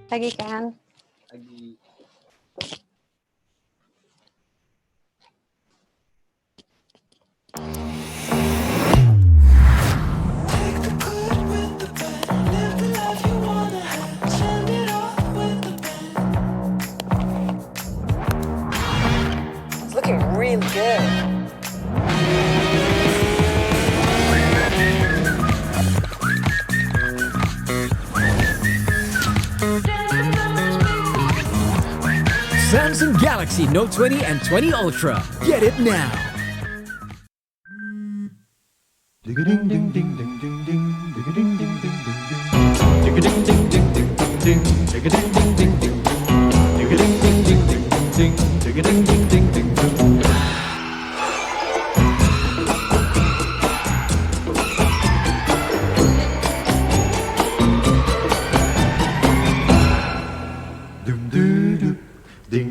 Pagi kan? Lagi. It's looking really good. Samsung Galaxy Note 20 and 20 Ultra. Get it now. Ding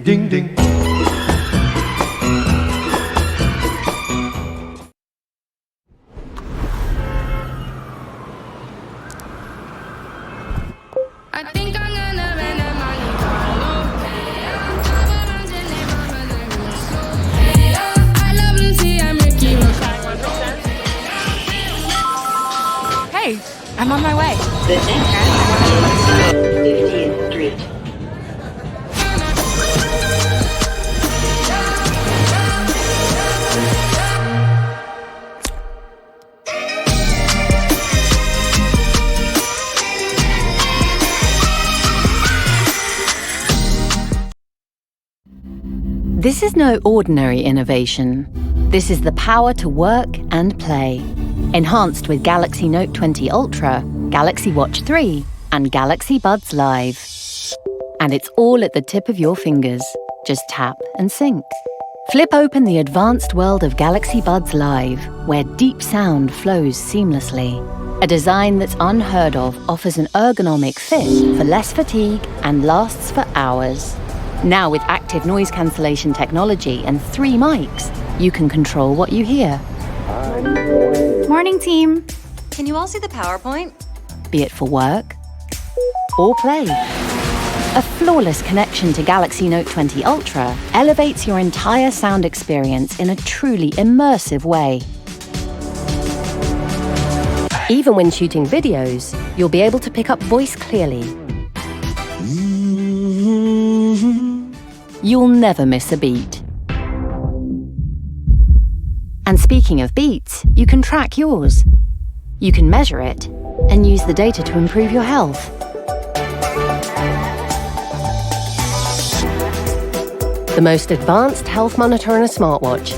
ding ding. I think I'm gonna rent a Monte Carlo. Drive around your neighborhood and real slow. I love Lucy, I'm Ricky Ricardo. Hey, I'm on my way. The next stop is 50th Street. This is no ordinary innovation. This is the power to work and play. Enhanced with Galaxy Note 20 Ultra, Galaxy Watch 3, and Galaxy Buds Live. And it's all at the tip of your fingers. Just tap and sync. Flip open the advanced world of Galaxy Buds Live, where deep sound flows seamlessly. A design that's unheard of offers an ergonomic fit for less fatigue and lasts for hours. Now with active noise cancellation technology and 3 mics, you can control what you hear. Morning, team. Can you all see the PowerPoint? Be it for work or play. A flawless connection to Galaxy Note 20 Ultra elevates your entire sound experience in a truly immersive way. Even when shooting videos, you'll be able to pick up voice clearly. You'll never miss a beat. And speaking of beats, you can track yours. You can measure it and use the data to improve your health. The most advanced health monitor on a smartwatch,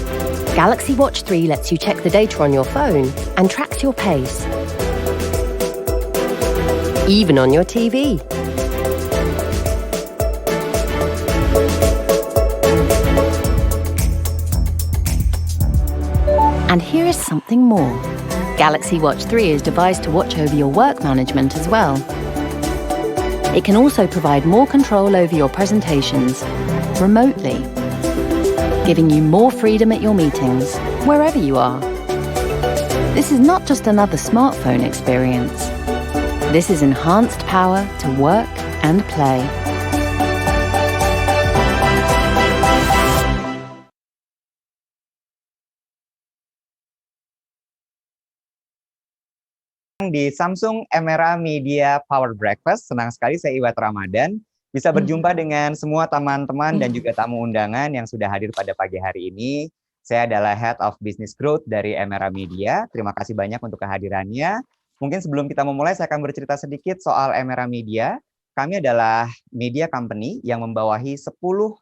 Galaxy Watch 3 lets you check the data on your phone and tracks your pace. Even on your TV. And here is something more. Galaxy Watch 3 is devised to watch over your work management as well. It can also provide more control over your presentations remotely, giving you more freedom at your meetings, wherever you are. This is not just another smartphone experience. This is enhanced power to work and play. Di Samsung Emera Media Power Breakfast, senang sekali saya Iwat Ramadan bisa berjumpa dengan semua teman-teman dan juga tamu undangan yang sudah hadir pada pagi hari ini. Saya adalah Head of Business Growth dari Emera Media. Terima kasih banyak untuk kehadirannya. Mungkin sebelum kita memulai, saya akan bercerita sedikit soal Emera Media. Kami adalah media company yang membawahi 11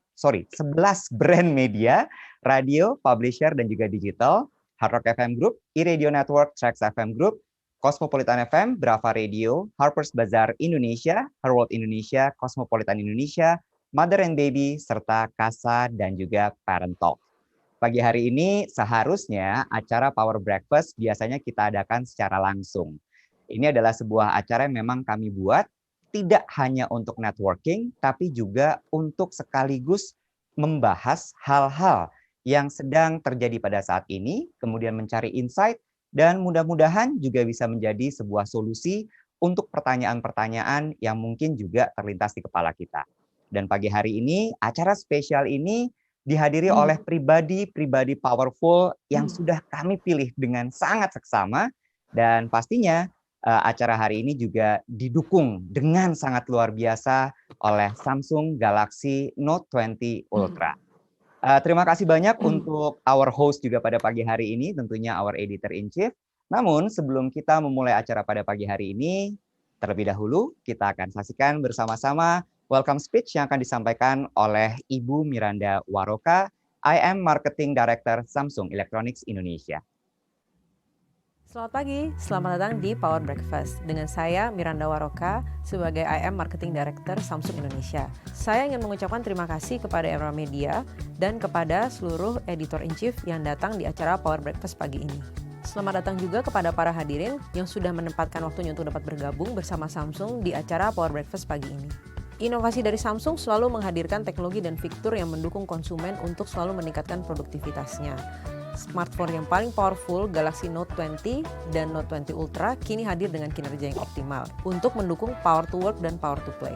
brand media, radio, publisher, dan juga digital, Hard Rock FM Group, iRadio Network, Trax FM Group, Cosmopolitan FM, Brava Radio, Harper's Bazaar Indonesia, Her World Indonesia, Cosmopolitan Indonesia, Mother and Baby, serta Kasa dan juga Parent Talk. Pagi hari ini seharusnya acara Power Breakfast biasanya kita adakan secara langsung. Ini adalah sebuah acara yang memang kami buat tidak hanya untuk networking, tapi juga untuk sekaligus membahas hal-hal yang sedang terjadi pada saat ini, kemudian mencari insight, dan mudah-mudahan juga bisa menjadi sebuah solusi untuk pertanyaan-pertanyaan yang mungkin juga terlintas di kepala kita. Dan pagi hari ini, acara spesial ini dihadiri oleh pribadi-pribadi powerful yang sudah kami pilih dengan sangat seksama, dan pastinya acara hari ini juga didukung dengan sangat luar biasa oleh Samsung Galaxy Note 20 Ultra. Terima kasih banyak untuk our host juga pada pagi hari ini, tentunya our editor-in-chief. Namun sebelum kita memulai acara pada pagi hari ini, terlebih dahulu kita akan saksikan bersama-sama welcome speech yang akan disampaikan oleh Ibu Miranda Waroka, IM Marketing Director Samsung Electronics Indonesia. Selamat pagi, selamat datang di Power Breakfast dengan saya Miranda Waroka sebagai IM Marketing Director Samsung Indonesia. Saya ingin mengucapkan terima kasih kepada Emera Media dan kepada seluruh editor-in-chief yang datang di acara Power Breakfast pagi ini. Selamat datang juga kepada para hadirin yang sudah menempatkan waktunya untuk dapat bergabung bersama Samsung di acara Power Breakfast pagi ini. Inovasi dari Samsung selalu menghadirkan teknologi dan fitur yang mendukung konsumen untuk selalu meningkatkan produktivitasnya. Smartphone yang paling powerful, Galaxy Note 20 dan Note 20 Ultra, kini hadir dengan kinerja yang optimal untuk mendukung power to work dan power to play.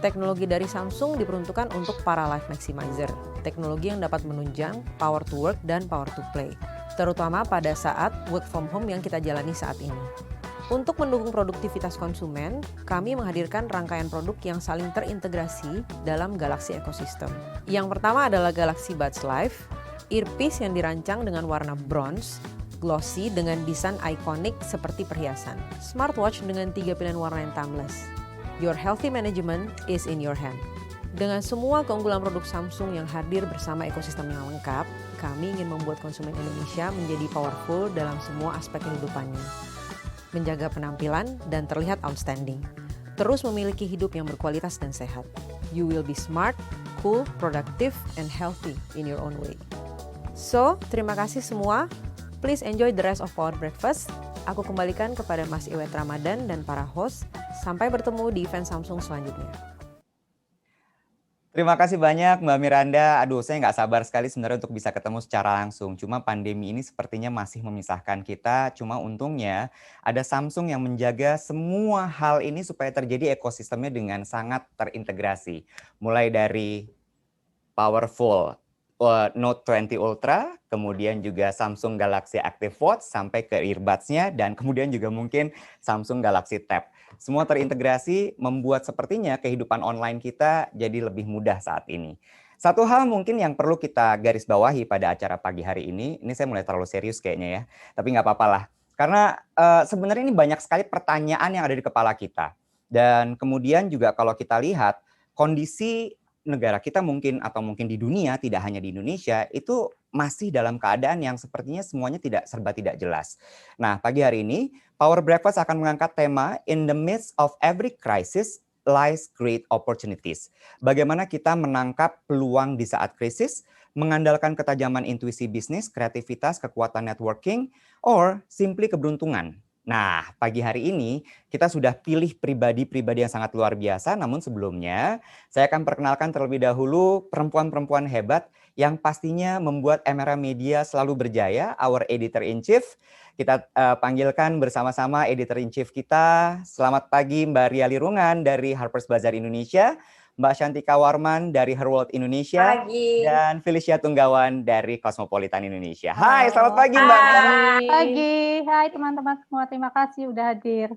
Teknologi dari Samsung diperuntukkan untuk para life maximizer, teknologi yang dapat menunjang power to work dan power to play, terutama pada saat work from home yang kita jalani saat ini. Untuk mendukung produktivitas konsumen, kami menghadirkan rangkaian produk yang saling terintegrasi dalam Galaxy Ecosystem. Yang pertama adalah Galaxy Buds Live, earpiece yang dirancang dengan warna bronze, glossy dengan desain ikonik seperti perhiasan. Smartwatch dengan 3 pilihan warna yang timeless. Your healthy management is in your hand. Dengan semua keunggulan produk Samsung yang hadir bersama ekosistem yang lengkap, kami ingin membuat konsumen Indonesia menjadi powerful dalam semua aspek kehidupannya. Menjaga penampilan dan terlihat outstanding. Terus memiliki hidup yang berkualitas dan sehat. You will be smart, cool, productive, and healthy in your own way. So, terima kasih semua. Please enjoy the rest of Power Breakfast. Aku kembalikan kepada Mas Iwet Ramadan dan para host. Sampai bertemu di event Samsung selanjutnya. Terima kasih banyak Mbak Miranda. Aduh, saya nggak sabar sekali sebenarnya untuk bisa ketemu secara langsung. Cuma pandemi ini sepertinya masih memisahkan kita. Cuma untungnya ada Samsung yang menjaga semua hal ini supaya terjadi ekosistemnya dengan sangat terintegrasi. Mulai dari powerful Note 20 Ultra, kemudian juga Samsung Galaxy Active Watch sampai ke earbuds-nya, dan kemudian juga mungkin Samsung Galaxy Tab. Semua terintegrasi membuat sepertinya kehidupan online kita jadi lebih mudah saat ini. Satu hal mungkin yang perlu kita garis bawahi pada acara pagi hari ini saya mulai terlalu serius kayaknya ya, tapi nggak apa-apa lah. Karena sebenarnya ini banyak sekali pertanyaan yang ada di kepala kita. Dan kemudian juga kalau kita lihat kondisi negara kita mungkin atau mungkin di dunia, tidak hanya di Indonesia, itu masih dalam keadaan yang sepertinya semuanya serba tidak jelas. Nah, pagi hari ini Power Breakfast akan mengangkat tema In the Midst of Every Crisis Lies Great Opportunities. Bagaimana kita menangkap peluang di saat krisis, mengandalkan ketajaman intuisi bisnis, kreativitas, kekuatan networking, or simply keberuntungan. Nah, pagi hari ini kita sudah pilih pribadi-pribadi yang sangat luar biasa, namun sebelumnya saya akan perkenalkan terlebih dahulu perempuan-perempuan hebat yang pastinya membuat Emera Media selalu berjaya, our editor-in-chief. Kita panggilkan bersama-sama editor-in-chief kita. Selamat pagi Mbak Ria Lirungan dari Harper's Bazaar Indonesia, Mbak Shantika Warman dari Her World Indonesia, dan Felicia Tunggawan dari Cosmopolitan Indonesia. Hai, selamat pagi Mbak. Pagi, hai teman-teman semua, terima kasih udah hadir.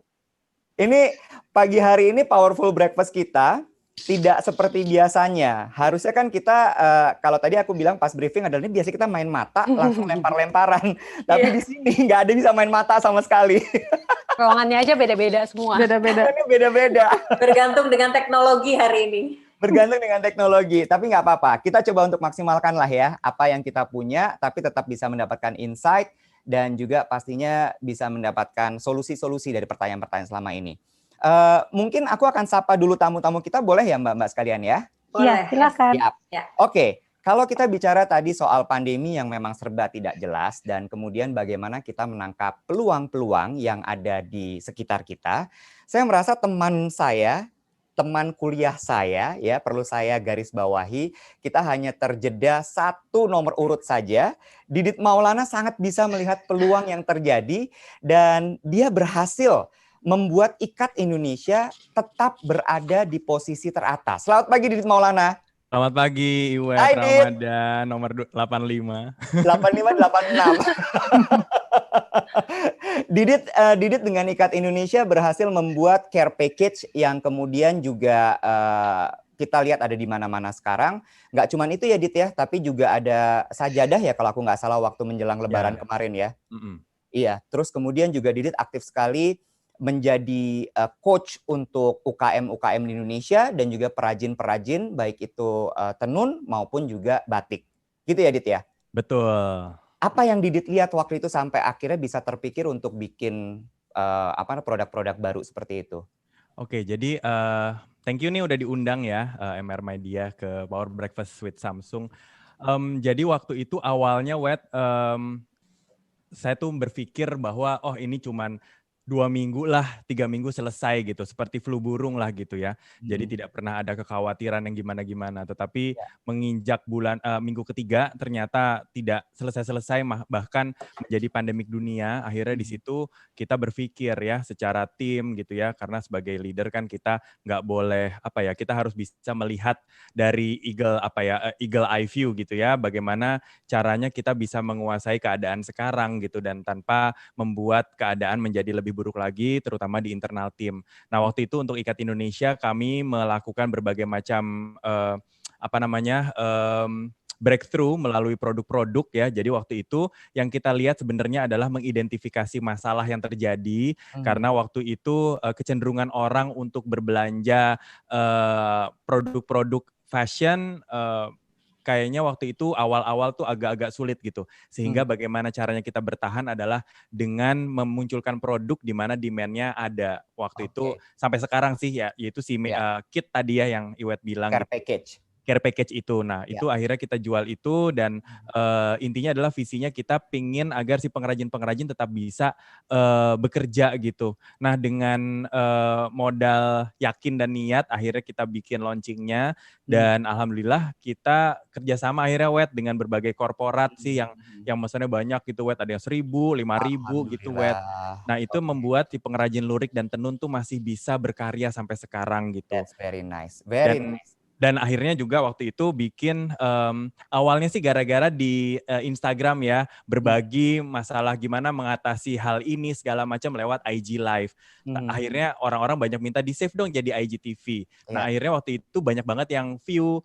Ini pagi hari ini Powerful Breakfast kita tidak seperti biasanya. Harusnya kan kita, kalau tadi aku bilang pas briefing adalah ini biasanya kita main mata, langsung lempar-lemparan. Tapi di sini nggak ada bisa main mata sama sekali. Ruangannya aja beda-beda semua. Beda-beda. Beda-beda. Bergantung dengan teknologi hari ini. Bergantung dengan teknologi, tapi nggak apa-apa. Kita coba untuk maksimalkan lah ya apa yang kita punya, tapi tetap bisa mendapatkan insight dan juga pastinya bisa mendapatkan solusi-solusi dari pertanyaan-pertanyaan selama ini. Mungkin aku akan sapa dulu tamu-tamu kita, boleh ya Mbak-Mbak sekalian ya? Iya, silakan. Ya. Oke. Kalau kita bicara tadi soal pandemi yang memang serba tidak jelas dan kemudian bagaimana kita menangkap peluang-peluang yang ada di sekitar kita, saya merasa teman kuliah saya, ya perlu saya garis bawahi, kita hanya terjeda satu nomor urut saja. Didit Maulana sangat bisa melihat peluang yang terjadi dan dia berhasil membuat IKAT Indonesia tetap berada di posisi teratas. Selamat pagi Didit Maulana. Selamat pagi Iwet Hai, Dit. Ramadan nomor 85. 8586. Didit dengan IKAT Indonesia berhasil membuat care package yang kemudian juga kita lihat ada di mana-mana sekarang. Nggak cuma itu ya Dit ya, tapi juga ada sajadah ya kalau aku nggak salah waktu menjelang Lebaran kemarin ya. Iya, terus kemudian juga Didit aktif sekali menjadi coach untuk UKM-UKM di Indonesia dan juga perajin-perajin baik itu tenun maupun juga batik. Gitu ya Dit ya? Betul. Apa yang Didit lihat waktu itu sampai akhirnya bisa terpikir untuk bikin produk-produk baru seperti itu? Oke, jadi thank you nih udah diundang ya MR Media ke Power Breakfast with Samsung. Jadi waktu itu awalnya saya tuh berpikir bahwa ini cuman 2 minggu lah, 3 minggu selesai gitu, seperti flu burung lah gitu ya. Jadi tidak pernah ada kekhawatiran yang gimana-gimana. Tetapi menginjak minggu ketiga ternyata tidak selesai-selesai, bahkan menjadi pandemik dunia. Akhirnya di situ kita berpikir ya secara tim gitu ya, karena sebagai leader kan kita nggak boleh kita harus bisa melihat dari eagle eye view gitu ya. Bagaimana caranya kita bisa menguasai keadaan sekarang gitu dan tanpa membuat keadaan menjadi lebih buruk lagi, terutama di internal tim. Nah, waktu itu untuk IKAT Indonesia kami melakukan berbagai macam breakthrough melalui produk-produk ya. Jadi waktu itu yang kita lihat sebenarnya adalah mengidentifikasi masalah yang terjadi karena waktu itu kecenderungan orang untuk berbelanja produk-produk fashion kayaknya waktu itu awal-awal tuh agak-agak sulit gitu. Sehingga bagaimana caranya kita bertahan adalah dengan memunculkan produk di mana demand-nya ada. Waktu itu sampai sekarang sih ya, yaitu kit tadi ya yang Iwet bilang. Care package. Care package itu. Nah, itu akhirnya kita jual itu dan intinya adalah visinya kita pingin agar si pengrajin-pengrajin tetap bisa bekerja gitu. Nah, dengan modal yakin dan niat akhirnya kita bikin launchingnya dan alhamdulillah kita kerjasama akhirnya dengan berbagai korporat sih yang maksudnya banyak gitu ada yang 1.000, 5.000 gitu Nah, itu membuat si pengrajin lurik dan tenun tuh masih bisa berkarya sampai sekarang gitu. That's very nice. Very nice. Dan akhirnya juga waktu itu bikin awalnya sih gara-gara di Instagram ya berbagi masalah gimana mengatasi hal ini segala macam lewat IG Live. Akhirnya orang-orang banyak minta di save dong jadi IGTV. Nah akhirnya waktu itu banyak banget yang view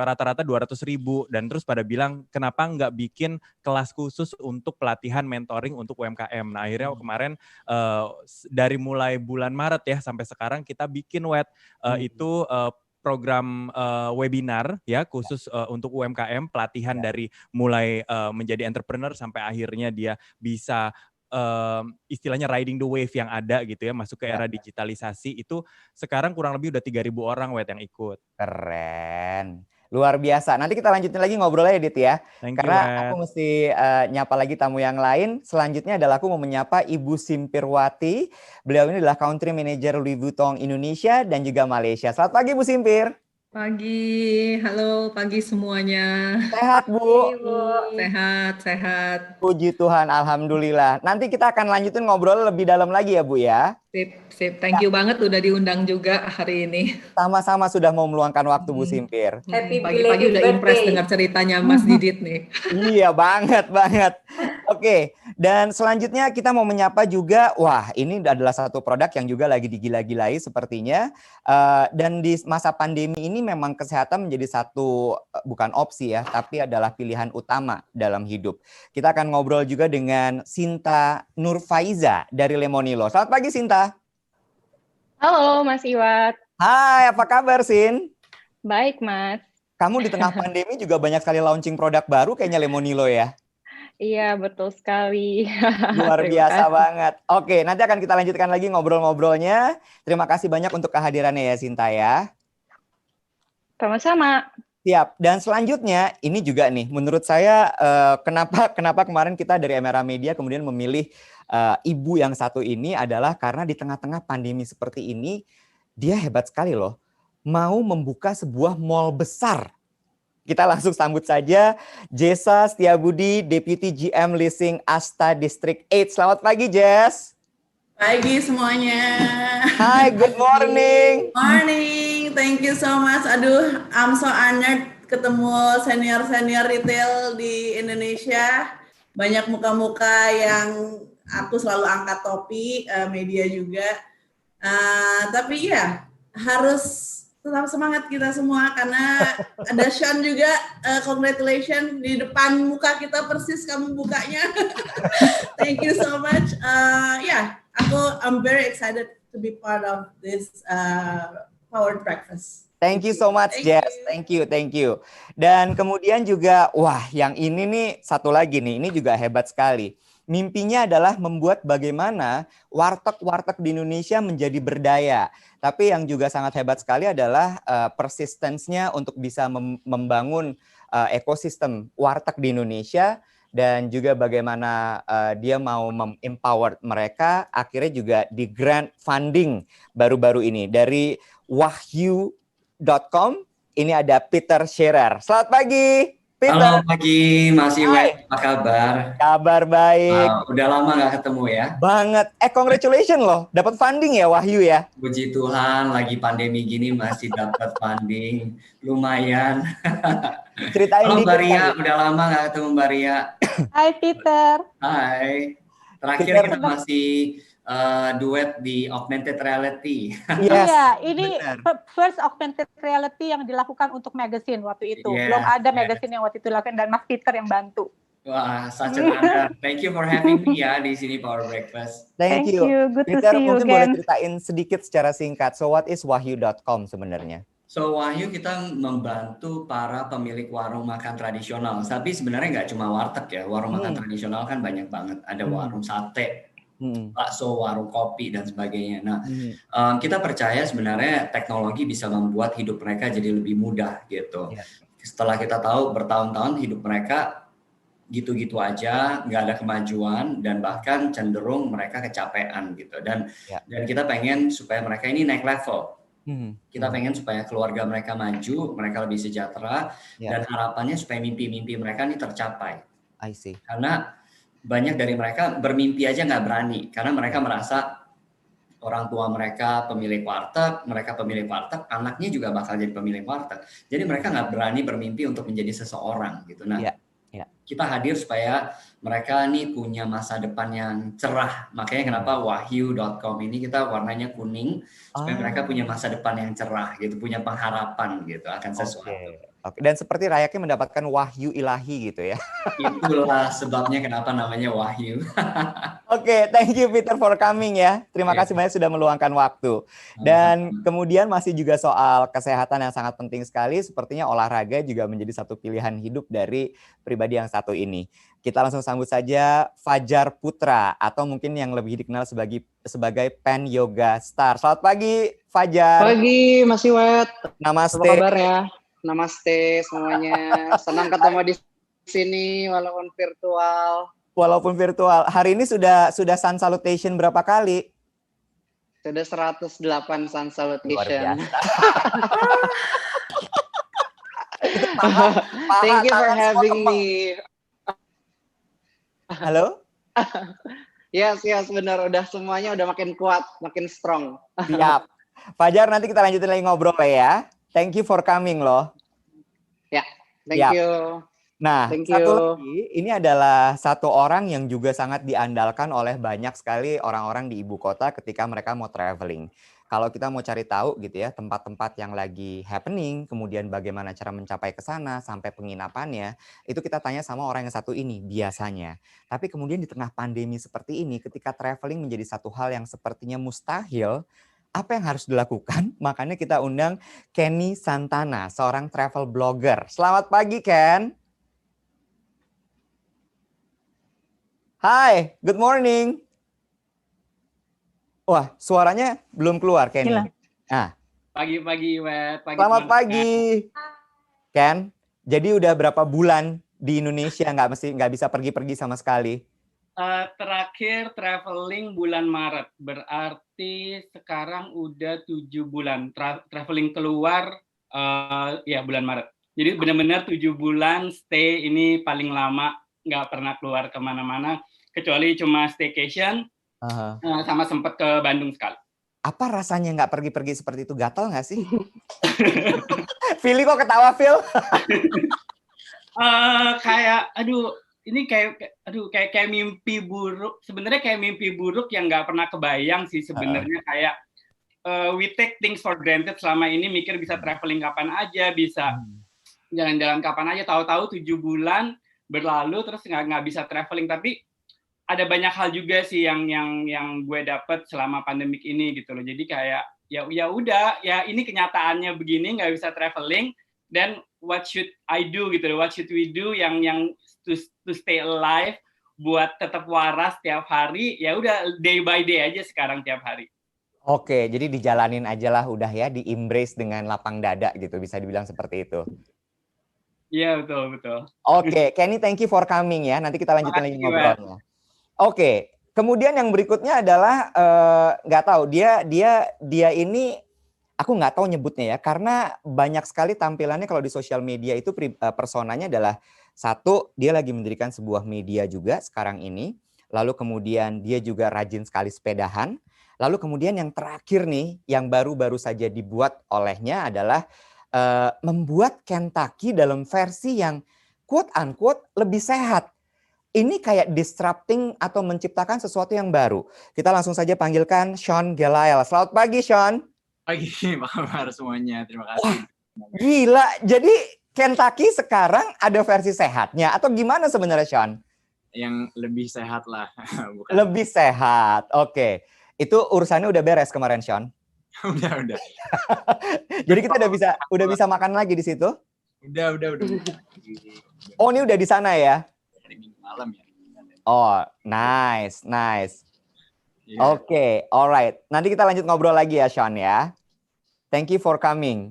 rata-rata 200.000 dan terus pada bilang kenapa nggak bikin kelas khusus untuk pelatihan mentoring untuk UMKM. Nah akhirnya kemarin dari mulai bulan Maret ya sampai sekarang kita bikin itu program webinar ya khusus untuk UMKM pelatihan dari mulai menjadi entrepreneur sampai akhirnya dia bisa istilahnya riding the wave yang ada gitu ya masuk ke era digitalisasi itu sekarang kurang lebih udah 3.000 orang yang ikut. Keren. Luar biasa. Nanti kita lanjutin lagi ngobrolnya Dit ya. Karena aku mesti nyapa lagi tamu yang lain. Selanjutnya adalah aku mau menyapa Ibu Simpirwati. Beliau ini adalah Country Manager Louis Vuitton Indonesia dan juga Malaysia. Selamat pagi Bu Simpir. Pagi, halo pagi semuanya. Sehat Bu? Sehat. Puji Tuhan, alhamdulillah. Nanti kita akan lanjutin ngobrol lebih dalam lagi ya Bu ya. Sip. Thank you banget udah diundang juga hari ini. Sama-sama sudah mau meluangkan waktu Bu Simpir. Pagi-pagi udah impress dengar ceritanya Mas Didit nih. Iya banget. Oke, dan selanjutnya kita mau menyapa juga, wah ini adalah satu produk yang juga lagi digila-gilai sepertinya. Dan di masa pandemi ini memang kesehatan menjadi satu, bukan opsi ya, tapi adalah pilihan utama dalam hidup. Kita akan ngobrol juga dengan Sinta Nurfaiza dari Lemonilo. Selamat pagi Sinta. Halo Mas Iwat. Hai, apa kabar Sin? Baik Mas. Kamu di tengah pandemi juga banyak sekali launching produk baru kayaknya Lemonilo ya? Iya, betul sekali. Luar biasa banget. Oke, nanti akan kita lanjutkan lagi ngobrol-ngobrolnya. Terima kasih banyak untuk kehadirannya ya, Sinta ya. Sama-sama. Siap. Dan selanjutnya, ini juga nih, menurut saya kenapa kemarin kita dari MRA Media kemudian memilih ibu yang satu ini adalah karena di tengah-tengah pandemi seperti ini, dia hebat sekali loh. Mau membuka sebuah mall besar. Kita langsung sambut saja Jessa Setiabudi, Deputy GM Leasing Asta District 8. Selamat pagi, Jess. Pagi semuanya. Hi, good morning. Morning, thank you so much. Aduh, I'm so honored ketemu senior-senior retail di Indonesia. Banyak muka-muka yang aku selalu angkat topi, media juga. Tapi ya, harus tetap semangat kita semua karena ada Sean juga, congratulations di depan muka kita persis kamu bukanya. Thank you so much. I'm very excited to be part of this Powered Breakfast. Thank you so much, Jess. Thank you. Dan kemudian juga, wah, yang ini nih satu lagi nih, ini juga hebat sekali. Mimpinya adalah membuat bagaimana warteg-warteg di Indonesia menjadi berdaya. Tapi yang juga sangat hebat sekali adalah persistence-nya untuk bisa membangun ekosistem warteg di Indonesia. Dan juga bagaimana dia mau empower mereka, akhirnya juga di grant funding baru-baru ini. Dari wahyu.com, ini ada Peter Scherer. Selamat pagi, Peter. Halo pagi, Mas Iwet, apa kabar? Kabar baik. Udah lama nggak ketemu ya? Banget. Congratulations loh, dapat funding ya Wahyu ya? Puji Tuhan, lagi pandemi gini masih dapat funding, lumayan. Ceritain Halo dikit. Mbak Ria, udah lama nggak ketemu Mbak Ria. Hai Peter. Hai. Terakhir Peter, kita masih duet di augmented reality. Yes, Iya, ini first augmented reality yang dilakukan untuk magazine waktu itu. Yes, Belum ada magazine yang waktu itu dilakukan dan Mas Peter yang bantu. Wah, such an honor. Thank you for having me ya di sini Power Breakfast. Thank you. Good to Peter, see you mungkin boleh again. ceritain sedikit secara singkat. So what is wahyu.com sebenarnya? So Wahyu kita membantu para pemilik warung makan tradisional. Tapi sebenarnya nggak cuma warteg ya, warung makan tradisional kan banyak banget. Ada warung sate, bakso, warung kopi dan sebagainya. Nah, kita percaya sebenarnya teknologi bisa membuat hidup mereka jadi lebih mudah gitu. Setelah kita tahu bertahun-tahun hidup mereka gitu-gitu aja, nggak ada kemajuan dan bahkan cenderung mereka kecapean gitu. Dan kita pengen supaya mereka ini naik level. Kita pengen supaya keluarga mereka maju, mereka lebih sejahtera, dan harapannya supaya mimpi-mimpi mereka ini tercapai. I see. Karena banyak dari mereka bermimpi aja nggak berani, karena mereka merasa orang tua mereka pemilik warteg, anaknya juga bakal jadi pemilik warteg. Jadi mereka nggak berani bermimpi untuk menjadi seseorang gitu. Nah, kita hadir supaya mereka nih punya masa depan yang cerah. Makanya kenapa wahyu.com ini kita warnanya kuning supaya mereka punya masa depan yang cerah gitu, punya pengharapan gitu akan sesuatu. Oke. Dan seperti layaknya mendapatkan wahyu ilahi gitu ya. Itulah sebabnya kenapa namanya Wahyu. Oke, thank you Peter for coming ya. Terima kasih banyak sudah meluangkan waktu. Dan kemudian masih juga soal kesehatan yang sangat penting sekali. Sepertinya olahraga juga menjadi satu pilihan hidup dari pribadi yang satu ini. Kita langsung sambut saja Fajar Putra atau mungkin yang lebih dikenal sebagai Pen Yoga Star. Selamat pagi Fajar. Pagi Mas Iwet. Namaste. Apa kabar ya? Namaste semuanya. Senang ketemu di sini walaupun virtual. Hari ini sudah sun salutation berapa kali? Sudah 108 sun salutation. Thank you for having me. Halo? Yes, benar. Udah semuanya udah makin kuat, makin strong. Siap. Fajar, nanti kita lanjutin lagi ngobrol ya. Thank you for coming loh. Ya, thank you. Nah, satu lagi, ini adalah satu orang yang juga sangat diandalkan oleh banyak sekali orang-orang di ibu kota ketika mereka mau traveling. Kalau kita mau cari tahu gitu ya, tempat-tempat yang lagi happening, kemudian bagaimana cara mencapai ke sana sampai penginapannya, itu kita tanya sama orang yang satu ini biasanya. Tapi kemudian di tengah pandemi seperti ini, ketika traveling menjadi satu hal yang sepertinya mustahil, apa yang harus dilakukan? Makanya kita undang Kenny Santana, seorang travel blogger. Selamat pagi, Ken. Hai, good morning. Wah, suaranya belum keluar, Kenny. Nah. Pagi, Wet. Selamat pagi. Ken, jadi udah berapa bulan di Indonesia nggak bisa pergi-pergi sama sekali? Terakhir traveling bulan Maret, berarti sekarang udah 7 bulan traveling keluar ya bulan Maret. Jadi benar-benar 7 bulan stay ini paling lama, nggak pernah keluar kemana-mana kecuali cuma staycation sama sempat ke Bandung sekali. Apa rasanya nggak pergi-pergi seperti itu? Gatal nggak sih? Philly kok ketawa, Phil? Kayak, ini kayak mimpi buruk. Sebenarnya kayak mimpi buruk yang nggak pernah kebayang sih sebenarnya. Kayak we take things for granted selama ini, mikir bisa traveling kapan aja, bisa jalan-jalan kapan aja. Tahu-tahu 7 bulan berlalu terus nggak bisa traveling. Tapi ada banyak hal juga sih yang gue dapet selama pandemik ini gitu loh. Jadi kayak ya udah, ya ini kenyataannya begini, nggak bisa traveling. Then what should I do gitu loh? What should we do yang to stay alive, buat tetap waras tiap hari? Ya udah, day by day aja sekarang tiap hari. Oke, jadi dijalanin aja lah udah ya, di-embrace dengan lapang dada gitu, bisa dibilang seperti itu. Iya, betul. Oke, Kenny, thank you for coming ya. Nanti kita lanjutin lagi ngobrolnya. Oke, kemudian yang berikutnya adalah nggak tahu dia ini aku nggak tahu nyebutnya ya, karena banyak sekali tampilannya kalau di sosial media itu personanya adalah satu, dia lagi mendirikan sebuah media juga sekarang ini, lalu kemudian dia juga rajin sekali sepedahan, lalu kemudian yang terakhir nih yang baru-baru saja dibuat olehnya adalah membuat Kentucky dalam versi yang quote unquote lebih sehat. Ini kayak disrupting atau menciptakan sesuatu yang baru. Kita langsung saja panggilkan Sean Gelael. Selamat pagi, Sean. Pagi, apa kabar semuanya? Terima kasih. Wah, gila. Jadi Kentucky sekarang ada versi sehatnya atau gimana sebenarnya, Sean? Yang lebih sehat lah. Bukan. Lebih sehat. Oke. Itu urusannya udah beres kemarin, Sean? Udah. Jadi kita udah bisa makan lagi di situ? Udah. Oh, ini udah di sana ya? Malam ya. Oh, nice. Yeah. Oke, alright. Nanti kita lanjut ngobrol lagi ya, Sean ya. Thank you for coming.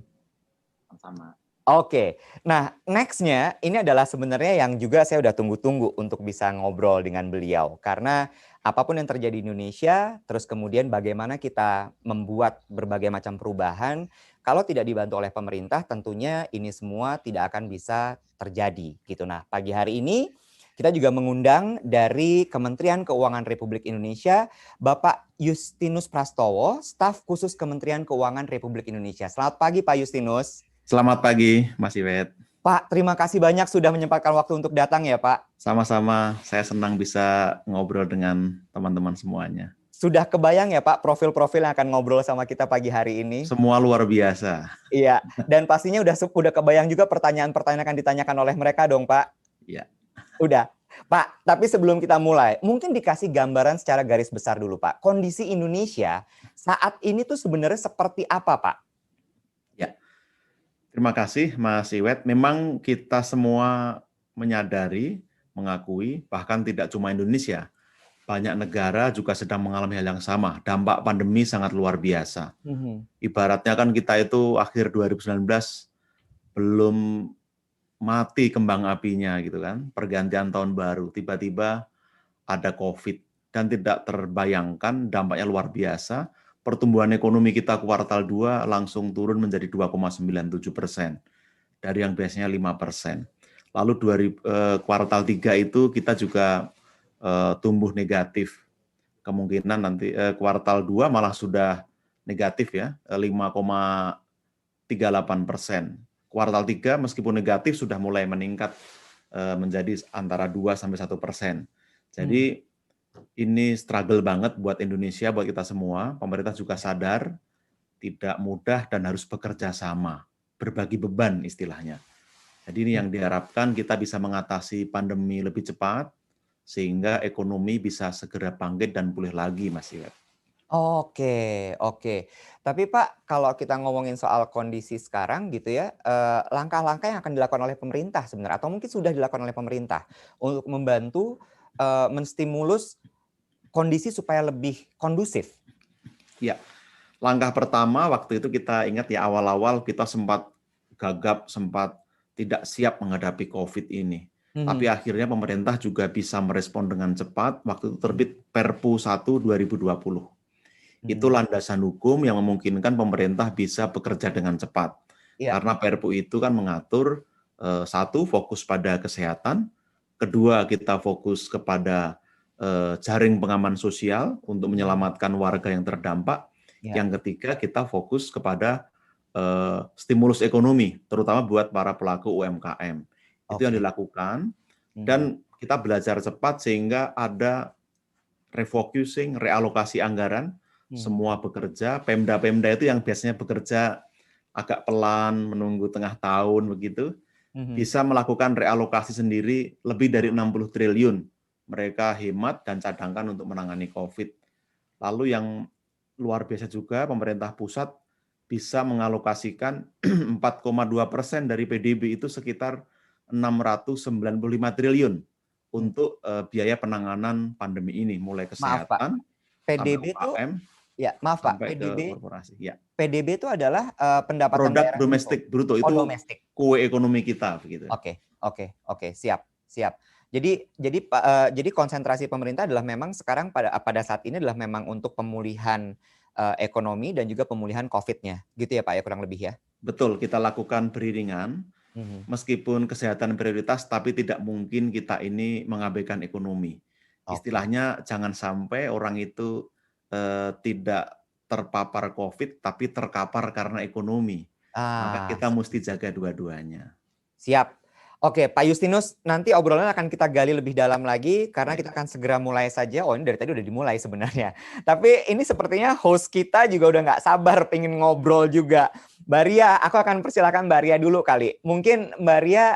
Sama. Oke, nah next-nya ini adalah sebenarnya yang juga saya udah tunggu-tunggu untuk bisa ngobrol dengan beliau. Karena apapun yang terjadi di Indonesia, terus kemudian bagaimana kita membuat berbagai macam perubahan, kalau tidak dibantu oleh pemerintah tentunya ini semua tidak akan bisa terjadi gitu. Nah, pagi hari ini kita juga mengundang dari Kementerian Keuangan Republik Indonesia, Bapak Justinus Prastowo, staf khusus Kementerian Keuangan Republik Indonesia. Selamat pagi, Pak Justinus. Selamat pagi, Mas Iwet. Pak, terima kasih banyak sudah menyempatkan waktu untuk datang ya, Pak. Sama-sama, saya senang bisa ngobrol dengan teman-teman semuanya. Sudah kebayang ya, Pak, profil-profil yang akan ngobrol sama kita pagi hari ini? Semua luar biasa. Iya, dan pastinya udah kebayang juga pertanyaan-pertanyaan akan ditanyakan oleh mereka dong, Pak? Iya. Udah. Pak, tapi sebelum kita mulai, mungkin dikasih gambaran secara garis besar dulu, Pak. Kondisi Indonesia saat ini tuh sebenarnya seperti apa, Pak? Ya, terima kasih Mas Iwet. Memang kita semua menyadari, mengakui, bahkan tidak cuma Indonesia, banyak negara juga sedang mengalami hal yang sama. Dampak pandemi sangat luar biasa. Ibaratnya kan kita itu akhir 2019 belum mati kembang apinya gitu kan, pergantian tahun baru, tiba-tiba ada COVID dan tidak terbayangkan dampaknya luar biasa. Pertumbuhan ekonomi kita kuartal 2 langsung turun menjadi 2,97% dari yang biasanya 5%. Lalu kuartal 3 itu kita juga tumbuh negatif. Kemungkinan nanti kuartal 2 malah sudah negatif ya, 5,38%. Kuartal 3 meskipun negatif sudah mulai meningkat menjadi antara 2-1%. Jadi ini struggle banget buat Indonesia, buat kita semua. Pemerintah juga sadar tidak mudah dan harus bekerja sama, berbagi beban istilahnya. Jadi ini yang diharapkan kita bisa mengatasi pandemi lebih cepat sehingga ekonomi bisa segera bangkit dan pulih lagi, Mas Iwet. Oke. Tapi Pak, kalau kita ngomongin soal kondisi sekarang gitu ya, langkah-langkah yang akan dilakukan oleh pemerintah sebenarnya, atau mungkin sudah dilakukan oleh pemerintah untuk membantu menstimulus kondisi supaya lebih kondusif. Ya, langkah pertama waktu itu kita ingat ya awal-awal kita sempat gagap, sempat tidak siap menghadapi COVID ini. Tapi akhirnya pemerintah juga bisa merespon dengan cepat. Waktu itu terbit Perpu 1 2020. Itu landasan hukum yang memungkinkan pemerintah bisa bekerja dengan cepat. Karena Perpu itu kan mengatur satu, fokus pada kesehatan. Kedua, kita fokus kepada jaring pengaman sosial untuk menyelamatkan warga yang terdampak. Ya. Yang ketiga, kita fokus kepada stimulus ekonomi, terutama buat para pelaku UMKM. Itu yang dilakukan, dan kita belajar cepat sehingga ada refocusing, realokasi anggaran, semua bekerja. Pemda-pemda itu yang biasanya bekerja agak pelan, menunggu tengah tahun begitu, bisa melakukan realokasi sendiri lebih dari 60 triliun. Mereka hemat dan cadangkan untuk menangani COVID. Lalu yang luar biasa juga, pemerintah pusat bisa mengalokasikan 4,2% dari PDB, itu sekitar 695 triliun untuk biaya penanganan pandemi ini, mulai kesehatan, PDB itu ya, maaf Pak, PDB korporasi. Ya. PDB itu adalah pendapatan produk daerah domestik bruto, itu domestik. kue ekonomi kita begitu. Oke, siap. Jadi konsentrasi pemerintah adalah memang sekarang pada saat ini adalah memang untuk pemulihan ekonomi dan juga pemulihan COVID-nya, gitu ya Pak ya, kurang lebih ya. Betul, kita lakukan beriringan, meskipun kesehatan prioritas, tapi tidak mungkin kita ini mengabaikan ekonomi. Istilahnya jangan sampai orang itu tidak terpapar COVID, tapi terkapar karena ekonomi. Maka kita mesti jaga dua-duanya. Siap. Oke, Pak Justinus, nanti obrolan akan kita gali lebih dalam lagi karena kita akan segera mulai saja. Oh, ini dari tadi udah dimulai sebenarnya. Tapi ini sepertinya host kita juga udah nggak sabar pengen ngobrol juga. Mbak Ria, aku akan persilakan Mbak Ria dulu kali. Mungkin Mbak Ria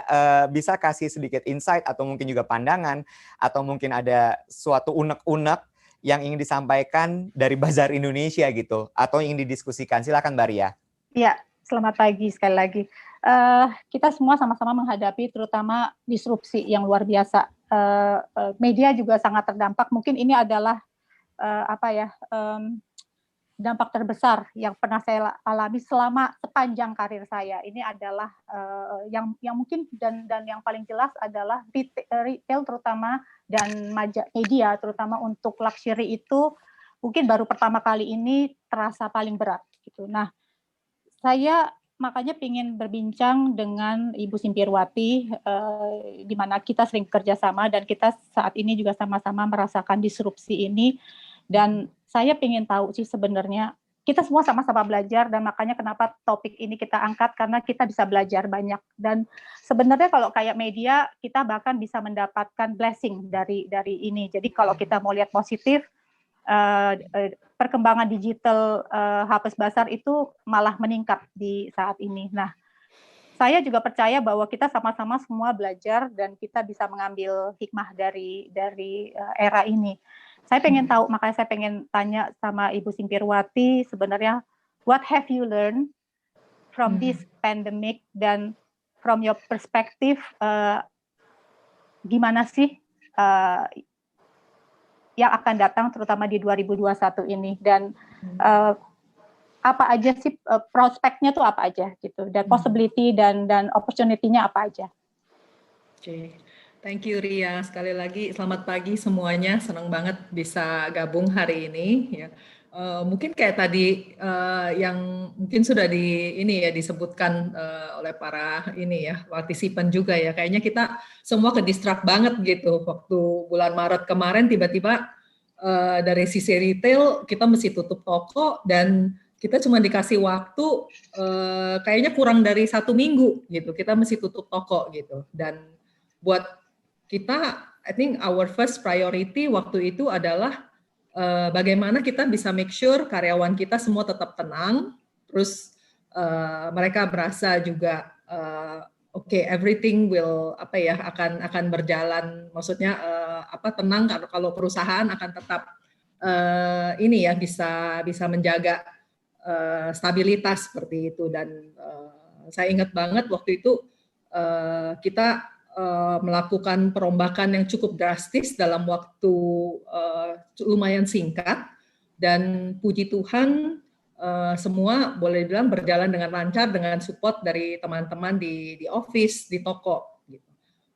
bisa kasih sedikit insight atau mungkin juga pandangan atau mungkin ada suatu unek-unek yang ingin disampaikan dari Bazar Indonesia gitu atau yang ingin didiskusikan. Silakan Mbak Ria. Ya, selamat pagi sekali lagi. Kita semua sama-sama menghadapi terutama disrupsi yang luar biasa. Media juga sangat terdampak. Mungkin ini adalah dampak terbesar yang pernah saya alami selama sepanjang karir saya. Ini adalah yang mungkin dan yang paling jelas adalah retail terutama dan media terutama untuk luxury itu mungkin baru pertama kali ini terasa paling berat gitu. Nah, saya makanya ingin berbincang dengan Ibu Simpirwati, di mana kita sering bekerja sama dan kita saat ini juga sama-sama merasakan disrupsi ini. Dan saya ingin tahu sih sebenarnya kita semua sama-sama belajar dan makanya kenapa topik ini kita angkat karena kita bisa belajar banyak. Dan sebenarnya kalau kayak media kita bahkan bisa mendapatkan blessing dari ini. Jadi kalau kita mau lihat positif, perkembangan digital Hafiz Bazar itu malah meningkat di saat ini. Nah, saya juga percaya bahwa kita sama-sama semua belajar dan kita bisa mengambil hikmah dari era ini. Saya pengen tahu, makanya saya pengen tanya sama Ibu Simpirwati sebenarnya what have you learned from this pandemic dan from your perspective gimana sih yang akan datang terutama di 2021 ini dan apa aja sih prospeknya tuh apa aja gitu dan possibility dan opportunity-nya apa aja. Oke. Thank you Ria, sekali lagi selamat pagi semuanya, senang banget bisa gabung hari ini ya. Mungkin kayak tadi yang mungkin sudah disebutkan oleh para partisipan juga ya, kayaknya kita semua ke-distract banget gitu waktu bulan Maret kemarin tiba-tiba dari sisi retail kita mesti tutup toko dan kita cuma dikasih waktu kayaknya kurang dari 1 minggu gitu, kita mesti tutup toko gitu. Dan buat kita, I think our first priority waktu itu adalah bagaimana kita bisa make sure karyawan kita semua tetap tenang, terus mereka merasa juga everything will akan berjalan, maksudnya tenang kalau perusahaan akan tetap bisa menjaga stabilitas seperti itu. Dan saya ingat banget waktu itu kita melakukan perombakan yang cukup drastis dalam waktu lumayan singkat dan puji Tuhan semua boleh dibilang berjalan dengan lancar dengan support dari teman-teman di office, di toko gitu.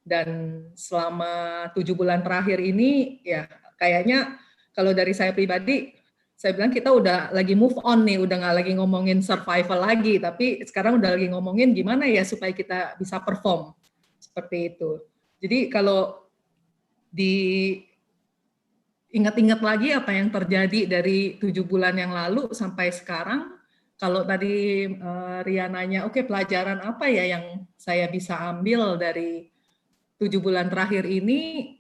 Dan selama 7 bulan terakhir ini ya kayaknya kalau dari saya pribadi saya bilang kita udah lagi move on nih, udah nggak lagi ngomongin survival lagi, tapi sekarang udah lagi ngomongin gimana ya supaya kita bisa perform. Seperti itu. Jadi kalau di ingat-ingat lagi apa yang terjadi dari 7 bulan yang lalu sampai sekarang. Kalau tadi Ria nanya, oke, pelajaran apa ya yang saya bisa ambil dari 7 bulan terakhir ini?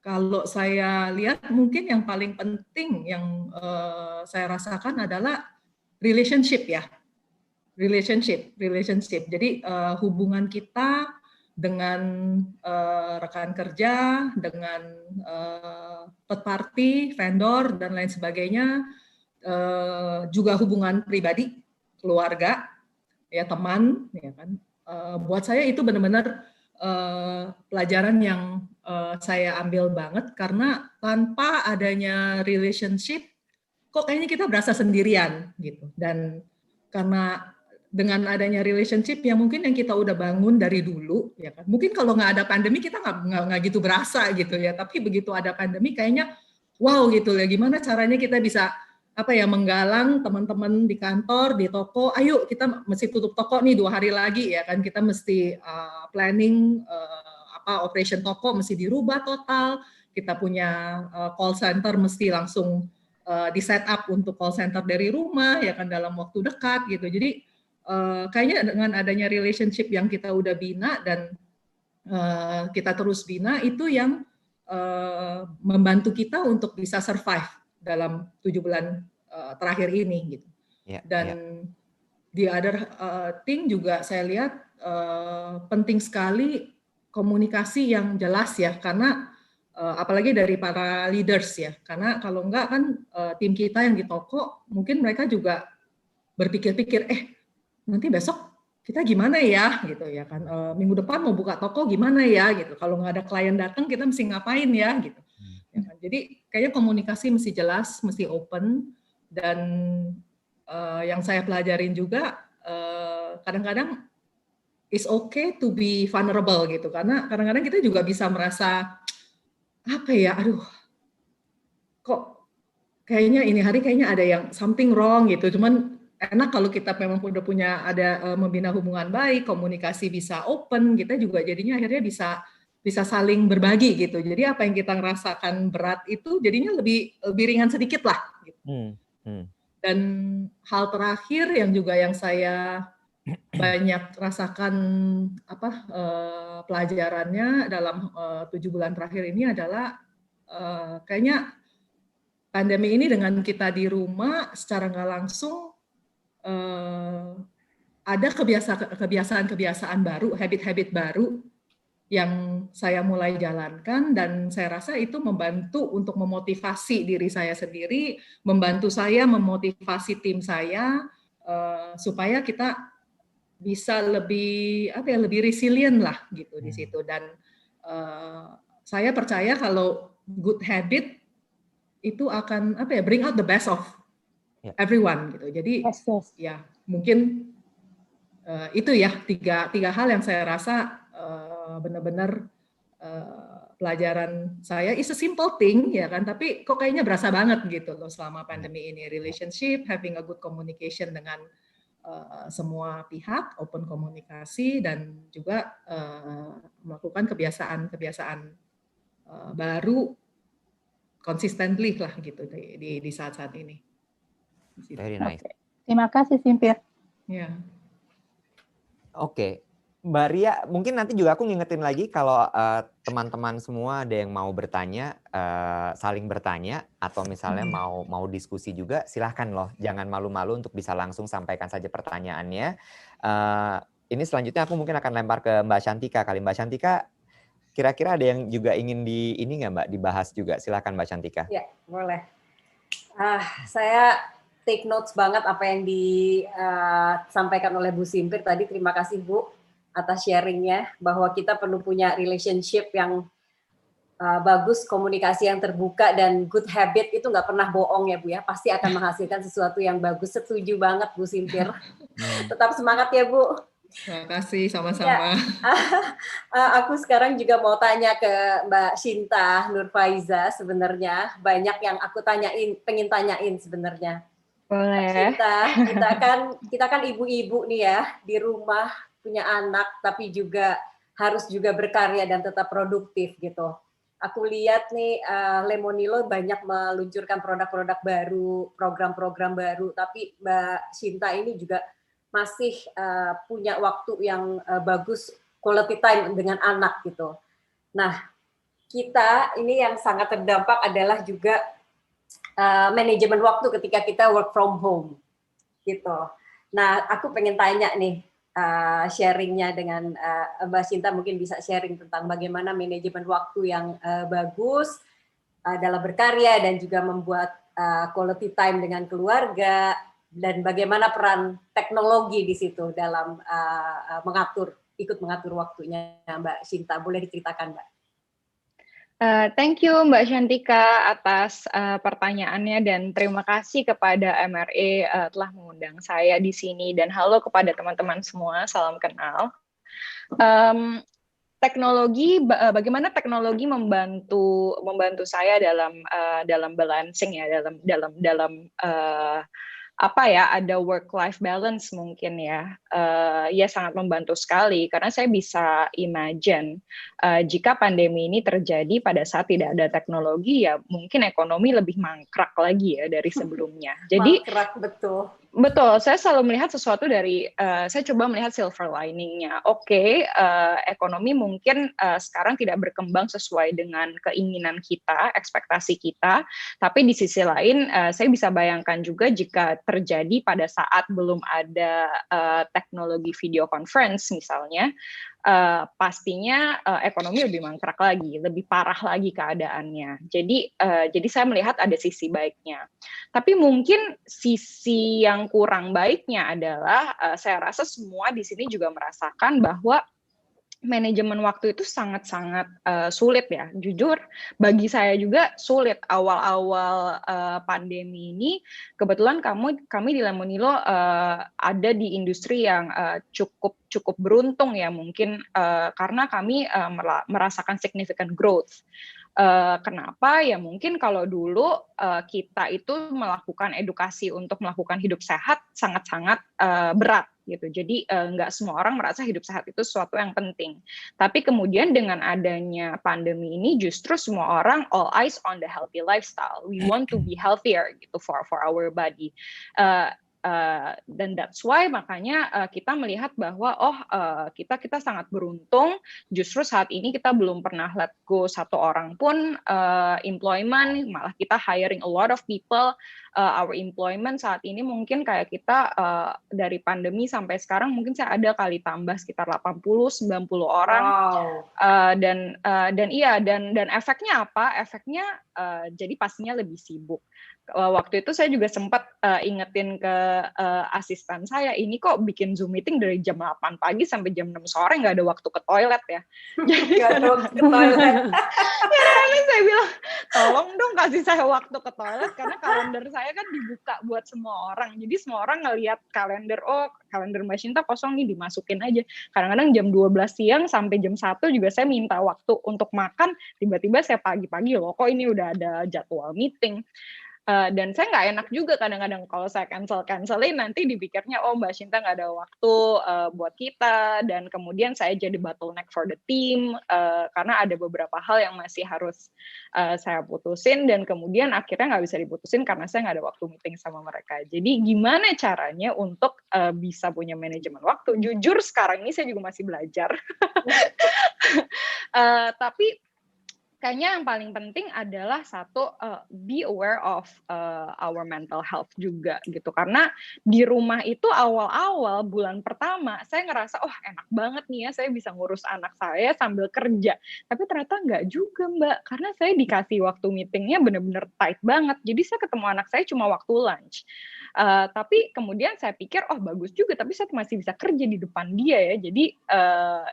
Kalau saya lihat mungkin yang paling penting yang saya rasakan adalah relationship ya. Relationship. Jadi hubungan kita dengan rekan kerja, dengan third party, vendor, dan lain sebagainya, juga hubungan pribadi, keluarga, ya teman, ya kan. Buat saya itu benar-benar pelajaran yang saya ambil banget, karena tanpa adanya relationship, kok kayaknya kita berasa sendirian gitu. Dan karena dengan adanya relationship yang mungkin yang kita udah bangun dari dulu, ya kan. Mungkin kalau nggak ada pandemi kita nggak gitu berasa gitu ya. Tapi begitu ada pandemi kayaknya wow gitu ya. Gimana caranya kita bisa menggalang teman-teman di kantor, di toko. Ayo kita mesti tutup toko nih 2 hari lagi ya kan. Kita mesti planning operation toko mesti dirubah total. Kita punya call center mesti langsung di set up untuk call center dari rumah ya kan dalam waktu dekat gitu. Jadi kayaknya dengan adanya relationship yang kita udah bina dan kita terus bina, itu yang membantu kita untuk bisa survive dalam 7 bulan terakhir ini gitu. Dan the other thing juga saya lihat penting sekali komunikasi yang jelas ya, karena apalagi dari para leaders ya, karena kalau enggak kan tim kita yang di toko mungkin mereka juga berpikir-pikir nanti besok kita gimana ya gitu ya kan, minggu depan mau buka toko gimana ya gitu, kalau nggak ada klien datang kita mesti ngapain ya gitu ya kan? Jadi kayaknya komunikasi mesti jelas, mesti open. Dan yang saya pelajarin juga kadang-kadang it's okay to be vulnerable gitu, karena kadang-kadang kita juga bisa merasa kok kayaknya ini hari kayaknya ada yang something wrong gitu. Cuman enak kalau kita memang udah punya membina hubungan baik, komunikasi bisa open, kita juga jadinya akhirnya bisa saling berbagi gitu. Jadi apa yang kita ngerasakan berat itu jadinya lebih ringan sedikit lah. Gitu. Dan hal terakhir yang saya banyak rasakan pelajarannya dalam 7 bulan terakhir ini adalah kayaknya pandemi ini dengan kita di rumah secara nggak langsung ada kebiasaan-kebiasaan baru, habit-habit baru yang saya mulai jalankan, dan saya rasa itu membantu untuk memotivasi diri saya sendiri, membantu saya memotivasi tim saya supaya kita bisa lebih resilient lah gitu di situ. Dan saya percaya kalau good habit itu akan bring out the best of everyone gitu. Jadi ya mungkin itu ya tiga hal yang saya rasa benar-benar pelajaran saya. Is a simple thing ya kan, tapi kok kayaknya berasa banget gitu loh selama pandemi ini. Relationship, having a good communication dengan semua pihak, open komunikasi, dan juga melakukan kebiasaan-kebiasaan baru consistently lah gitu di saat-saat ini. Very nice. Okay. Terima kasih Simpir. Ya. Oke, Mbak Ria, mungkin nanti juga aku ngingetin lagi kalau teman-teman semua ada yang mau bertanya, saling bertanya, atau misalnya mau diskusi juga, silahkan loh, jangan malu-malu untuk bisa langsung sampaikan saja pertanyaannya. Ini selanjutnya aku mungkin akan lempar ke Mbak Shantika kali. Mbak Shantika, kira-kira ada yang juga ingin Mbak dibahas juga, silahkan Mbak Shantika. Ya, boleh. Saya take notes banget apa yang disampaikan oleh Bu Simpir tadi. Terima kasih Bu atas sharingnya, bahwa kita perlu punya relationship yang bagus, komunikasi yang terbuka, dan good habit itu nggak pernah bohong ya Bu ya, pasti akan menghasilkan sesuatu yang bagus. Setuju banget Bu Simpir. Tetap semangat ya Bu. Terima kasih, sama-sama. Ya. Aku sekarang juga mau tanya ke Mbak Shinta Nurfaiza. Sebenarnya banyak yang aku pengen tanyain sebenarnya. Boleh. Kita kan ibu-ibu nih ya, di rumah punya anak, tapi juga harus juga berkarya dan tetap produktif gitu. Aku lihat nih Lemonilo banyak meluncurkan produk-produk baru, program-program baru, tapi Mbak Shinta ini juga masih punya waktu yang bagus, quality time dengan anak gitu. Nah, kita ini yang sangat terdampak adalah juga manajemen waktu ketika kita work from home gitu. Nah, aku pengen tanya nih, sharingnya dengan Mbak Shinta, mungkin bisa sharing tentang bagaimana manajemen waktu yang bagus dalam berkarya dan juga membuat quality time dengan keluarga, dan bagaimana peran teknologi di situ dalam ikut mengatur waktunya, Mbak Shinta. Boleh diceritakan, Mbak? Thank you Mbak Shantika atas pertanyaannya, dan terima kasih kepada MRE telah mengundang saya di sini, dan halo kepada teman-teman semua, salam kenal. Bagaimana teknologi membantu saya dalam balancing ya, dalam ada work-life balance mungkin ya. Ya sangat membantu sekali, karena saya bisa imagine jika pandemi ini terjadi pada saat tidak ada teknologi, ya mungkin ekonomi lebih mangkrak lagi ya dari sebelumnya. Jadi mangkrak, betul. Betul, saya selalu melihat sesuatu dari, saya coba melihat silver lining-nya. Oke, ekonomi mungkin sekarang tidak berkembang sesuai dengan keinginan kita, ekspektasi kita, tapi di sisi lain saya bisa bayangkan juga jika terjadi pada saat belum ada teknologi video conference misalnya, pastinya ekonomi lebih mangkrak lagi, lebih parah lagi keadaannya. Jadi saya melihat ada sisi baiknya. Tapi mungkin sisi yang kurang baiknya adalah saya rasa semua di sini juga merasakan bahwa manajemen waktu itu sangat-sangat sulit ya. Jujur, bagi saya juga sulit awal-awal pandemi ini. Kebetulan kami di Lemonilo ada di industri yang cukup beruntung ya mungkin, karena kami merasakan significant growth. Kenapa? Ya mungkin kalau dulu kita itu melakukan edukasi untuk melakukan hidup sehat sangat-sangat berat gitu. Jadi nggak semua orang merasa hidup sehat itu sesuatu yang penting. Tapi kemudian dengan adanya pandemi ini justru semua orang all eyes on the healthy lifestyle. We want to be healthier gitu for our body. Dan that's why makanya kita melihat bahwa kita sangat beruntung, justru saat ini kita belum pernah let go satu orang pun employment, malah kita hiring a lot of people. Our employment saat ini mungkin kayak kita dari pandemi sampai sekarang mungkin saya ada kali tambah sekitar 80-90 orang. Wow. Dan efeknya apa? Efeknya jadi pastinya lebih sibuk. Waktu itu saya juga sempat ingetin ke asisten saya, ini kok bikin Zoom meeting dari jam 8 pagi sampai jam 6 sore nggak ada waktu ke toilet ya. Jadi nggak ada waktu ke toilet. Ya, saya bilang, tolong dong kasih saya waktu ke toilet, karena kalender saya kan dibuka buat semua orang. Jadi semua orang ngelihat kalender, kalender Mbak Shinta kosong nih, dimasukin aja. Kadang-kadang jam 12 siang sampai jam 1 juga saya minta waktu untuk makan, tiba-tiba saya pagi-pagi loh, kok ini udah ada jadwal meeting. Dan saya nggak enak juga kadang-kadang kalau saya cancelin, nanti dipikirnya Mbak Shinta nggak ada waktu buat kita, dan kemudian saya jadi bottleneck for the team karena ada beberapa hal yang masih harus saya putusin, dan kemudian akhirnya nggak bisa diputusin karena saya nggak ada waktu meeting sama mereka. Jadi gimana caranya untuk bisa punya manajemen waktu? Jujur sekarang ini saya juga masih belajar. Tapi kayaknya yang paling penting adalah satu, be aware of our mental health juga gitu, karena di rumah itu awal-awal bulan pertama saya ngerasa enak banget nih ya, saya bisa ngurus anak saya sambil kerja, tapi ternyata nggak juga Mbak, karena saya dikasih waktu meetingnya bener-bener tight banget, jadi saya ketemu anak saya cuma waktu lunch. Tapi kemudian saya pikir bagus juga, tapi saya masih bisa kerja di depan dia ya, jadi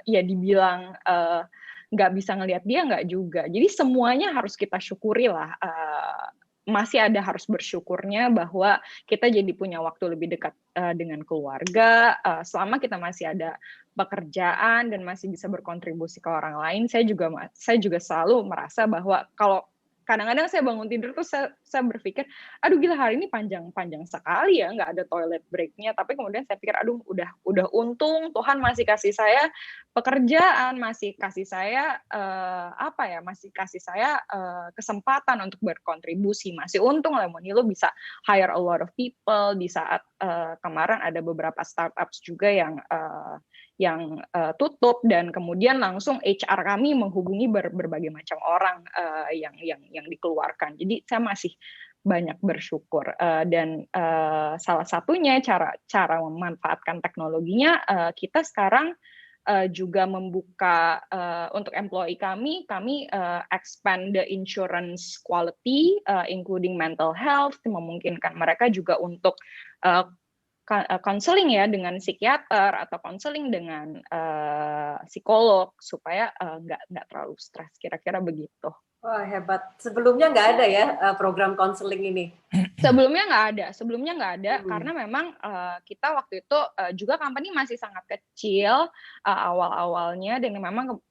ya dibilang nggak bisa ngelihat dia, nggak juga. Jadi semuanya harus kita syukuri lah. Masih ada harus bersyukurnya bahwa kita jadi punya waktu lebih dekat dengan keluarga. Selama kita masih ada pekerjaan dan masih bisa berkontribusi ke orang lain, saya juga selalu merasa bahwa kalau kadang-kadang saya bangun tidur tuh saya berpikir, aduh gila hari ini panjang sekali ya, nggak ada toilet breaknya. Tapi kemudian saya pikir, aduh udah untung Tuhan masih kasih saya pekerjaan, masih kasih saya masih kasih saya kesempatan untuk berkontribusi. Masih untung Lemonilo bisa hire a lot of people di saat kemarin ada beberapa startups juga yang tutup, dan kemudian langsung HR kami menghubungi berbagai macam orang yang dikeluarkan. Jadi saya masih banyak bersyukur, dan salah satunya cara memanfaatkan teknologinya, kita sekarang juga membuka untuk employee kami expand the insurance quality, including mental health, memungkinkan mereka juga untuk counseling ya dengan psikiater atau counseling dengan psikolog supaya nggak terlalu stres, kira-kira begitu. Wah, hebat. Sebelumnya nggak ada ya program counseling ini? Sebelumnya nggak ada karena memang kita waktu itu juga company masih sangat kecil awal-awalnya, dan memang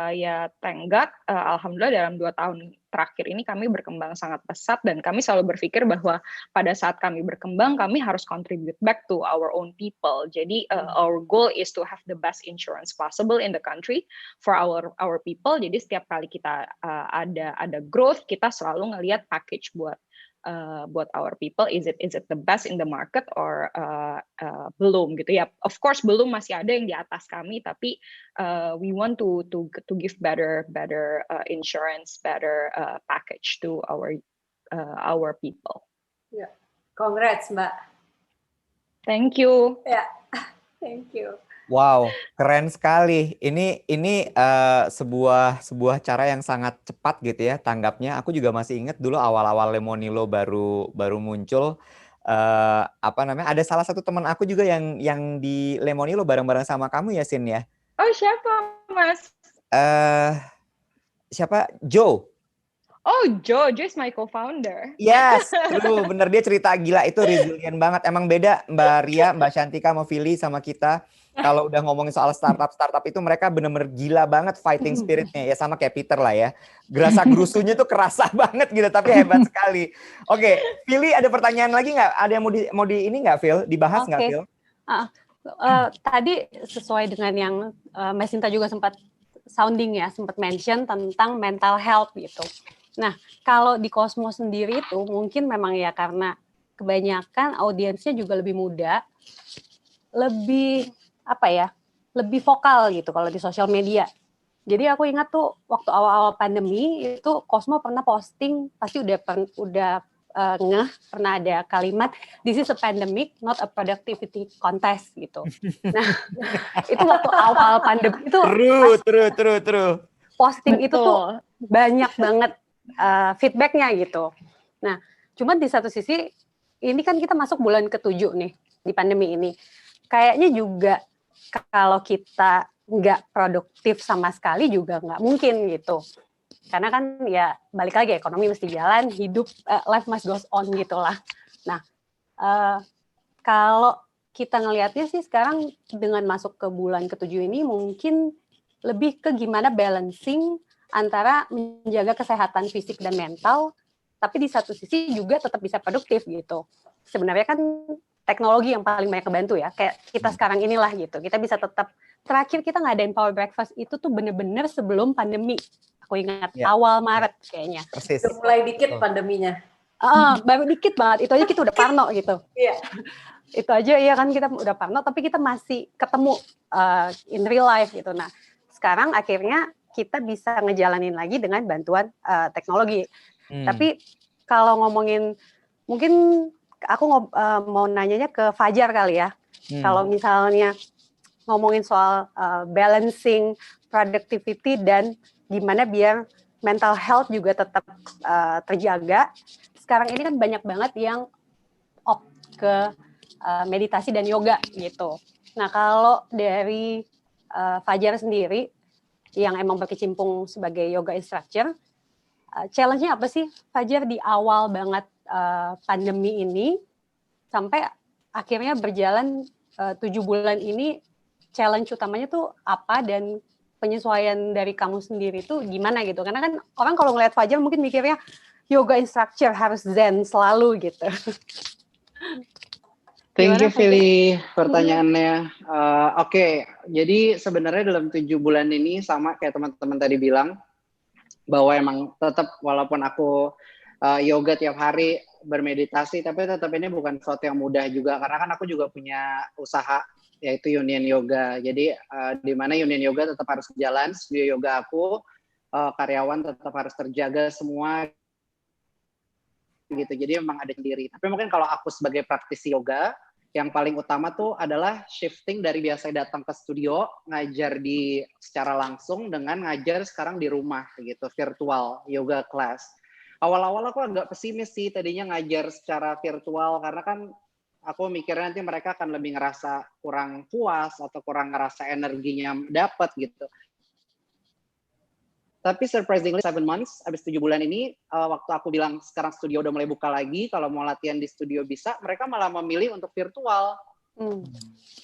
ya thank God, alhamdulillah dalam 2 tahun terakhir ini kami berkembang sangat pesat, dan kami selalu berpikir bahwa pada saat kami berkembang kami harus contribute back to our own people. Jadi our goal is to have the best insurance possible in the country for our people. Jadi setiap kali kita ada growth, kita selalu ngelihat package buat our people, is it the best in the market or belum gitu ya. Of course belum, masih ada yang di atas kami, tapi we want to give better insurance, better package to our people. Ya, congrats Mbak. Thank you. Ya, thank you. Wow, keren sekali. Ini sebuah cara yang sangat cepat gitu ya tanggapnya. Aku juga masih ingat dulu awal-awal Lemonilo baru muncul. Ada salah satu teman aku juga yang di Lemonilo bareng-bareng sama kamu ya, Sin ya. Oh, siapa Mas? Siapa? Joe. Oh, Joe is my co-founder. Yes, true, bener, dia cerita gila itu resilient banget. Emang beda Mbak Ria, Mbak Shantika, sama Philly sama kita. Kalau udah ngomongin soal startup itu mereka bener-bener gila banget fighting spiritnya ya, sama kayak Peter lah ya. Gerasa-gerusunya tuh kerasa banget gitu, tapi hebat sekali. Oke, Philly ada pertanyaan lagi nggak? Ada yang mau di ini nggak, Phil? Dibahas nggak, Phil? Tadi sesuai dengan yang Mbak Sinta juga sempat sounding ya, sempat mention tentang mental health gitu. Nah, kalau di Cosmo sendiri itu mungkin memang ya karena kebanyakan audiensnya juga lebih muda, lebih vokal gitu kalau di sosial media. Jadi aku ingat tuh waktu awal-awal pandemi itu Cosmo pernah posting, pasti udah pernah ada kalimat this is a pandemic, not a productivity contest gitu. Nah, itu waktu awal pandemi itu True. posting itu tuh banyak banget feedbacknya gitu. Nah, cuman di satu sisi ini kan kita masuk bulan ke-7 nih di pandemi ini. Kayaknya juga kalau kita nggak produktif sama sekali juga nggak mungkin gitu. Karena kan ya balik lagi ekonomi mesti jalan, hidup life must goes on gitulah. Nah, kalau kita ngelihatnya sih sekarang dengan masuk ke bulan ke-7 ini mungkin lebih ke gimana balancing antara menjaga kesehatan fisik dan mental, tapi di satu sisi juga tetap bisa produktif gitu. Sebenarnya kan teknologi yang paling banyak kebantu ya, kayak kita sekarang inilah gitu. Kita bisa tetap, terakhir kita ngadain Power Breakfast itu tuh bener-bener sebelum pandemi. Aku ingat awal Maret kayaknya. Persis. Udah mulai dikit pandeminya. Baru dikit banget, itu aja kita udah parno gitu. Iya. Itu aja ya kan kita udah parno, tapi kita masih ketemu in real life gitu. Nah, sekarang akhirnya kita bisa ngejalanin lagi dengan bantuan teknologi. Tapi kalau ngomongin, mungkin aku mau nanyanya ke Fajar kali ya. Kalau misalnya ngomongin soal balancing productivity dan gimana biar mental health juga tetap terjaga. Sekarang ini kan banyak banget yang opt ke meditasi dan yoga gitu. Nah, kalau dari Fajar sendiri yang emang berkecimpung sebagai yoga instructor, challenge-nya apa sih Fajar di awal banget pandemi ini sampai akhirnya berjalan 7 bulan ini, challenge utamanya tuh apa dan penyesuaian dari kamu sendiri tuh gimana gitu? Karena kan orang kalau ngelihat Fajar mungkin mikirnya yoga instructor harus zen selalu gitu. Thank you, Gimana, Fili, pertanyaannya. Oke, jadi sebenarnya dalam 7 bulan ini sama kayak teman-teman tadi bilang, bahwa emang tetap walaupun aku yoga tiap hari, bermeditasi, tapi tetap ini bukan sesuatu yang mudah juga, karena kan aku juga punya usaha, yaitu Union Yoga. Jadi di mana Union Yoga tetap harus jalan, studio yoga aku, karyawan tetap harus terjaga semua, gitu. Jadi memang ada sendiri. Tapi mungkin kalau aku sebagai praktisi yoga, yang paling utama tuh adalah shifting dari biasa datang ke studio, ngajar secara langsung dengan ngajar sekarang di rumah gitu, virtual yoga class. Awal-awal aku agak pesimis sih tadinya ngajar secara virtual, karena kan aku mikirnya nanti mereka akan lebih ngerasa kurang puas atau kurang ngerasa energinya dapat gitu. Tapi surprisingly 7 months, habis 7 bulan ini, waktu aku bilang sekarang studio udah mulai buka lagi, kalau mau latihan di studio bisa, mereka malah memilih untuk virtual.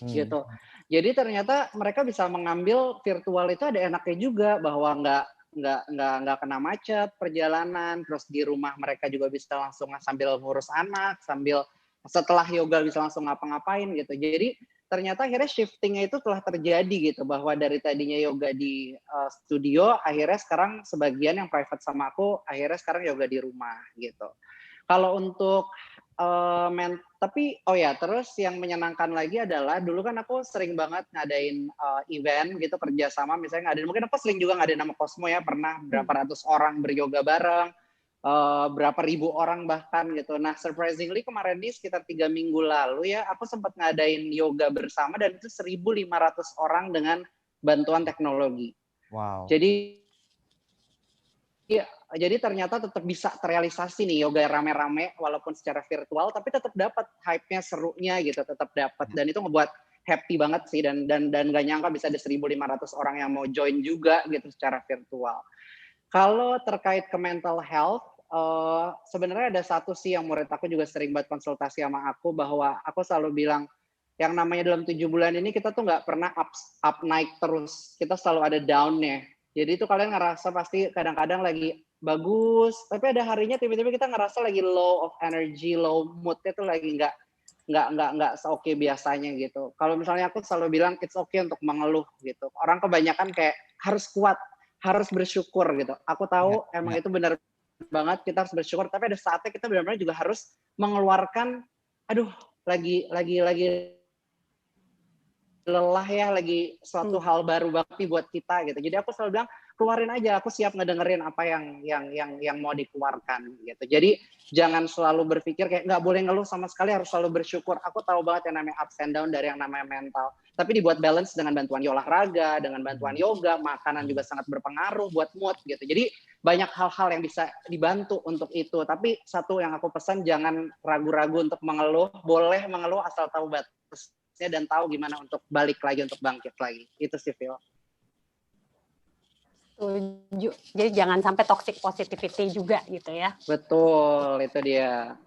Gitu. Jadi ternyata mereka bisa mengambil virtual itu ada enaknya juga, bahwa nggak kena macet perjalanan, terus di rumah mereka juga bisa langsung sambil ngurus anak, sambil setelah yoga bisa langsung ngapa-ngapain gitu. Jadi ternyata akhirnya shiftingnya itu telah terjadi gitu, bahwa dari tadinya yoga di studio, akhirnya sekarang sebagian yang private sama aku, akhirnya sekarang yoga di rumah gitu. Kalau untuk tapi terus yang menyenangkan lagi adalah dulu kan aku sering banget ngadain event gitu, kerjasama misalnya ngadain, mungkin aku sering juga ngadain nama Cosmo ya, pernah berapa ratus orang beryoga bareng, berapa ribu orang bahkan gitu. Nah surprisingly kemarin ini sekitar 3 minggu lalu ya, aku sempat ngadain yoga bersama dan itu 1.500 orang dengan bantuan teknologi. Wow. Jadi ternyata tetap bisa terrealisasi nih yoga rame-rame walaupun secara virtual, tapi tetap dapat hype-nya, serunya gitu, tetap dapat, dan itu ngebuat happy banget sih, dan gak nyangka bisa ada 1.500 orang yang mau join juga gitu secara virtual. Kalau terkait ke mental health, sebenarnya ada satu sih yang murid aku juga sering buat konsultasi sama aku, bahwa aku selalu bilang yang namanya dalam 7 bulan ini kita tuh nggak pernah up naik terus, kita selalu ada down-nya. Jadi itu kalian ngerasa pasti kadang-kadang lagi bagus, tapi ada harinya tiba-tiba kita ngerasa lagi low of energy, low mood-nya tuh lagi nggak se-oke biasanya gitu. Kalau misalnya aku selalu bilang it's okay untuk mengeluh gitu. Orang kebanyakan kayak harus kuat, harus bersyukur gitu. Aku tahu emang itu benar banget, kita harus bersyukur, tapi ada saatnya kita benar-benar juga harus mengeluarkan, aduh lagi lelah ya, lagi suatu hal baru banget nih buat kita gitu. Jadi aku selalu bilang keluarin aja, aku siap ngedengerin apa yang mau dikeluarkan gitu. Jadi jangan selalu berpikir kayak nggak boleh ngeluh sama sekali, harus selalu bersyukur. Aku tahu banget yang namanya ups and down dari yang namanya mental, tapi dibuat balance dengan bantuan olahraga, dengan bantuan yoga, makanan juga sangat berpengaruh buat mood gitu. Jadi banyak hal-hal yang bisa dibantu untuk itu. Tapi satu yang aku pesan, jangan ragu-ragu untuk mengeluh. Boleh mengeluh asal tahu batasnya dan tahu gimana untuk balik lagi, untuk bangkit lagi. Itu sih, Phil. Setuju. Jadi jangan sampai toxic positivity juga gitu ya. Betul, itu dia.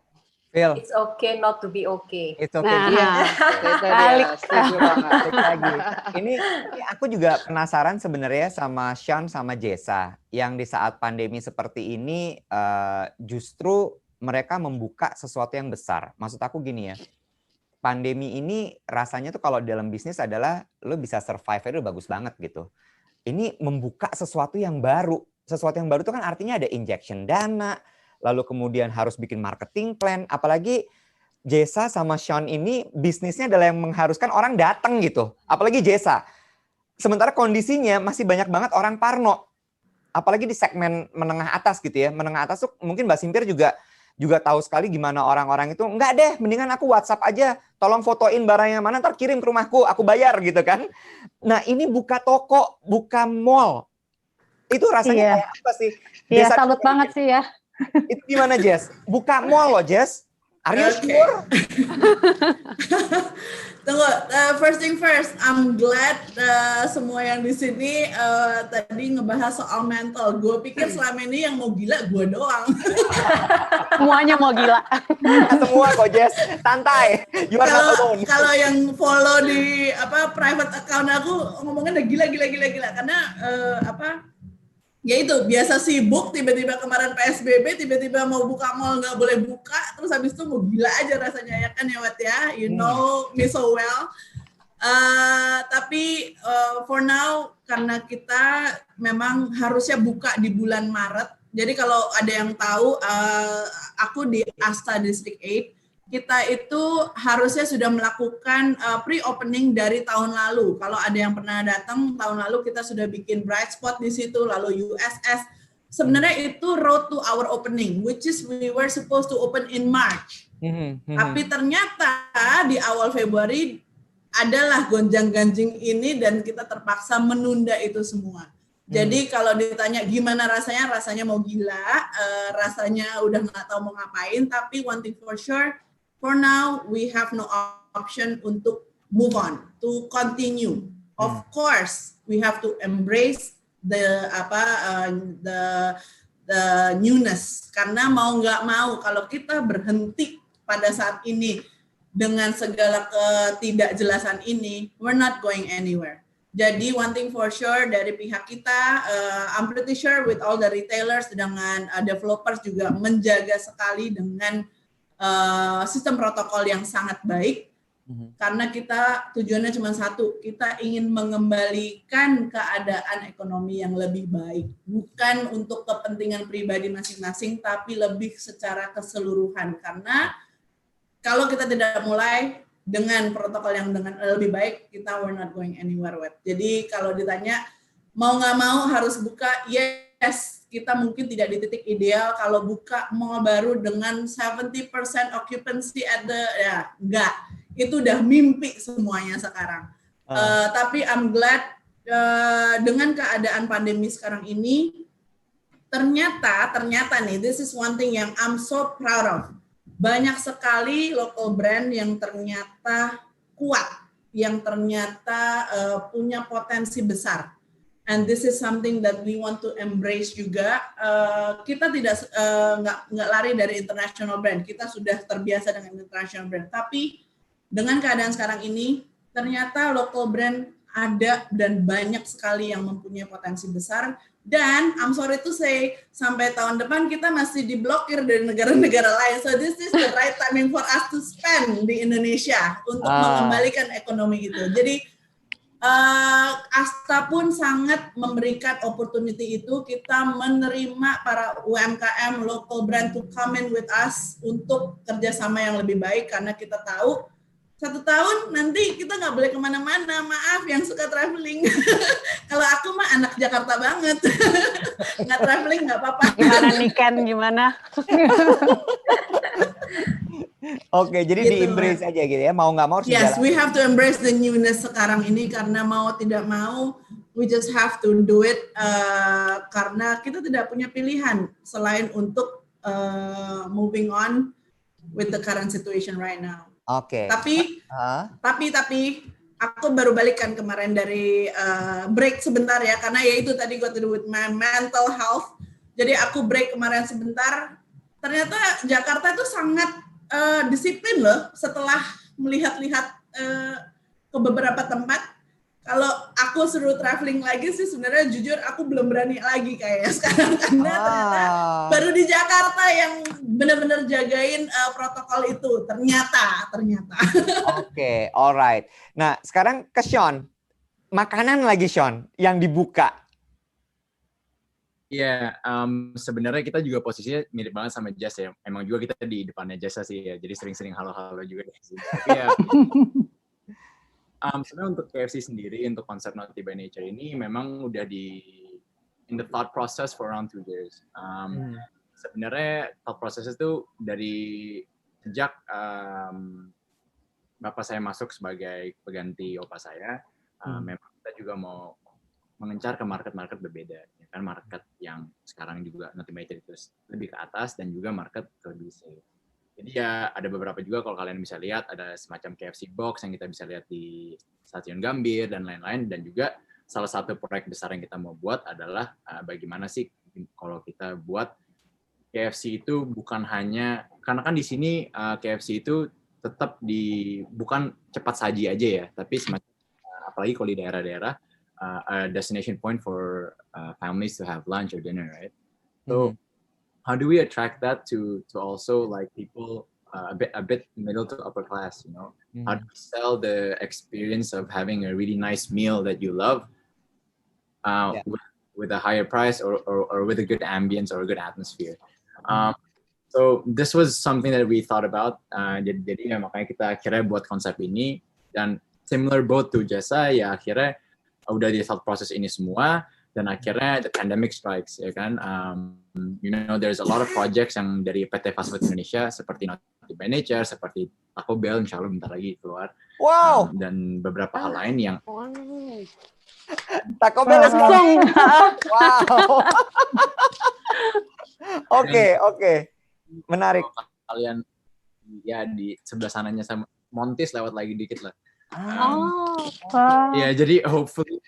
Phil. It's okay not to be okay. It's okay. Nah, itu dia. Setuju banget. Lagi. Ini aku juga penasaran sebenarnya sama Sean sama Jessa, yang di saat pandemi seperti ini justru mereka membuka sesuatu yang besar. Maksud aku gini ya, pandemi ini rasanya tuh kalau dalam bisnis adalah lo bisa survive itu bagus banget gitu. Ini membuka sesuatu yang baru. Sesuatu yang baru itu kan artinya ada injection dana, lalu kemudian harus bikin marketing plan. Apalagi Jessa sama Sean ini bisnisnya adalah yang mengharuskan orang datang gitu. Apalagi Jessa. Sementara kondisinya masih banyak banget orang parno. Apalagi di segmen menengah atas gitu ya. Menengah atas tuh mungkin Mbak Simpir juga tahu sekali gimana orang-orang itu, enggak deh, mendingan aku WhatsApp aja, tolong fotoin barangnya mana, ntar kirim ke rumahku, aku bayar gitu kan. Nah ini buka toko, buka mall, itu rasanya kayak apa sih? Iya, salut banget sih ya. Itu gimana Jess? Buka mall loh Jess, are you sure? Tunggu, first thing first, I'm glad semua yang di sini tadi ngebahas soal mental. Gue pikir selama ini yang mau gila gue doang. Semuanya mau gila. Semua kok Jess, santai. Kalau yang follow di private account aku ngomongnya udah gila. Karena ya itu biasa sibuk, tiba-tiba kemarin PSBB, tiba-tiba mau buka mall nggak boleh buka, terus habis itu mau gila aja rasanya ya kan ya Wat ya, you know me so well. Tapi for now karena kita memang harusnya buka di bulan Maret, jadi kalau ada yang tahu, aku di Asta District 8 kita itu harusnya sudah melakukan pre-opening dari tahun lalu. Kalau ada yang pernah datang tahun lalu, kita sudah bikin bright spot di situ, lalu USS. Sebenarnya itu road to our opening, which is we were supposed to open in March. Tapi ternyata di awal Februari adalah gonjang-ganjing ini dan kita terpaksa menunda itu semua. Jadi kalau ditanya gimana rasanya mau gila, rasanya udah nggak tahu mau ngapain. Tapi one thing for sure, for now, we have no option untuk move on, to continue. Of course, we have to embrace the newness. Karena mau nggak mau, kalau kita berhenti pada saat ini dengan segala ketidakjelasan ini, we're not going anywhere. Jadi one thing for sure dari pihak kita, I'm pretty sure with all the retailers dengan developers juga menjaga sekali dengan sistem protokol yang sangat baik, karena kita tujuannya cuma satu, kita ingin mengembalikan keadaan ekonomi yang lebih baik, bukan untuk kepentingan pribadi masing-masing, tapi lebih secara keseluruhan. Karena kalau kita tidak mulai dengan protokol yang dengan lebih baik, kita we're not going anywhere. Jadi kalau ditanya mau nggak mau harus buka, yes. Kita mungkin tidak di titik ideal kalau buka mall baru dengan 70% occupancy enggak. Itu udah mimpi semuanya sekarang. Tapi I'm glad dengan keadaan pandemi sekarang ini, ternyata nih, this is one thing yang I'm so proud of. Banyak sekali local brand yang ternyata kuat, yang ternyata punya potensi besar. And this is something that we want to embrace juga. Kita tidak nggak lari dari international brand. Kita sudah terbiasa dengan international brand. Tapi dengan keadaan sekarang ini, ternyata local brand ada dan banyak sekali yang mempunyai potensi besar. Dan I'm sorry to say, sampai tahun depan kita masih diblokir dari negara-negara lain. So this is the right timing for us to spend di Indonesia untuk mengembalikan ekonomi itu. Jadi Asta pun sangat memberikan opportunity itu, kita menerima para UMKM local brand to come in with us untuk kerjasama yang lebih baik, karena kita tahu 1 tahun nanti kita nggak boleh kemana-mana, maaf yang suka traveling. Kalau aku mah anak Jakarta banget, nggak traveling nggak apa-apa. Gimana nih Ken, gimana? Oke, jadi di-embrace aja gitu ya, mau nggak mau harus Yes, dijalani. we have to embrace the newness sekarang ini, karena mau tidak mau, we just have to do it, karena kita tidak punya pilihan selain untuk moving on with the current situation right now. Oke. Tapi aku baru balikan kemarin dari break sebentar ya, karena ya itu tadi got to do with my mental health. Jadi aku break kemarin sebentar. Ternyata Jakarta itu sangat disiplin loh setelah melihat-lihat ke beberapa tempat. Kalau aku suruh traveling lagi sih sebenarnya jujur aku belum berani lagi kayaknya sekarang, karena ternyata baru di Jakarta yang benar-benar jagain protokol itu ternyata. Oke, alright. Nah, sekarang ke Sean. Makanan lagi Sean yang dibuka. Iya, sebenarnya kita juga posisinya mirip banget sama Jas ya. Emang juga kita di depannya Jasa sih ya, jadi sering-sering halo-halo juga di sini. Tapi ya, sebenarnya untuk KFC sendiri, untuk konsep Naughty by Nature ini memang udah in the thought process for around 2 years. Sebenarnya thought process itu dari sejak bapak saya masuk sebagai pengganti opa saya, memang kita juga mau mengencar ke market-market berbeda, ya kan, market yang sekarang juga Naughty by Nature itu lebih ke atas dan juga market ke DC. Jadi ya ada beberapa juga kalau kalian bisa lihat ada semacam KFC box yang kita bisa lihat di Stasiun Gambir dan lain-lain, dan juga salah satu proyek besar yang kita mau buat adalah bagaimana sih kalau kita buat KFC itu bukan hanya, karena kan di sini KFC itu tetap bukan cepat saji aja ya, tapi semacam apalagi kalau di daerah-daerah destination point for families to have lunch or dinner, right? So how do we attract that to also like people a bit middle to upper class, you know? How do we sell the experience of having a really nice meal that you love with a higher price or with a good ambience or a good atmosphere? So this was something that we thought about. Jadi makanya kita akhirnya buat konsep ini, dan similar boat to jasa, ya akhirnya udah di thought proses ini semua, dan akhirnya the pandemic strikes, ya kan. You know, there's a lot of projects yang dari PT Fast Food Indonesia seperti Naughty by Nature, seperti Taco Bell, insya Allah bentar lagi keluar. Wow. Dan beberapa hal lain yang Taco Bell langsung. Wow. Oke. Menarik. Kalian ya di sebelah sananya sama Montis lewat lagi dikit lah. Ya, jadi hopefully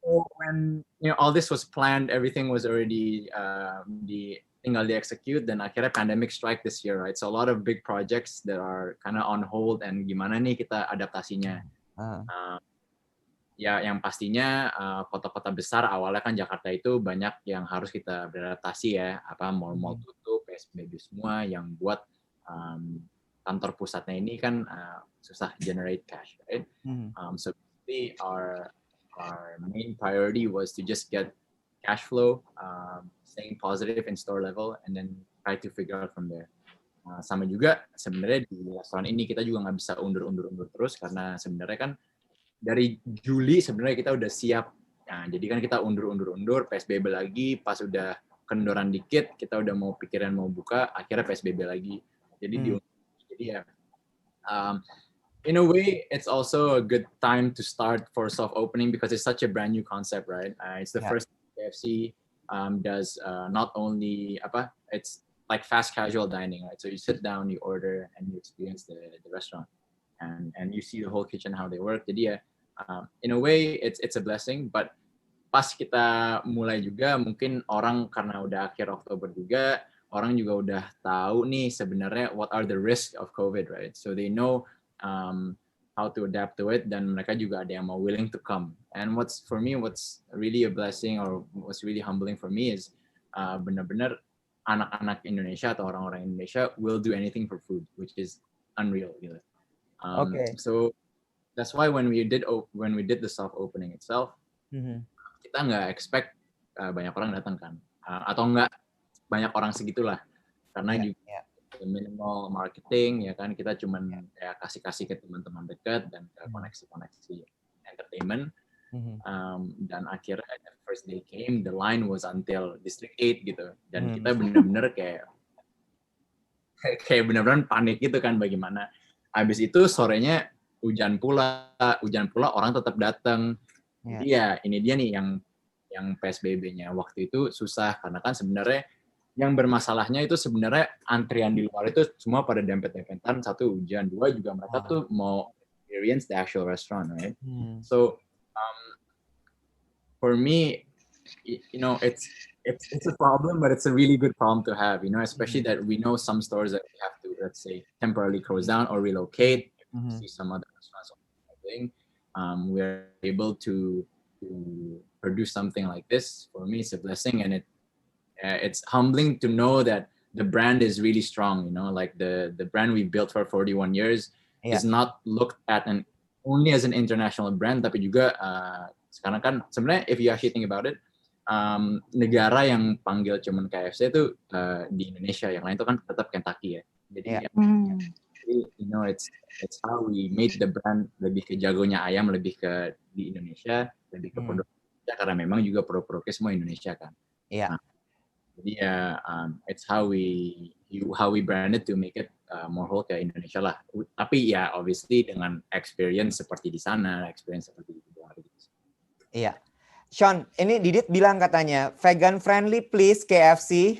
when you know all this was planned, everything was already tinggal di-execute, dan akhirnya pandemic strike this year, right? So a lot of big projects that are kind of on hold, and gimana nih kita adaptasinya. Ya yang pastinya kota-kota besar awalnya kan Jakarta itu banyak yang harus kita beradaptasi ya, mall-mall tutup, PSBB semua, yang buat kantor pusatnya ini kan susah generate cash, right? So basically our main priority was to just get cash flow, staying positive in store level, and then try to figure out from there. Sama juga sebenarnya di restoran ini kita juga nggak bisa undur terus, karena sebenarnya kan dari Juli sebenarnya kita udah siap. Nah, jadi kan kita undur, PSBB lagi, pas udah kendoran dikit, kita udah mau pikiran mau buka, akhirnya PSBB lagi. Jadi ya, in a way, it's also a good time to start for soft opening because it's such a brand new concept, right? It's the first KFC does not only it's like fast casual dining, right? So you sit down, you order, and you experience the restaurant, and you see the whole kitchen how they work. Jadi ya, in a way it's a blessing, but pas kita mulai juga mungkin orang karena udah akhir Oktober juga, orang juga udah tahu nih sebenarnya what are the risks of COVID, right? So they know how to adapt to it, dan mereka juga ada yang mau willing to come. And what's really a blessing or what's really humbling for me is benar-benar anak-anak Indonesia atau orang-orang Indonesia will do anything for food, which is unreal, gitu. So that's why when we did the soft opening itself, kita nggak expect banyak orang datang kan, atau nggak banyak orang segitulah, karena juga minimal marketing, ya kan, kita cuman ya kasih ke teman-teman dekat dan ke koneksi entertainment, dan akhirnya the first day came, the line was until District 8 gitu, dan kita bener-bener kayak bener-bener panik gitu kan, bagaimana. Habis itu sorenya hujan pula orang tetap datang. Iya, ini dia nih yang PSBB-nya waktu itu susah, karena kan sebenarnya yang bermasalahnya itu sebenarnya antrian di luar itu semua pada dempet-dempetan, satu hujan, dua juga mereka tuh mau experience the actual restaurant, right? So for me, you know, it's a problem, but it's a really good problem to have, you know, especially that we know some stores that we have to, let's say, temporarily close down or relocate. See some other restaurants or something. We're able to produce something like this. For me, it's a blessing, and it's humbling to know that the brand is really strong. You know, like the brand we built for 41 years is not looked at only as an international brand, tapi juga sekarang kan sebenarnya if you actually think about it, negara yang panggil cuman KFC itu di Indonesia, yang lain itu kan tetap Kentucky ya. Jadi you know, it's how we made the brand lebih ke jagonya ayam, lebih ke di Indonesia, lebih ke produk Indonesia, karena memang juga produk-produknya semua Indonesia kan. Nah, jadi ya it's how we branded to make it more whole ke Indonesia lah. Tapi ya obviously dengan experience seperti di sana, experience seperti di luar gitu. Iya. Sean, ini Didit bilang katanya vegan friendly please KFC.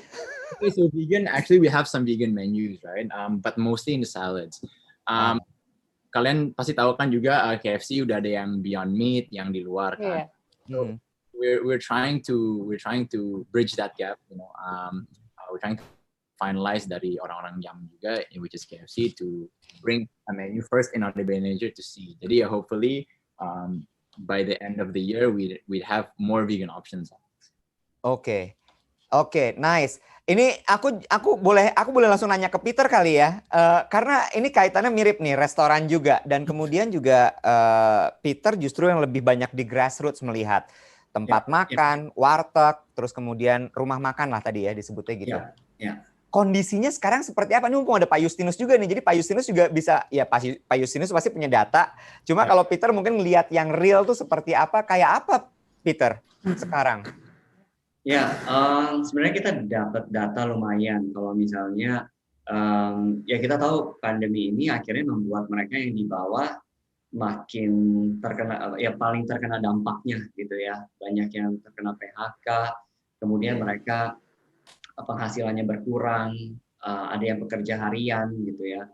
Okay, so vegan, actually we have some vegan menus, right? But mostly in the salads. Kalian pasti tahu kan juga KFC udah ada yang Beyond Meat, yang di luar kan. So we're trying to bridge that gap, you know. We're trying to finalize dari orang-orang yang juga, which is KFC, to bring a menu first in our manager to see. Jadi hopefully by the end of the year we'd have more vegan options. Oke, nice. Ini aku boleh langsung nanya ke Peter kali ya, karena ini kaitannya mirip nih, restoran juga, dan kemudian juga Peter justru yang lebih banyak di grassroots melihat tempat makan, warteg, terus kemudian rumah makan lah tadi ya disebutnya gitu. Kondisinya sekarang seperti apa? Ini mumpung ada Pak Justinus juga nih, jadi Pak Justinus juga bisa, ya Pak Justinus pasti punya data, cuma kalau Peter mungkin ngelihat yang real tuh seperti apa, kayak apa Peter sekarang? Ya, sebenarnya kita dapat data lumayan. Kalau misalnya, ya kita tahu pandemi ini akhirnya membuat mereka yang di bawah makin terkena, ya paling terkena dampaknya gitu ya. Banyak yang terkena PHK, kemudian mereka penghasilannya berkurang, ada yang pekerja harian gitu ya.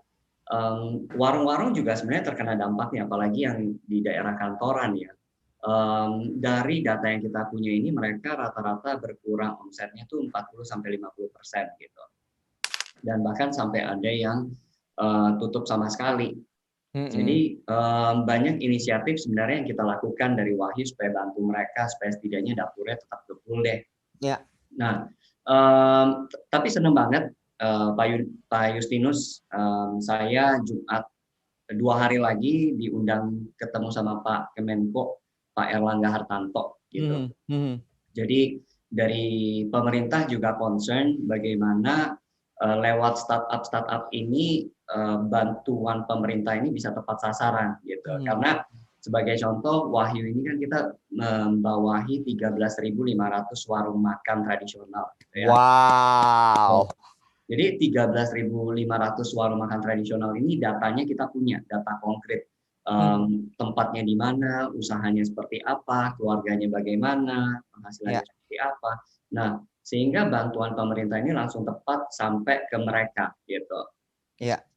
Warung-warung juga sebenarnya terkena dampaknya, apalagi yang di daerah kantoran ya. Dari data yang kita punya ini mereka rata-rata berkurang omsetnya tuh 40-50% gitu. Dan bahkan sampai ada yang tutup sama sekali. Jadi banyak inisiatif sebenarnya yang kita lakukan dari Wahyu supaya bantu mereka supaya setidaknya dapurnya tetap full deh. Nah, tapi seneng banget Pak Justinus, saya Jumat 2 hari lagi diundang ketemu sama Pak Kemenko, Pak Erlangga Hartanto gitu. Jadi dari pemerintah juga concern bagaimana lewat startup ini bantuan pemerintah ini bisa tepat sasaran gitu. Karena sebagai contoh Wahyu ini kan kita membawahi 13.500 warung makan tradisional gitu ya. Wow. Jadi 13.500 warung makan tradisional ini datanya kita punya, data konkret. Tempatnya di mana, usahanya seperti apa, keluarganya bagaimana, penghasilannya seperti apa. Nah, sehingga bantuan pemerintah ini langsung tepat sampai ke mereka gitu.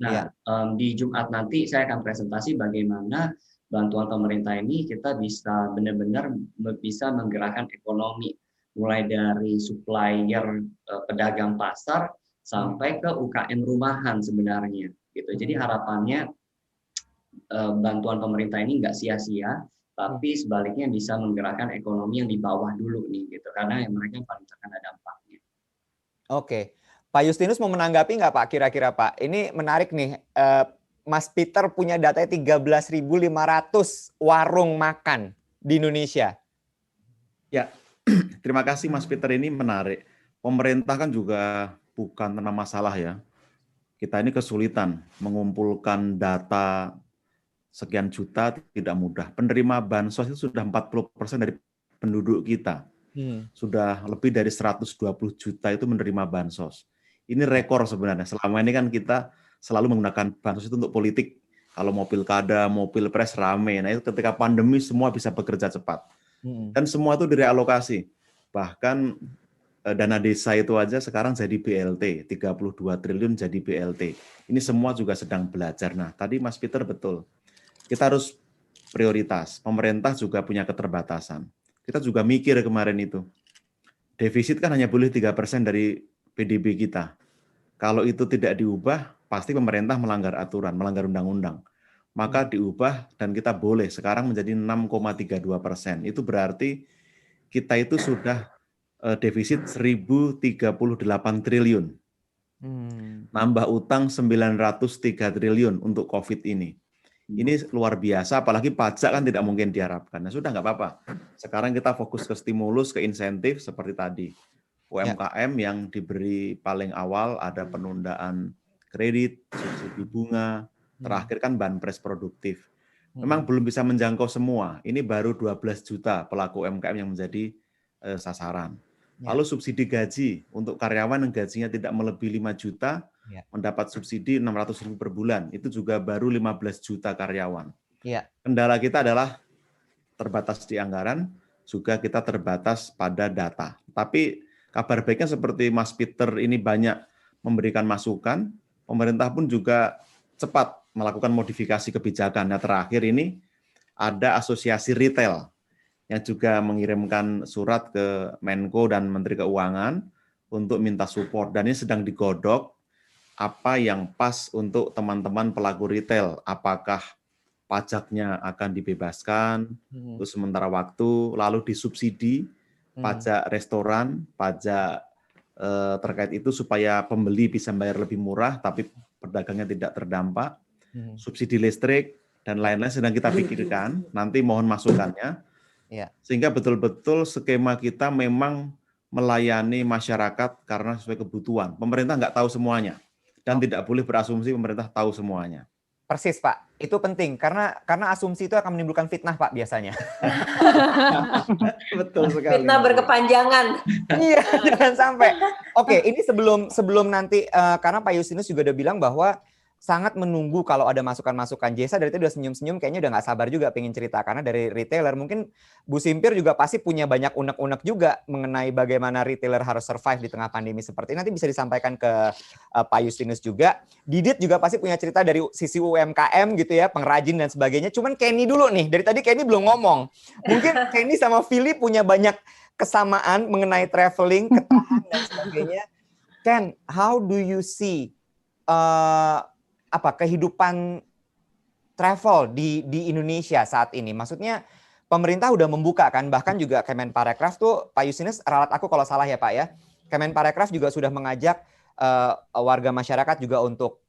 Nah, di Jumat nanti saya akan presentasi bagaimana bantuan pemerintah ini kita bisa benar-benar bisa menggerakkan ekonomi, mulai dari supplier, pedagang pasar sampai ke UKM rumahan sebenarnya gitu. Jadi harapannya bantuan pemerintah ini nggak sia-sia, tapi sebaliknya bisa menggerakkan ekonomi yang di bawah dulu nih gitu, karena yang mereka paling terkena dampaknya. Oke, Pak Justinus mau menanggapi nggak Pak kira-kira Pak? Ini menarik nih, Mas Peter punya datanya 13.500 warung makan di Indonesia. Ya, terima kasih Mas Peter, ini menarik. Pemerintah kan juga bukan tanpa masalah ya. Kita ini kesulitan mengumpulkan data sekian juta, tidak mudah. Penerima bansos itu sudah 40% dari penduduk kita. Sudah lebih dari 120 juta itu menerima bansos. Ini rekor sebenarnya. Selama ini kan kita selalu menggunakan bansos itu untuk politik. Kalau mau pilkada, mau pilpres rame. Nah itu ketika pandemi semua bisa bekerja cepat. Dan semua itu direalokasi. Bahkan dana desa itu aja sekarang jadi BLT. 32 triliun jadi BLT. Ini semua juga sedang belajar. Nah tadi Mas Peter betul. Kita harus prioritas. Pemerintah juga punya keterbatasan. Kita juga mikir kemarin itu. Defisit kan hanya boleh 3% dari PDB kita. Kalau itu tidak diubah, pasti pemerintah melanggar aturan, melanggar undang-undang. Maka diubah dan kita boleh sekarang menjadi 6,32%. Itu berarti kita itu sudah defisit 1.038 triliun. Nambah utang 903 triliun untuk COVID ini. Ini luar biasa, apalagi pajak kan tidak mungkin diharapkan. Nah sudah nggak apa-apa. Sekarang kita fokus ke stimulus, ke insentif seperti tadi. UMKM yang diberi paling awal ada penundaan kredit, subsidi bunga, terakhir kan banpres produktif. Memang belum bisa menjangkau semua. Ini baru 12 juta pelaku UMKM yang menjadi sasaran. Lalu subsidi gaji untuk karyawan yang gajinya tidak melebihi 5 juta, mendapat subsidi 600.000 per bulan. Itu juga baru 15 juta karyawan. Kendala kita adalah terbatas di anggaran, juga kita terbatas pada data. Tapi kabar baiknya seperti Mas Peter ini banyak memberikan masukan, pemerintah pun juga cepat melakukan modifikasi kebijakan. Nah terakhir ini ada asosiasi retail yang juga mengirimkan surat ke Menko dan Menteri Keuangan untuk minta support. Dan ini sedang digodok apa yang pas untuk teman-teman pelaku retail. Apakah pajaknya akan dibebaskan untuk sementara waktu, lalu disubsidi pajak restoran, pajak terkait itu supaya pembeli bisa bayar lebih murah, tapi pedagangnya tidak terdampak, subsidi listrik, dan lain-lain sedang kita pikirkan, nanti mohon masukannya, sehingga betul-betul skema kita memang melayani masyarakat karena sesuai kebutuhan. Pemerintah nggak tahu semuanya, dan tidak boleh berasumsi pemerintah tahu semuanya. Persis Pak, itu penting karena asumsi itu akan menimbulkan fitnah Pak biasanya. Betul sekali. Fitnah berkepanjangan. Iya, jangan sampai. Oke, ini sebelum nanti karena Pak Justinus juga udah bilang bahwa sangat menunggu kalau ada masukan-masukan. Jesa dari tadi udah senyum-senyum, kayaknya udah nggak sabar juga pengen cerita karena dari retailer mungkin Bu Simpir juga pasti punya banyak unek-unek juga mengenai bagaimana retailer harus survive di tengah pandemi seperti ini. Nanti bisa disampaikan ke Pak Justinus juga. Didit juga pasti punya cerita dari sisi UMKM gitu ya, pengrajin dan sebagainya. Cuman Kenny dulu nih, dari tadi Kenny belum ngomong. Mungkin Kenny sama Philip punya banyak kesamaan mengenai traveling, ketahan dan sebagainya. Ken, how do you see kehidupan travel di Indonesia saat ini? Maksudnya pemerintah udah membuka kan, bahkan juga Kemenparekraf tuh, Pak Justinus ralat aku kalau salah ya Pak ya, Kemenparekraf juga sudah mengajak warga masyarakat juga untuk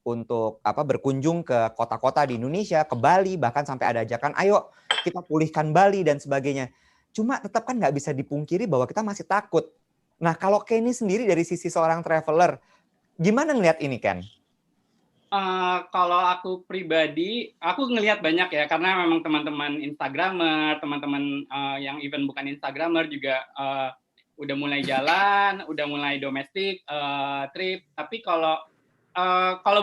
berkunjung ke kota-kota di Indonesia, ke Bali, bahkan sampai ada ajakan ayo kita pulihkan Bali dan sebagainya. Cuma tetap kan nggak bisa dipungkiri bahwa kita masih takut. Nah kalau Kenny sendiri dari sisi seorang traveler, gimana ngelihat ini Ken? Kalau aku pribadi, aku ngelihat banyak ya, karena memang teman-teman Instagramer, teman-teman yang even bukan Instagramer juga udah mulai jalan, udah mulai domestik trip. Tapi kalau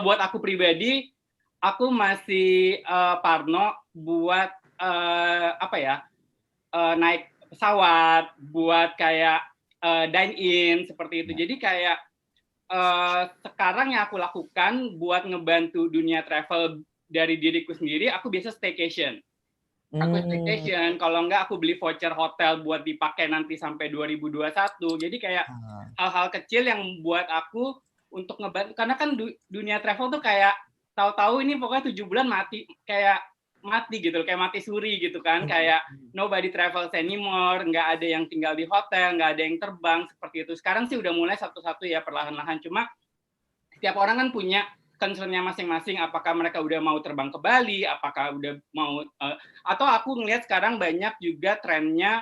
buat aku pribadi, aku masih parno buat naik pesawat, buat kayak dine in seperti itu. Jadi kayak sekarang yang aku lakukan buat ngebantu dunia travel dari diriku sendiri, aku biasa staycation. Aku staycation, kalau enggak aku beli voucher hotel buat dipakai nanti sampai 2021. Jadi kayak hal-hal kecil yang buat aku untuk ngebantu. Karena kan dunia travel tuh kayak tahu-tahu ini pokoknya 7 bulan mati, kayak mati gitu, kayak mati suri gitu kan, kayak nobody travels anymore, nggak ada yang tinggal di hotel, nggak ada yang terbang seperti itu. Sekarang sih udah mulai satu-satu ya perlahan-lahan, cuma setiap orang kan punya concern-nya masing-masing, apakah mereka udah mau terbang ke Bali, apakah udah mau atau aku ngelihat sekarang banyak juga trennya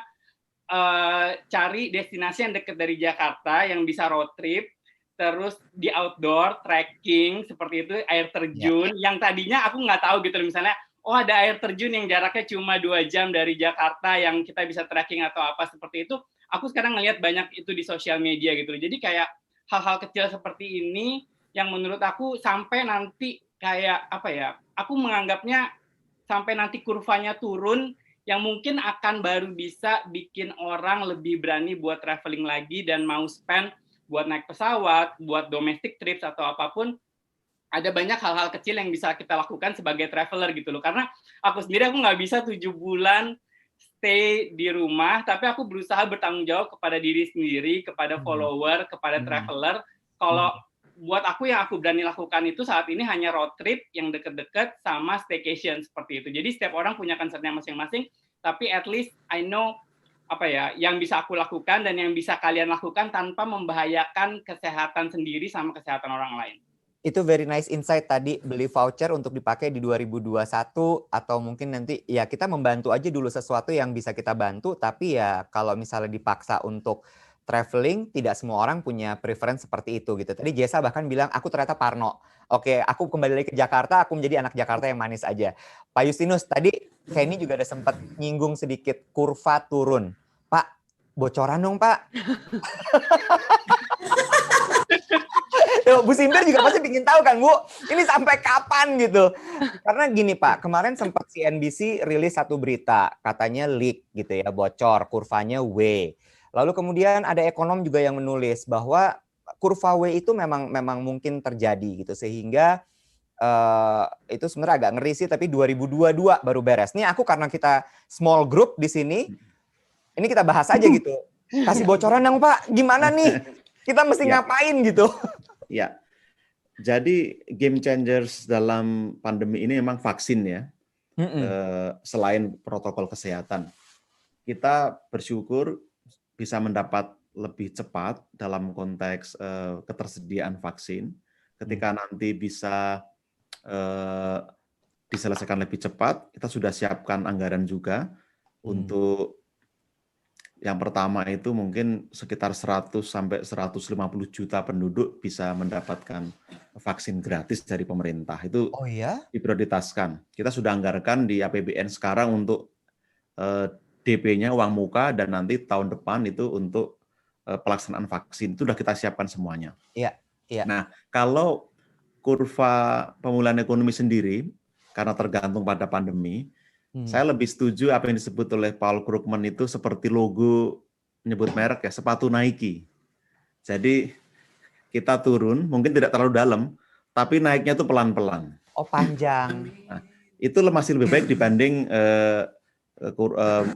cari destinasi yang dekat dari Jakarta yang bisa road trip, terus di outdoor trekking seperti itu, air terjun yang tadinya aku nggak tahu gitu, misalnya oh ada air terjun yang jaraknya cuma 2 jam dari Jakarta yang kita bisa trekking atau apa seperti itu. Aku sekarang ngelihat banyak itu di sosial media gitu. Jadi kayak hal-hal kecil seperti ini yang menurut aku sampai nanti kayak aku menganggapnya sampai nanti kurvanya turun yang mungkin akan baru bisa bikin orang lebih berani buat traveling lagi dan mau spend buat naik pesawat, buat domestic trips atau apapun. Ada banyak hal-hal kecil yang bisa kita lakukan sebagai traveler gitu loh. Karena aku sendiri aku nggak bisa 7 bulan stay di rumah, tapi aku berusaha bertanggung jawab kepada diri sendiri, kepada follower, kepada traveler. Kalau buat aku yang aku berani lakukan itu saat ini hanya road trip yang deket-deket sama staycation seperti itu. Jadi setiap orang punya concern-nya masing-masing, tapi at least I know yang bisa aku lakukan dan yang bisa kalian lakukan tanpa membahayakan kesehatan sendiri sama kesehatan orang lain. Itu very nice insight tadi, beli voucher untuk dipakai di 2021 atau mungkin nanti ya kita membantu aja dulu sesuatu yang bisa kita bantu, tapi ya kalau misalnya dipaksa untuk traveling, tidak semua orang punya preference seperti itu gitu. Tadi Jessa bahkan bilang aku ternyata parno. Oke, aku kembali lagi ke Jakarta, aku menjadi anak Jakarta yang manis aja. Pak Justinus, tadi Kenny juga ada sempat nyinggung sedikit kurva turun. Pak, bocoran dong Pak. Bu Simpir juga pasti ingin tahu kan Bu, ini sampai kapan gitu. Karena gini Pak, kemarin sempat CNBC rilis satu berita, katanya leak gitu ya, bocor, kurvanya W. Lalu kemudian ada ekonom juga yang menulis bahwa kurva W itu memang mungkin terjadi gitu, sehingga itu sebenarnya agak ngeri sih, tapi 2022 baru beres. Nih aku karena kita small group di sini, ini kita bahas aja gitu. Kasih bocoran dong Pak, gimana nih? Kita mesti ngapain gitu? Ya, jadi game changers dalam pandemi ini memang vaksin ya, selain protokol kesehatan. Kita bersyukur bisa mendapat lebih cepat dalam konteks ketersediaan vaksin. Ketika nanti bisa diselesaikan lebih cepat, kita sudah siapkan anggaran juga untuk yang pertama itu mungkin sekitar 100 sampai 150 juta penduduk bisa mendapatkan vaksin gratis dari pemerintah. Itu diprioritaskan. Kita sudah anggarkan di APBN sekarang untuk DP-nya uang muka dan nanti tahun depan itu untuk pelaksanaan vaksin. Itu sudah kita siapkan semuanya. Iya, iya. Nah, kalau kurva pemulihan ekonomi sendiri karena tergantung pada pandemi, saya lebih setuju apa yang disebut oleh Paul Krugman itu seperti logo menyebut merek ya, sepatu Nike. Jadi kita turun, mungkin tidak terlalu dalam, tapi naiknya itu pelan-pelan. Oh, panjang. Nah, itu masih lebih baik dibanding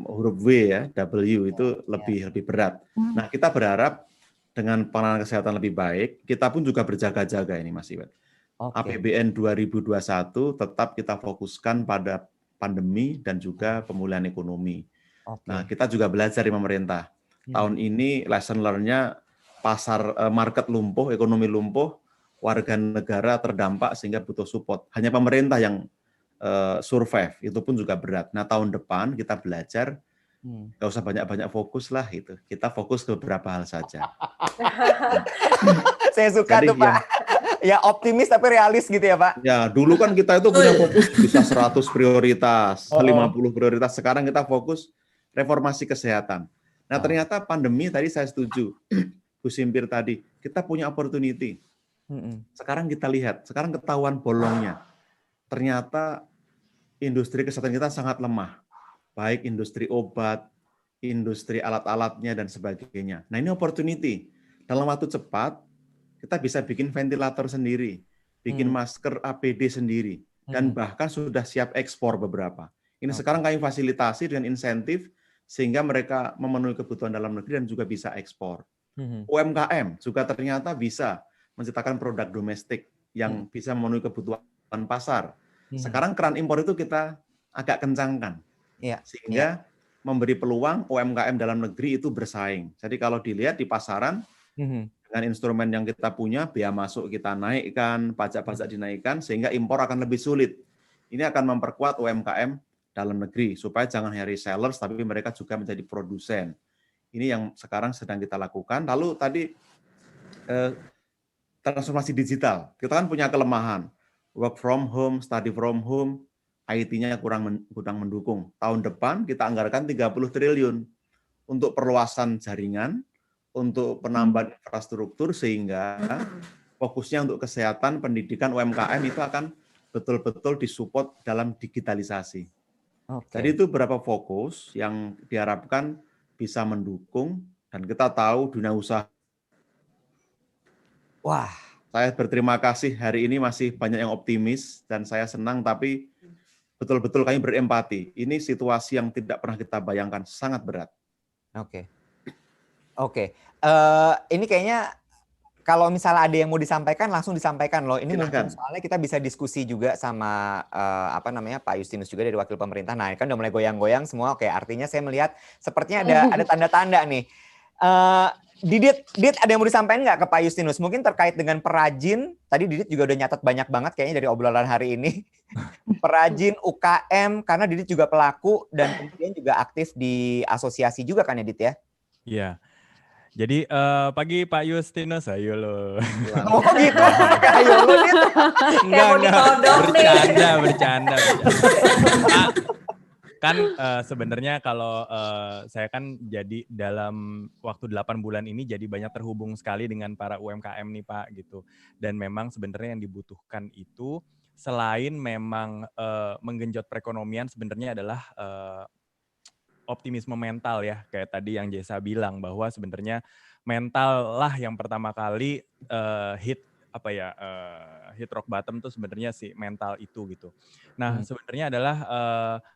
huruf W ya, W itu lebih berat. Nah, kita berharap dengan penanganan kesehatan lebih baik, kita pun juga berjaga-jaga ini Mas Iwet. APBN 2021 tetap kita fokuskan pada pandemi dan juga pemulihan ekonomi. Nah, kita juga belajar dari pemerintah. Tahun ini lesson learn-nya market lumpuh, ekonomi lumpuh, warga negara terdampak sehingga butuh support. Hanya pemerintah yang survive, itu pun juga berat. Nah, tahun depan kita belajar, nggak usah banyak-banyak fokus lah gitu. Kita fokus ke beberapa hal saja. Saya suka tuh Pak. Ya optimis tapi realis gitu ya Pak. Ya dulu kan kita itu punya fokus bisa 100 prioritas, 50 prioritas. Sekarang kita fokus reformasi kesehatan. Nah ternyata pandemi tadi saya setuju. Bu Simpir tadi, kita punya opportunity. Sekarang kita lihat, sekarang ketahuan bolongnya. Ternyata industri kesehatan kita sangat lemah. Baik industri obat, industri alat-alatnya dan sebagainya. Nah ini opportunity. Dalam waktu cepat, kita bisa bikin ventilator sendiri, bikin masker APD sendiri, dan bahkan sudah siap ekspor beberapa. Ini sekarang kami fasilitasi dengan insentif, sehingga mereka memenuhi kebutuhan dalam negeri dan juga bisa ekspor. UMKM juga ternyata bisa menciptakan produk domestik yang bisa memenuhi kebutuhan pasar. Sekarang keran impor itu kita agak kencangkan, sehingga memberi peluang UMKM dalam negeri itu bersaing. Jadi kalau dilihat di pasaran, dengan instrumen yang kita punya, biaya masuk kita naikkan, pajak-pajak dinaikkan, sehingga impor akan lebih sulit. Ini akan memperkuat UMKM dalam negeri, supaya jangan hanya resellers, tapi mereka juga menjadi produsen. Ini yang sekarang sedang kita lakukan. Lalu tadi transformasi digital, kita kan punya kelemahan. Work from home, study from home, IT-nya kurang mendukung. Tahun depan kita anggarkan 30 triliun untuk perluasan jaringan, untuk penambahan infrastruktur, sehingga fokusnya untuk kesehatan, pendidikan, UMKM itu akan betul-betul disupport dalam digitalisasi. Jadi itu beberapa fokus yang diharapkan bisa mendukung, dan kita tahu dunia usaha. Wah, saya berterima kasih hari ini masih banyak yang optimis, dan saya senang, tapi betul-betul kami berempati. Ini situasi yang tidak pernah kita bayangkan, sangat berat. Oke. Ini kayaknya kalau misalnya ada yang mau disampaikan langsung disampaikan loh. Ini mungkin soalnya kita bisa diskusi juga sama Pak Justinus juga dari wakil pemerintah. Nah, kan udah mulai goyang-goyang semua. Oke, artinya saya melihat sepertinya ada tanda-tanda nih. Didit ada yang mau disampaikan nggak ke Pak Justinus? Mungkin terkait dengan perajin. Tadi Didit juga udah nyatat banyak banget kayaknya dari obrolan hari ini. Perajin, UKM, karena Didit juga pelaku dan kemudian juga aktif di asosiasi juga kan ya Didit ya? Iya. Jadi pagi Pak Justinus, ayo lo. Oh gitu, ayo lo gitu. Enggak, bercanda. Kan sebenarnya kalau saya kan jadi dalam waktu 8 bulan ini jadi banyak terhubung sekali dengan para UMKM nih Pak gitu. Dan memang sebenarnya yang dibutuhkan itu selain memang menggenjot perekonomian, sebenarnya adalah optimisme mental ya, kayak tadi yang Jessa bilang bahwa sebenarnya mental lah yang pertama kali hit rock bottom tuh sebenarnya si mental itu gitu. Nah sebenarnya adalah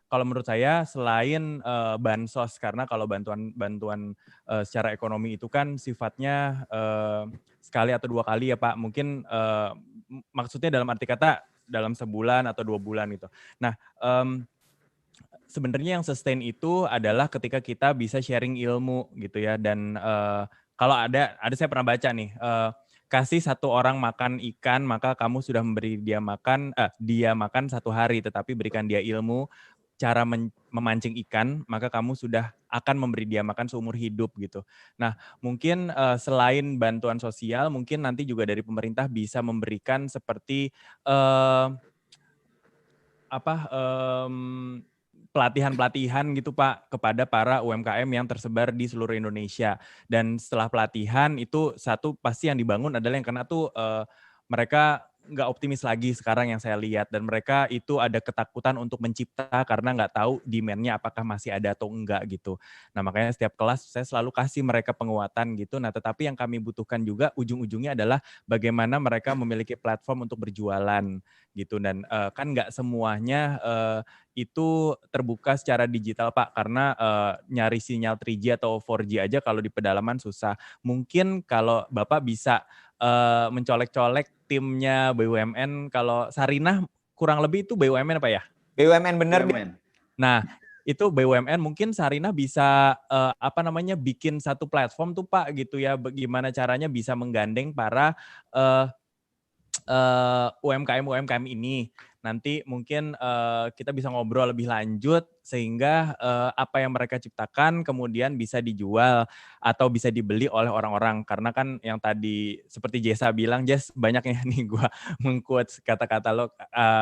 kalau menurut saya selain bansos, karena kalau bantuan secara ekonomi itu kan sifatnya sekali atau 2 kali ya Pak, mungkin maksudnya dalam arti kata dalam sebulan atau 2 bulan gitu. Nah sebenarnya yang sustain itu adalah ketika kita bisa sharing ilmu gitu ya. Dan kalau ada saya pernah baca nih, kasih satu orang makan ikan maka kamu sudah memberi dia makan 1 hari, tetapi berikan dia ilmu cara memancing ikan, maka kamu sudah akan memberi dia makan seumur hidup gitu. Nah, mungkin selain bantuan sosial, mungkin nanti juga dari pemerintah bisa memberikan seperti pelatihan-pelatihan gitu Pak kepada para UMKM yang tersebar di seluruh Indonesia. Dan setelah pelatihan itu satu pasti yang dibangun adalah yang kena tuh mereka nggak optimis lagi sekarang yang saya lihat, dan mereka itu ada ketakutan untuk mencipta karena nggak tahu demand-nya apakah masih ada atau enggak gitu. Nah makanya setiap kelas saya selalu kasih mereka penguatan gitu. Nah tetapi yang kami butuhkan juga ujung-ujungnya adalah bagaimana mereka memiliki platform untuk berjualan gitu, dan kan nggak semuanya itu terbuka secara digital Pak, karena nyari sinyal 3G atau 4G aja kalau di pedalaman susah. Mungkin kalau Bapak bisa mencolek-colek timnya BUMN, kalau Sarinah kurang lebih itu BUMN apa ya? BUMN bener. Nah, itu BUMN mungkin Sarinah bisa bikin satu platform tuh Pak gitu ya, bagaimana caranya bisa menggandeng para UMKM ini. Nanti mungkin kita bisa ngobrol lebih lanjut sehingga apa yang mereka ciptakan kemudian bisa dijual atau bisa dibeli oleh orang-orang. Karena kan yang tadi seperti Jessa bilang, Jess banyaknya nih gue meng-quote kata-kata lo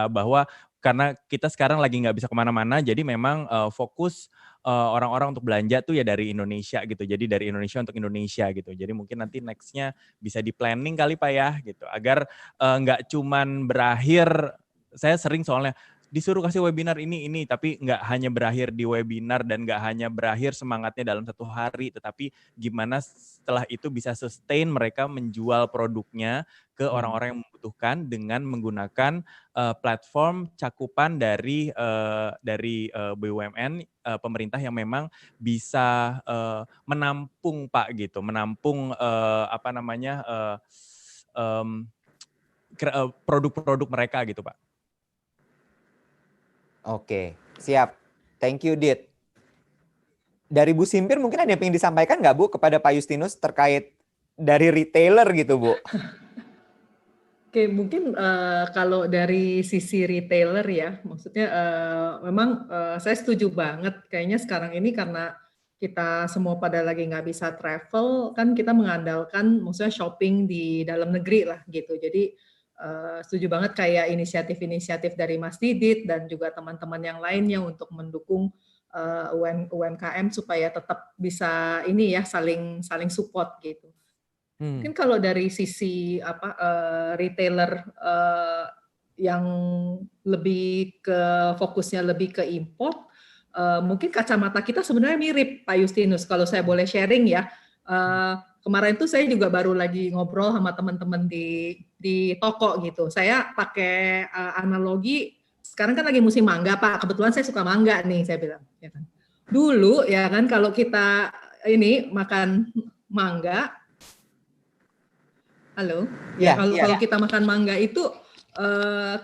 bahwa karena kita sekarang lagi nggak bisa kemana-mana, jadi memang fokus orang-orang untuk belanja tuh ya dari Indonesia gitu. Jadi dari Indonesia untuk Indonesia gitu. Jadi mungkin nanti next-nya bisa di planning kali Pak ya gitu. Agar nggak cuman berakhir, saya sering soalnya disuruh kasih webinar ini, tapi nggak hanya berakhir di webinar dan nggak hanya berakhir semangatnya dalam 1 hari, tetapi gimana setelah itu bisa sustain mereka menjual produknya ke orang-orang yang membutuhkan dengan menggunakan platform cakupan dari BUMN pemerintah yang memang bisa menampung Pak gitu, menampung produk-produk mereka gitu Pak. Oke, siap. Thank you, Dit. Dari Bu Simpir mungkin ada yang ingin disampaikan nggak Bu kepada Pak Justinus terkait dari retailer gitu Bu? Oke, mungkin kalau dari sisi retailer ya, maksudnya memang saya setuju banget. Kayaknya sekarang ini karena kita semua pada lagi nggak bisa travel, kan kita mengandalkan maksudnya shopping di dalam negeri lah gitu. Jadi setuju banget kayak inisiatif-inisiatif dari Mas Didit dan juga teman-teman yang lainnya untuk mendukung UMKM supaya tetap bisa ini ya saling support gitu. Mungkin kalau dari sisi retailer yang lebih ke fokusnya lebih ke import, mungkin kacamata kita sebenarnya mirip Pak Justinus kalau saya boleh sharing ya. Kemarin tuh saya juga baru lagi ngobrol sama teman-teman di toko gitu. Saya pakai analogi, sekarang kan lagi musim mangga Pak, kebetulan saya suka mangga nih saya bilang. Ya kan. Dulu ya kan kalau kita ini makan mangga, halo, kalau kita makan mangga itu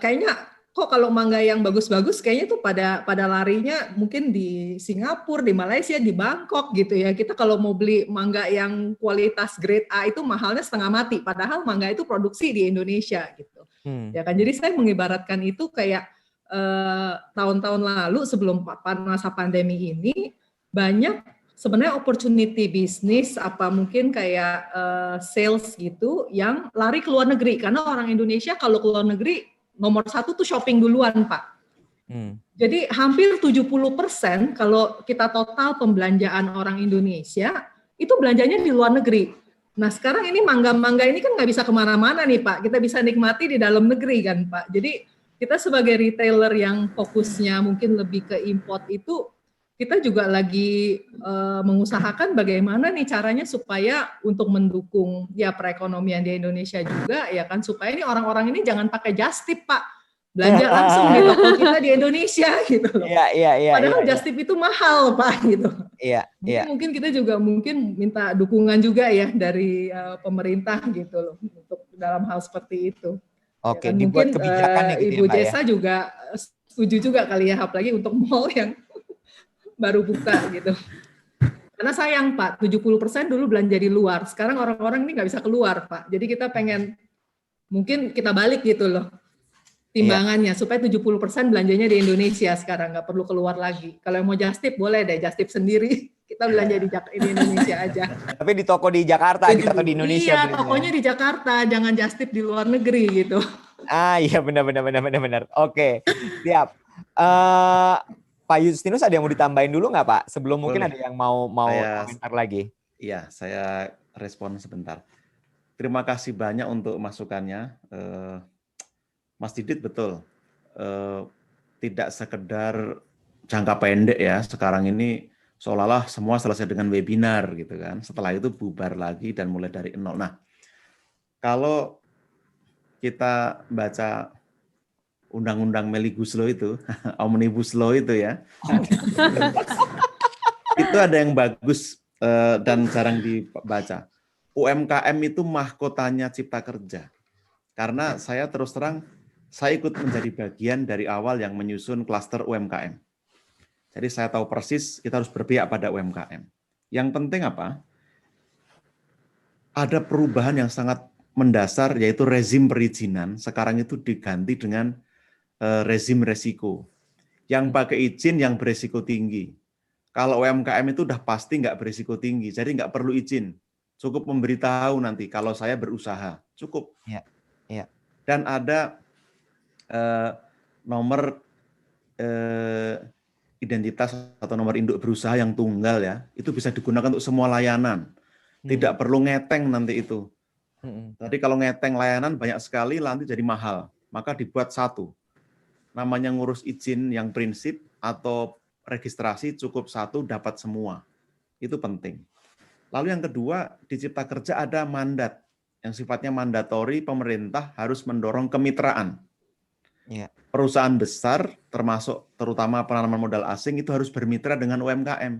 kayaknya kok kalau mangga yang bagus-bagus kayaknya tuh pada larinya mungkin di Singapura, di Malaysia, di Bangkok gitu ya. Kita kalau mau beli mangga yang kualitas grade A itu mahalnya setengah mati. Padahal mangga itu produksi di Indonesia gitu. Ya kan. Jadi saya mengibaratkan itu kayak tahun-tahun lalu sebelum masa pandemi ini banyak sebenarnya opportunity bisnis apa mungkin kayak sales gitu yang lari ke luar negeri. Karena orang Indonesia kalau ke luar negeri nomor 1 tuh shopping duluan, Pak. Jadi hampir 70% kalau kita total pembelanjaan orang Indonesia, itu belanjanya di luar negeri. Nah sekarang ini mangga-mangga ini kan nggak bisa kemana-mana nih Pak, kita bisa nikmati di dalam negeri kan Pak. Jadi kita sebagai retailer yang fokusnya mungkin lebih ke import itu, kita juga lagi mengusahakan bagaimana nih caranya supaya untuk mendukung ya perekonomian di Indonesia juga ya kan, supaya ini orang-orang ini jangan pakai just tip Pak, belanja langsung di toko kita di Indonesia gitu loh. Padahal just tip itu mahal Pak gitu. Mungkin kita juga mungkin minta dukungan juga ya dari pemerintah gitu loh untuk dalam hal seperti itu. Oke, ya kan? Dibuat Mungkin kebijakan gitu Ibu ya, Mbak, Jessa juga setuju juga kali ya, apalagi untuk mall yang baru buka gitu. Karena sayang Pak, 70% dulu belanja di luar. Sekarang orang-orang ini nggak bisa keluar Pak. Jadi kita pengen, mungkin kita balik gitu loh timbangannya. Supaya 70% belanjanya di Indonesia sekarang, nggak perlu keluar lagi. Kalau yang mau just tip, boleh deh just tip sendiri. Kita belanja di Indonesia aja. Tapi di toko di Jakarta gitu atau di Indonesia? Iya, tokonya di Jakarta, jangan just tip di luar negeri gitu. Iya benar. Oke, siap. Pak Justinus ada yang mau ditambahin dulu nggak Pak? Sebelum mungkin ada yang mau komentar lagi. Iya, saya respon sebentar. Terima kasih banyak untuk masukannya. Mas Didit betul. Tidak sekedar jangka pendek ya. Sekarang ini seolah-olah semua selesai dengan webinar gitu kan. Setelah itu bubar lagi dan mulai dari nol. Nah, kalau kita baca Undang-Undang Omnibus Law itu, Omnibus Law itu ya, itu ada yang bagus dan jarang dibaca. UMKM itu mahkotanya Cipta Kerja. Karena saya terus terang, saya ikut menjadi bagian dari awal yang menyusun klaster UMKM. Jadi saya tahu persis kita harus berpihak pada UMKM. Yang penting apa? Ada perubahan yang sangat mendasar, yaitu rezim perizinan. Sekarang itu diganti dengan rezim resiko. Yang pakai izin yang beresiko tinggi. Kalau UMKM itu udah pasti nggak beresiko tinggi, jadi nggak perlu izin. Cukup memberitahu nanti kalau saya berusaha. Cukup. Ya. Dan ada nomor identitas atau nomor induk berusaha yang tunggal ya. Itu bisa digunakan untuk semua layanan. Tidak perlu ngeteng nanti itu. Tadi kalau ngeteng layanan banyak sekali nanti jadi mahal. Maka dibuat satu. Namanya ngurus izin yang prinsip atau registrasi cukup satu dapat semua. Itu penting. Lalu yang kedua, di Cipta Kerja ada mandat yang sifatnya mandatori, pemerintah harus mendorong kemitraan. Perusahaan besar termasuk terutama penanaman modal asing itu harus bermitra dengan UMKM.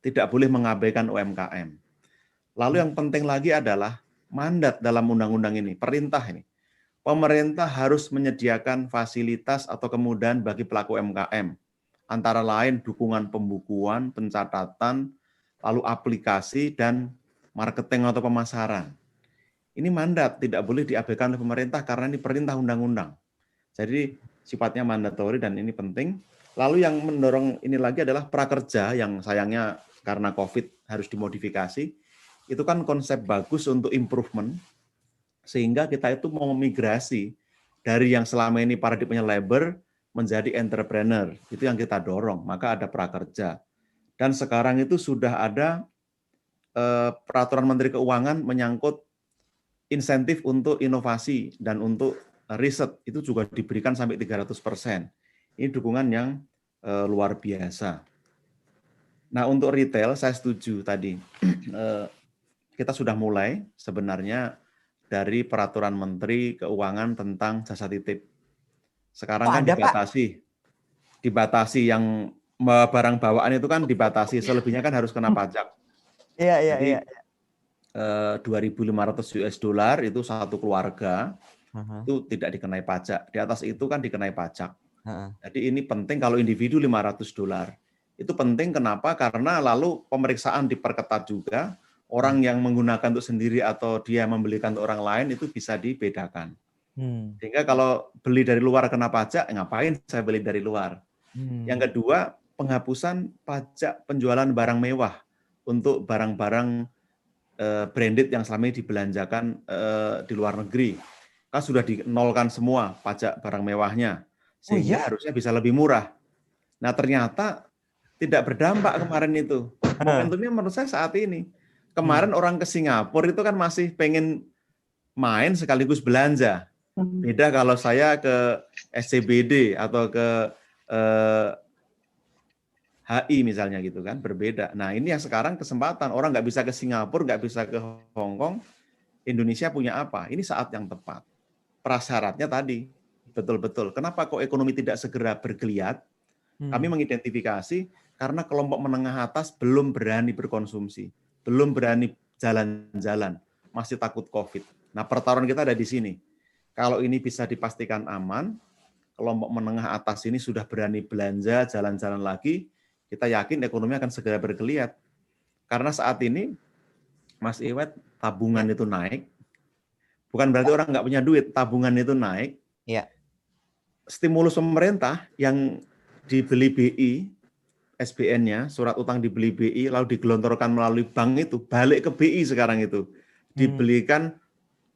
Tidak boleh mengabaikan UMKM. Lalu yang penting lagi adalah mandat dalam undang-undang ini, perintah ini. Pemerintah harus menyediakan fasilitas atau kemudahan bagi pelaku UMKM. Antara lain dukungan pembukuan, pencatatan, lalu aplikasi, dan marketing atau pemasaran. Ini mandat, tidak boleh diabaikan oleh pemerintah karena ini perintah undang-undang. Jadi sifatnya mandatori dan ini penting. Lalu yang mendorong ini lagi adalah prakerja yang sayangnya karena COVID harus dimodifikasi. Itu kan konsep bagus untuk improvement. Sehingga kita itu mau migrasi dari yang selama ini paradigmanya labor menjadi entrepreneur. Itu yang kita dorong, maka ada prakerja. Dan sekarang itu sudah ada peraturan Menteri Keuangan menyangkut insentif untuk inovasi dan untuk riset. Itu juga diberikan sampai 300%. Ini dukungan yang luar biasa. Nah, untuk retail saya setuju tadi. Kita sudah mulai sebenarnya dari peraturan Menteri Keuangan tentang jasa titip. Sekarang kan dibatasi yang barang bawaan itu kan dibatasi, selebihnya kan harus kena pajak. Iya. 2.500 US dollar itu satu keluarga itu tidak dikenai pajak. Di atas itu kan dikenai pajak. Jadi ini penting kalau individu 500 dolar. Itu penting kenapa? Karena lalu pemeriksaan diperketat juga. Orang yang menggunakan untuk sendiri atau dia membelikan untuk orang lain itu bisa dibedakan. Sehingga kalau beli dari luar kena pajak, ngapain saya beli dari luar? Yang kedua, penghapusan pajak penjualan barang mewah untuk barang-barang branded yang selama ini dibelanjakan di luar negeri. Kan sudah dinolkan semua pajak barang mewahnya. Sehingga harusnya bisa lebih murah. Nah ternyata tidak berdampak kemarin itu. Momentumnya menurut saya saat ini. Kemarin orang ke Singapura itu kan masih pengen main sekaligus belanja. Beda kalau saya ke SCBD atau ke HI misalnya gitu kan, berbeda. Nah ini yang sekarang kesempatan. Orang nggak bisa ke Singapura, nggak bisa ke Hong Kong. Indonesia punya apa? Ini saat yang tepat. Prasyaratnya tadi, betul-betul. Kenapa kok ekonomi tidak segera bergeliat? Kami mengidentifikasi karena kelompok menengah atas belum berani berkonsumsi. Belum berani jalan-jalan, masih takut COVID. Nah, pertaruhan kita ada di sini. Kalau ini bisa dipastikan aman, kelompok menengah atas ini sudah berani belanja, jalan-jalan lagi, kita yakin ekonomi akan segera bergeliat. Karena saat ini, Mas Iwet, tabungan itu naik. Bukan berarti orang nggak punya duit, tabungan itu naik. Ya. Stimulus pemerintah yang dibeli BI, SBN-nya, surat utang dibeli BI, lalu digelontorkan melalui bank itu, balik ke BI sekarang itu. Dibelikan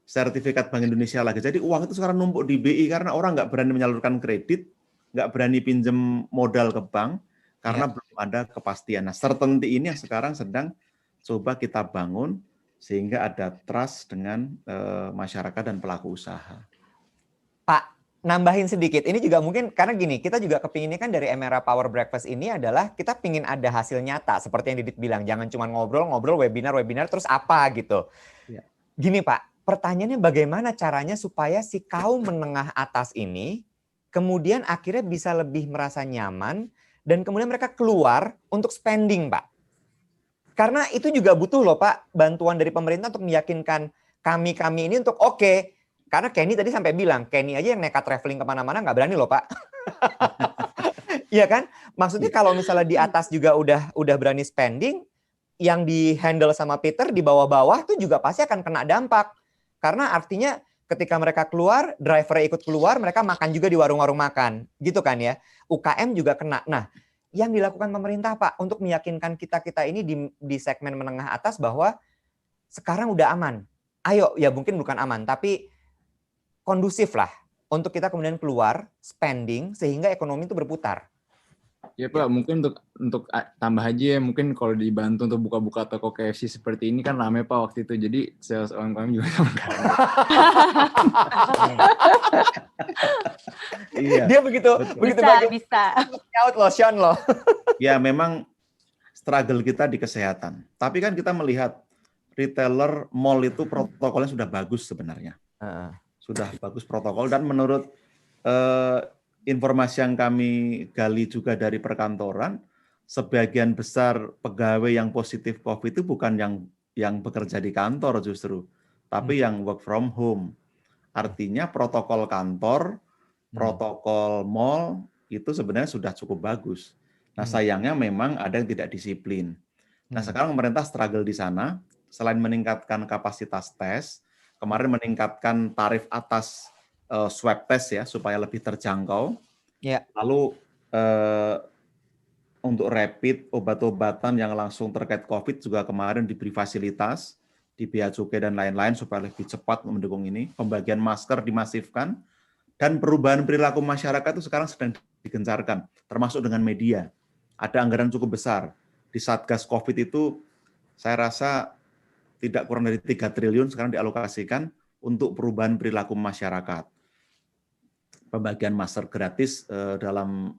sertifikat Bank Indonesia lagi. Jadi uang itu sekarang numpuk di BI karena orang nggak berani menyalurkan kredit, nggak berani pinjam modal ke bank, karena belum ada kepastian. Nah, certainty ini yang sekarang sedang coba kita bangun, sehingga ada trust dengan masyarakat dan pelaku usaha. Pak, nambahin sedikit, ini juga mungkin karena gini, kita juga kepinginnya kan dari Emera Power Breakfast ini adalah kita pingin ada hasil nyata, seperti yang Didit bilang, jangan cuma ngobrol-ngobrol, webinar, terus apa gitu. Ya. Gini Pak, pertanyaannya bagaimana caranya supaya si kaum menengah atas ini kemudian akhirnya bisa lebih merasa nyaman dan kemudian mereka keluar untuk spending, Pak. Karena itu juga butuh loh Pak, bantuan dari pemerintah untuk meyakinkan kami ini untuk oke. Karena Kenny tadi sampai bilang, Kenny aja yang nekat traveling kemana-mana nggak berani loh Pak. Iya kan? Maksudnya kalau misalnya di atas juga udah berani spending, yang di handle sama Peter di bawah-bawah tuh juga pasti akan kena dampak. Karena artinya ketika mereka keluar, drivernya ikut keluar, mereka makan juga di warung-warung makan. Gitu kan ya. UKM juga kena. Nah, yang dilakukan pemerintah Pak untuk meyakinkan kita ini di segmen menengah atas bahwa sekarang udah aman. Ayo, ya mungkin bukan aman, tapi kondusif lah untuk kita kemudian keluar, spending, sehingga ekonomi itu berputar. Ya Pak, mungkin untuk tambah aja ya, mungkin kalau dibantu untuk buka-buka toko KFC seperti ini kan rame Pak waktu itu, jadi sales UMKM juga kan. Iya. Dia begitu bisa. Out lotion loh. Ya memang struggle kita di kesehatan. Tapi kan kita melihat retailer mall itu protokolnya sudah bagus sebenarnya. Sudah bagus protokol dan menurut informasi yang kami gali juga dari perkantoran, sebagian besar pegawai yang positif COVID itu bukan yang bekerja di kantor justru, tapi yang work from home. Artinya protokol kantor, protokol mall itu sebenarnya sudah cukup bagus. Nah sayangnya memang ada yang tidak disiplin. Nah sekarang pemerintah struggle di sana, selain meningkatkan kapasitas tes, kemarin meningkatkan tarif atas swab test ya supaya lebih terjangkau. Ya. Lalu untuk rapid obat-obatan yang langsung terkait COVID juga kemarin diberi fasilitas di Bea Cukai dan lain-lain supaya lebih cepat mendukung ini. Pembagian masker dimasifkan dan perubahan perilaku masyarakat itu sekarang sedang digencarkan, termasuk dengan media. Ada anggaran cukup besar di Satgas COVID itu, saya rasa tidak kurang dari 3 triliun sekarang dialokasikan untuk perubahan perilaku masyarakat. Pembagian masker gratis dalam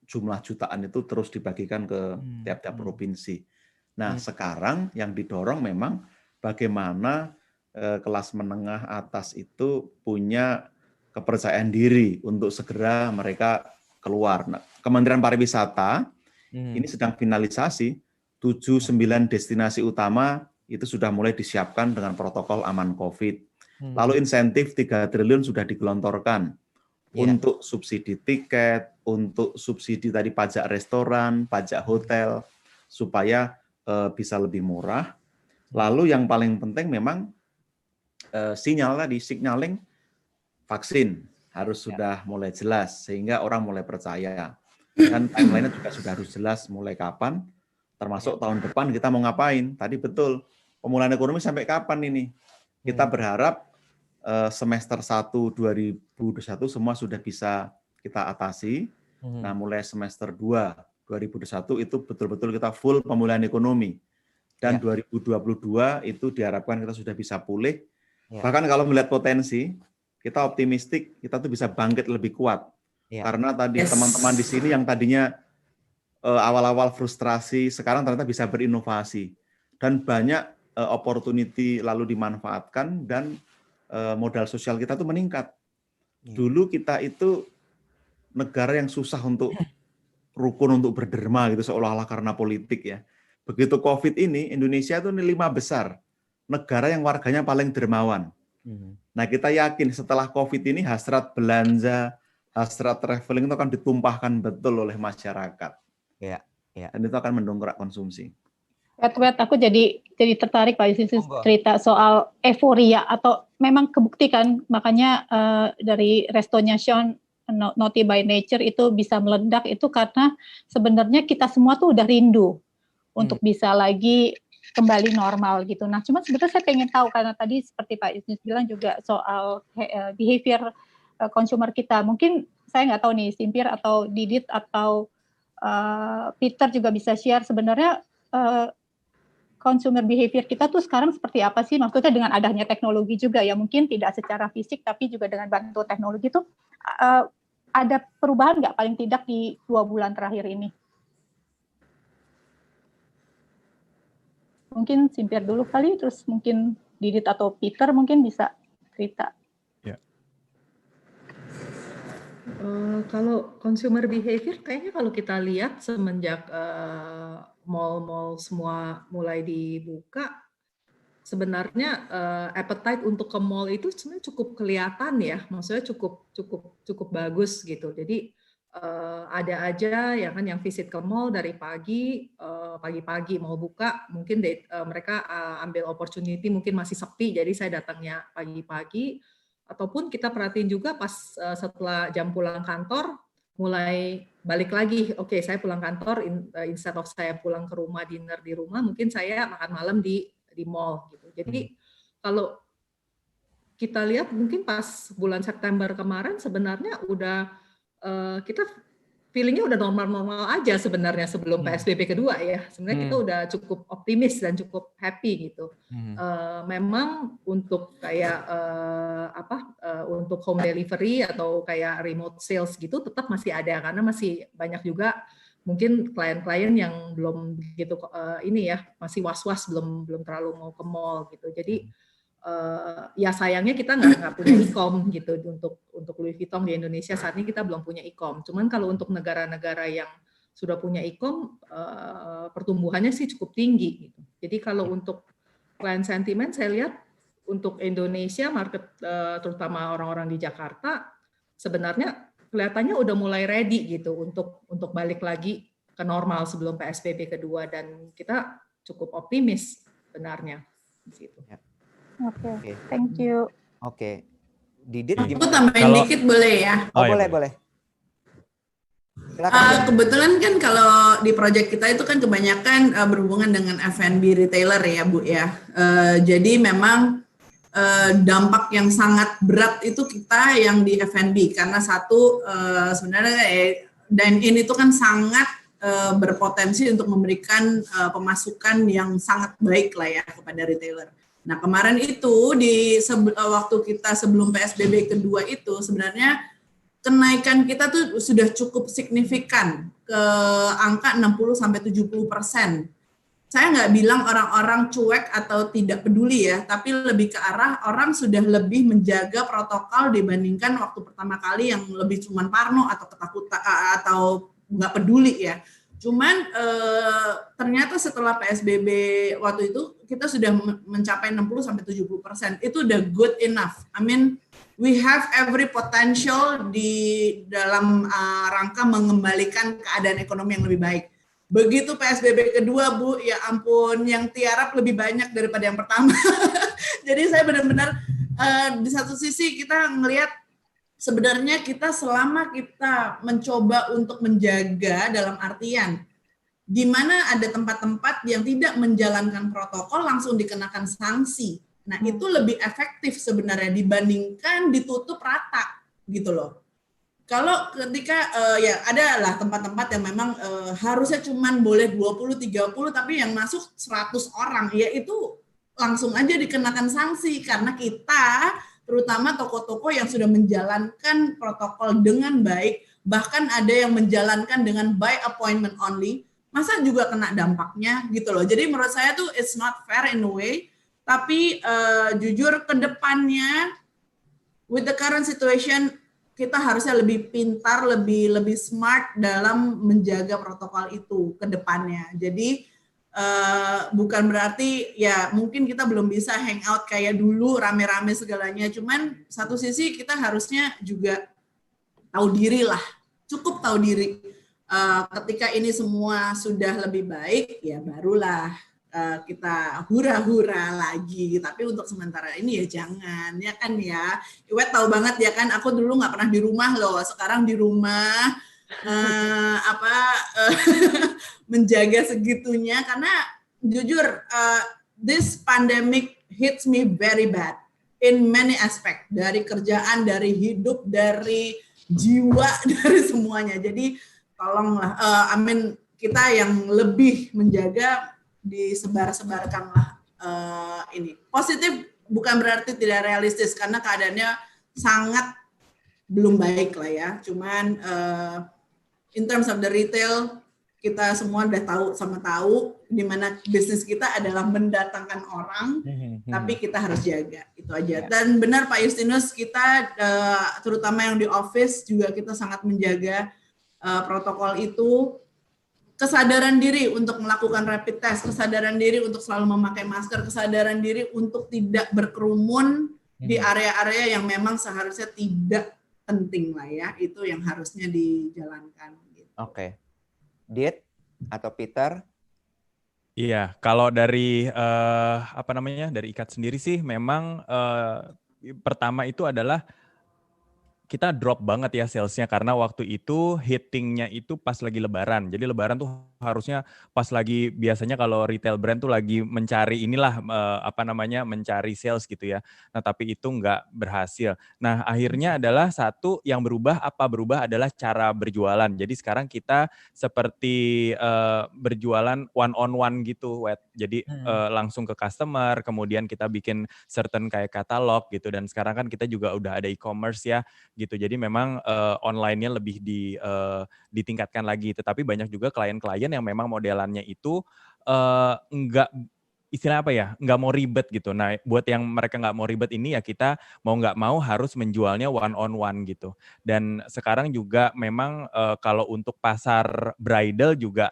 jumlah jutaan itu terus dibagikan ke tiap-tiap provinsi. Nah, sekarang yang didorong memang bagaimana kelas menengah atas itu punya kepercayaan diri untuk segera mereka keluar. Nah, Kementerian Pariwisata ini sedang finalisasi 7-9 destinasi utama itu sudah mulai disiapkan dengan protokol aman COVID. Lalu insentif 3 triliun sudah digelontorkan untuk subsidi tiket, untuk subsidi tadi pajak restoran, pajak hotel, supaya bisa lebih murah. Lalu yang paling penting memang signaling vaksin harus sudah mulai jelas, sehingga orang mulai percaya. Dan timeline-nya juga sudah harus jelas mulai kapan, termasuk tahun depan kita mau ngapain. Tadi betul, pemulihan ekonomi sampai kapan ini? Kita berharap semester 1 2021 semua sudah bisa kita atasi. Nah, mulai semester 2 2021 itu betul-betul kita full pemulihan ekonomi. Dan 2022 itu diharapkan kita sudah bisa pulih. Bahkan kalau melihat potensi, kita optimistik kita tuh bisa bangkit lebih kuat. Karena tadi teman-teman di sini yang tadinya awal-awal frustrasi, sekarang ternyata bisa berinovasi. Dan banyak opportunity lalu dimanfaatkan dan modal sosial kita tuh meningkat. Dulu kita itu negara yang susah untuk rukun, untuk berderma gitu seolah-olah karena politik ya. Begitu COVID ini, Indonesia itu 5 besar negara yang warganya paling dermawan. Nah, kita yakin setelah COVID ini hasrat belanja, hasrat traveling itu akan ditumpahkan betul oleh masyarakat. Ya. dan itu akan mendongkrak konsumsi. Wet, aku jadi tertarik Pak Yusinus cerita soal euforia atau memang kebuktikan, makanya dari restonya Sean Naughty by Nature itu bisa meledak itu karena sebenarnya kita semua tuh udah rindu untuk bisa lagi kembali normal gitu. Nah, cuma sebetulnya saya pengen tahu karena tadi seperti Pak Yusinus bilang juga soal behavior consumer kita. Mungkin saya nggak tahu nih, Simpir atau Didit atau Peter juga bisa share sebenarnya consumer behavior kita tuh sekarang seperti apa sih? Maksudnya dengan adanya teknologi juga ya, mungkin tidak secara fisik tapi juga dengan bantu teknologi tuh ada perubahan nggak paling tidak di 2 bulan terakhir ini? Mungkin Simpir dulu kali, terus mungkin Didit atau Peter mungkin bisa cerita. Kalau consumer behavior, kayaknya kalau kita lihat semenjak mall-mall semua mulai dibuka, sebenarnya appetite untuk ke mall itu sebenarnya cukup kelihatan ya, maksudnya cukup bagus gitu. Jadi ada aja ya kan yang visit ke mall dari pagi-pagi mau buka, mungkin mereka ambil opportunity, mungkin masih sepi, jadi saya datangnya pagi-pagi. Ataupun kita perhatiin juga pas setelah jam pulang kantor, mulai balik lagi, oke, saya pulang kantor, instead of saya pulang ke rumah, dinner di rumah, mungkin saya makan malam di mall gitu. Jadi kalau kita lihat mungkin pas bulan September kemarin sebenarnya udah kita feelingnya udah normal-normal aja sebenarnya sebelum PSBB kedua ya. Sebenarnya kita udah cukup optimis dan cukup happy gitu. Memang untuk kayak untuk home delivery atau kayak remote sales gitu tetap masih ada karena masih banyak juga mungkin klien-klien yang belum begitu masih was-was, belum terlalu mau ke mall gitu. Jadi ya sayangnya kita nggak punya e-com gitu untuk Louis Vuitton di Indonesia saat ini kita belum punya e-com. Cuman kalau untuk negara-negara yang sudah punya e-com pertumbuhannya sih cukup tinggi gitu. Jadi kalau untuk client sentiment saya lihat untuk Indonesia market terutama orang-orang di Jakarta sebenarnya kelihatannya udah mulai ready gitu untuk balik lagi ke normal sebelum PSBB kedua dan kita cukup optimis sebenarnya di situ. Oke, thank you. Oke. Didit aku tambahin dikit boleh ya? Boleh. Kebetulan kan kalau di project kita itu kan kebanyakan berhubungan dengan F&B retailer ya Bu ya. Jadi memang dampak yang sangat berat itu kita yang di F&B karena satu sebenarnya dine-in itu kan sangat berpotensi untuk memberikan pemasukan yang sangat baik lah ya kepada retailer. Nah kemarin itu waktu kita sebelum PSBB kedua itu sebenarnya kenaikan kita tuh sudah cukup signifikan ke angka 60-70%. Saya nggak bilang orang-orang cuek atau tidak peduli ya, tapi lebih ke arah orang sudah lebih menjaga protokol dibandingkan waktu pertama kali yang lebih cuman parno atau ketakutan atau nggak peduli ya. Cuman ternyata setelah PSBB waktu itu kita sudah mencapai 60-70%. Itu udah good enough. I mean, we have every potential di dalam rangka mengembalikan keadaan ekonomi yang lebih baik. Begitu PSBB kedua, Bu, ya ampun, yang tiarap lebih banyak daripada yang pertama. Jadi saya benar-benar di satu sisi kita ngelihat sebenarnya kita selama kita mencoba untuk menjaga dalam artian di mana ada tempat-tempat yang tidak menjalankan protokol langsung dikenakan sanksi. Nah, itu lebih efektif sebenarnya dibandingkan ditutup rata gitu loh. Kalau ketika ya ada lah tempat-tempat yang memang harusnya cuman boleh 20-30 tapi yang masuk 100 orang ya itu langsung aja dikenakan sanksi karena kita terutama toko-toko yang sudah menjalankan protokol dengan baik, bahkan ada yang menjalankan dengan by appointment only, masa juga kena dampaknya gitu loh. Jadi menurut saya tuh it's not fair in a way, tapi jujur ke depannya with the current situation kita harusnya lebih pintar, lebih smart dalam menjaga protokol itu ke depannya. Jadi bukan berarti ya mungkin kita belum bisa hangout kayak dulu rame-rame segalanya, cuman satu sisi kita harusnya juga tahu diri lah, cukup tahu diri. ketika ini semua sudah lebih baik, ya barulah kita hura-hura lagi. Tapi untuk sementara ini ya jangan, ya kan ya. Iwet tahu banget ya kan, aku dulu nggak pernah di rumah loh, sekarang di rumah menjaga segitunya, karena jujur this pandemic hits me very bad in many aspect, dari kerjaan, dari hidup, dari jiwa, dari semuanya. Jadi tolonglah, kita yang lebih menjaga, disebar-sebarkanlah ini. Positif bukan berarti tidak realistis, karena keadaannya sangat belum baik lah ya. Cuman in terms of the retail, kita semua udah tahu di mana bisnis kita adalah mendatangkan orang, tapi kita harus jaga, itu aja. Dan benar Pak Justinus, kita terutama yang di office juga kita sangat menjaga protokol itu. Kesadaran diri untuk melakukan rapid test, kesadaran diri untuk selalu memakai masker, kesadaran diri untuk tidak berkerumun di area-area yang memang seharusnya tidak penting lah ya, itu yang harusnya dijalankan. Gitu. Oke. Dit atau Peter? Iya, kalau dari dari IKAT sendiri sih memang pertama itu adalah kita drop banget ya salesnya, karena waktu itu hittingnya itu pas lagi lebaran. Jadi lebaran tuh harusnya pas lagi, biasanya kalau retail brand tuh lagi mencari inilah mencari sales gitu ya. Nah tapi itu nggak berhasil. Nah akhirnya adalah satu yang berubah adalah cara berjualan. Jadi sekarang kita seperti berjualan one on one gitu, Wet. Jadi langsung ke customer, kemudian kita bikin certain kayak katalog gitu. Dan sekarang kan kita juga udah ada e-commerce ya gitu. Jadi memang online-nya lebih ditingkatkan lagi. Tetapi banyak juga klien-klien yang memang modelannya itu nggak mau ribet gitu. Nah buat yang mereka nggak mau ribet ini ya kita mau nggak mau harus menjualnya one on one gitu. Dan sekarang juga memang kalau untuk pasar bridal juga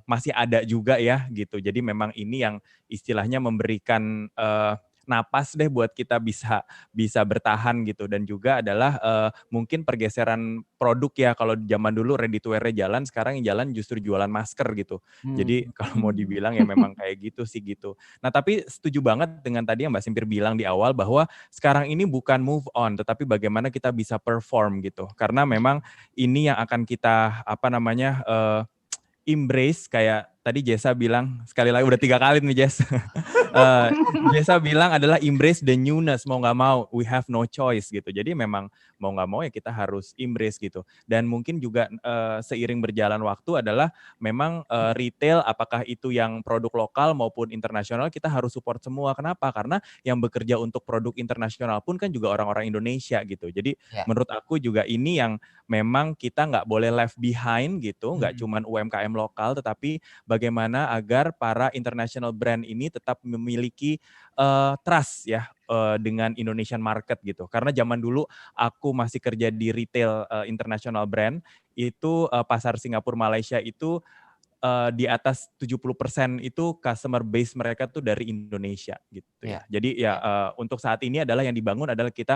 masih ada juga ya gitu. Jadi memang ini yang istilahnya memberikan napas deh buat kita bisa bertahan gitu. Dan juga adalah mungkin pergeseran produk ya, kalau zaman dulu ready to wear-nya jalan, sekarang yang jalan justru jualan masker gitu. Jadi kalau mau dibilang ya memang kayak gitu sih gitu. Nah tapi setuju banget dengan tadi yang Mbak Simpir bilang di awal, bahwa sekarang ini bukan move on, tetapi bagaimana kita bisa perform gitu. Karena memang ini yang akan kita embrace, kayak tadi Jessa bilang, sekali lagi udah 3 kali nih Jess. Jessa bilang adalah embrace the newness, mau nggak mau, we have no choice gitu. Jadi memang mau nggak mau ya kita harus embrace gitu. Dan mungkin juga seiring berjalan waktu adalah memang retail, apakah itu yang produk lokal maupun internasional, kita harus support semua. Kenapa? Karena yang bekerja untuk produk internasional pun kan juga orang-orang Indonesia gitu. Jadi menurut aku juga ini yang memang kita nggak boleh left behind gitu, nggak cuman UMKM lokal, tetapi bagaimana agar para international brand ini tetap memiliki trust ya dengan Indonesian market gitu. Karena zaman dulu aku masih kerja di retail international brand, itu pasar Singapura, Malaysia itu di atas 70% itu customer base mereka tuh dari Indonesia gitu ya. Jadi ya untuk saat ini adalah yang dibangun adalah kita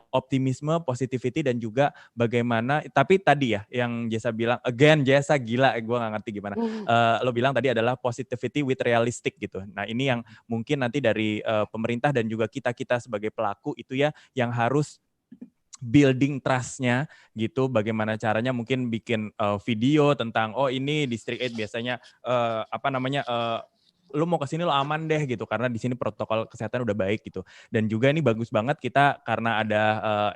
optimisme, positivity, dan juga bagaimana, tapi tadi ya yang Jessa bilang, again Jessa gila, gue gak ngerti gimana, lo bilang tadi adalah positivity with realistic gitu. Nah ini yang mungkin nanti dari pemerintah dan juga kita sebagai pelaku itu ya yang harus building trust-nya gitu, bagaimana caranya mungkin bikin video tentang ini District 8 biasanya lu mau ke sini lo aman deh gitu, karena di sini protokol kesehatan udah baik gitu. Dan juga ini bagus banget kita karena ada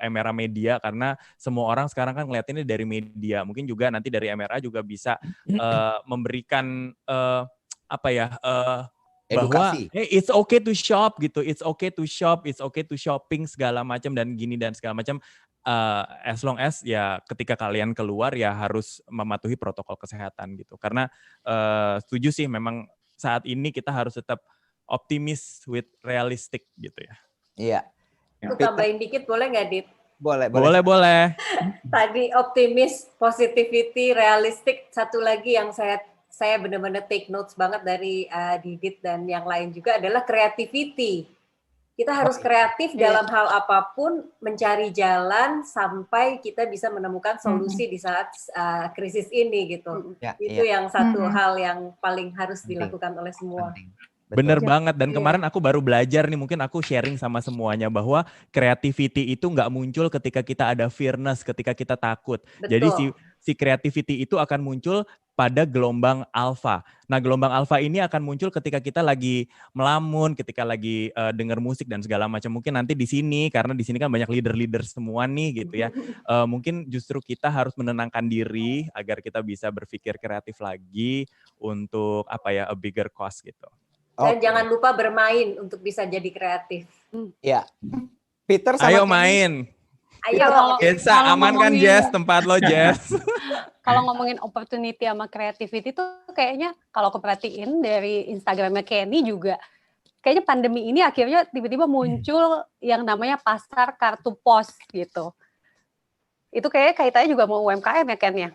MRA Media, karena semua orang sekarang kan ngeliatinnya dari media. Mungkin juga nanti dari MRA juga bisa memberikan bahwa it's okay to shop gitu, it's okay to shop, it's okay to shopping segala macam dan gini dan segala macam, as long as ya ketika kalian keluar ya harus mematuhi protokol kesehatan gitu. Karena setuju sih memang saat ini kita harus tetap optimis with realistic gitu ya. Iya. Aku tambahin dikit boleh nggak, Dit? Boleh. Tadi optimis, positivity, realistic. Satu lagi yang saya benar-benar take notes banget dari Didit dan yang lain juga adalah creativity. Kita harus kreatif dalam hal apapun, mencari jalan sampai kita bisa menemukan solusi di saat krisis ini gitu. Itu yang satu hal yang paling harus dilakukan oleh semua. Bener banget, dan kemarin aku baru belajar nih, mungkin aku sharing sama semuanya bahwa creativity itu nggak muncul ketika kita ada fearness, ketika kita takut. Betul. Jadi si creativity itu akan muncul pada gelombang alpha. Nah, gelombang alpha ini akan muncul ketika kita lagi melamun, ketika lagi denger musik dan segala macam. Mungkin nanti di sini, karena di sini kan banyak leader-leader semua nih gitu ya. Mungkin justru kita harus menenangkan diri agar kita bisa berpikir kreatif lagi untuk a bigger cause gitu. Dan jangan lupa bermain untuk bisa jadi kreatif. Ya. Peter sama Ayo main. Ayo. Jessa, aman kan Jess? Tempat lo Jess. Kalau ngomongin opportunity sama creativity tuh kayaknya kalau keperhatiin dari Instagramnya Kenny juga, kayaknya pandemi ini akhirnya tiba-tiba muncul yang namanya pasar kartu pos gitu. Itu kayaknya kaitannya juga mau UMKM ya Ken ya?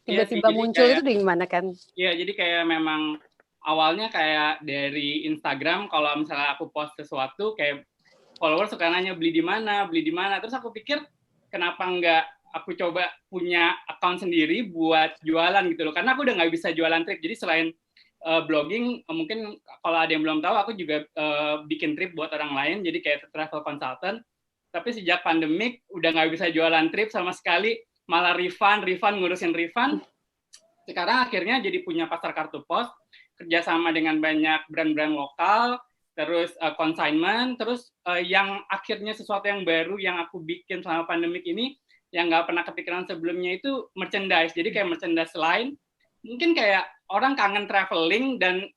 Tiba-tiba muncul kayak, itu di gimana Ken? Iya, jadi kayak memang awalnya kayak dari Instagram, kalau misalnya aku post sesuatu, kayak followers suka nanya beli di mana. Terus aku pikir kenapa nggak aku coba punya account sendiri buat jualan gitu loh. Karena aku udah nggak bisa jualan trip. Jadi selain blogging, mungkin kalau ada yang belum tahu, aku juga bikin trip buat orang lain. Jadi kayak travel consultant. Tapi sejak pandemik udah nggak bisa jualan trip sama sekali. Malah refund, ngurusin refund. Sekarang akhirnya jadi punya pasar kartu pos. Kerjasama dengan banyak brand-brand lokal, terus consignment, terus yang akhirnya sesuatu yang baru yang aku bikin selama pandemik ini, yang nggak pernah kepikiran sebelumnya itu merchandise. Jadi kayak merchandise line, mungkin kayak orang kangen traveling, dan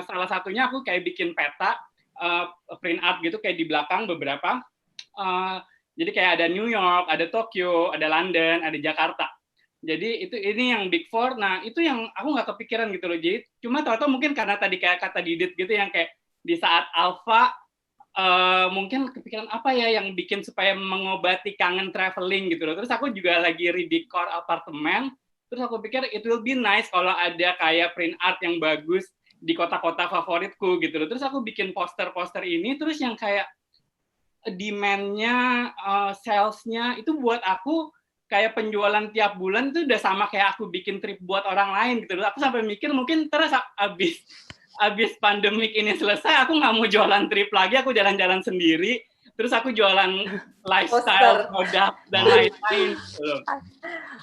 salah satunya aku kayak bikin peta, print art gitu kayak di belakang beberapa. Jadi kayak ada New York, ada Tokyo, ada London, ada Jakarta. Jadi ini yang Big Four. Nah, itu yang aku nggak kepikiran gitu loh. Jadi cuma tahu-tahu mungkin karena tadi kayak kata Didit gitu yang kayak di saat alpha mungkin kepikiran apa ya yang bikin supaya mengobati kangen traveling gitu loh. Terus aku juga lagi redecor apartemen. Terus aku pikir it will be nice kalau ada kayak print art yang bagus di kota-kota favoritku gitu loh. Terus aku bikin poster-poster ini, terus yang kayak demand-nya, sales-nya itu buat aku kayak penjualan tiap bulan itu udah sama kayak aku bikin trip buat orang lain gitu. Aku sampai mikir mungkin terus abis pandemik ini selesai, aku nggak mau jualan trip lagi, aku jalan-jalan sendiri. Terus aku jualan lifestyle, produk, dan lain-lain.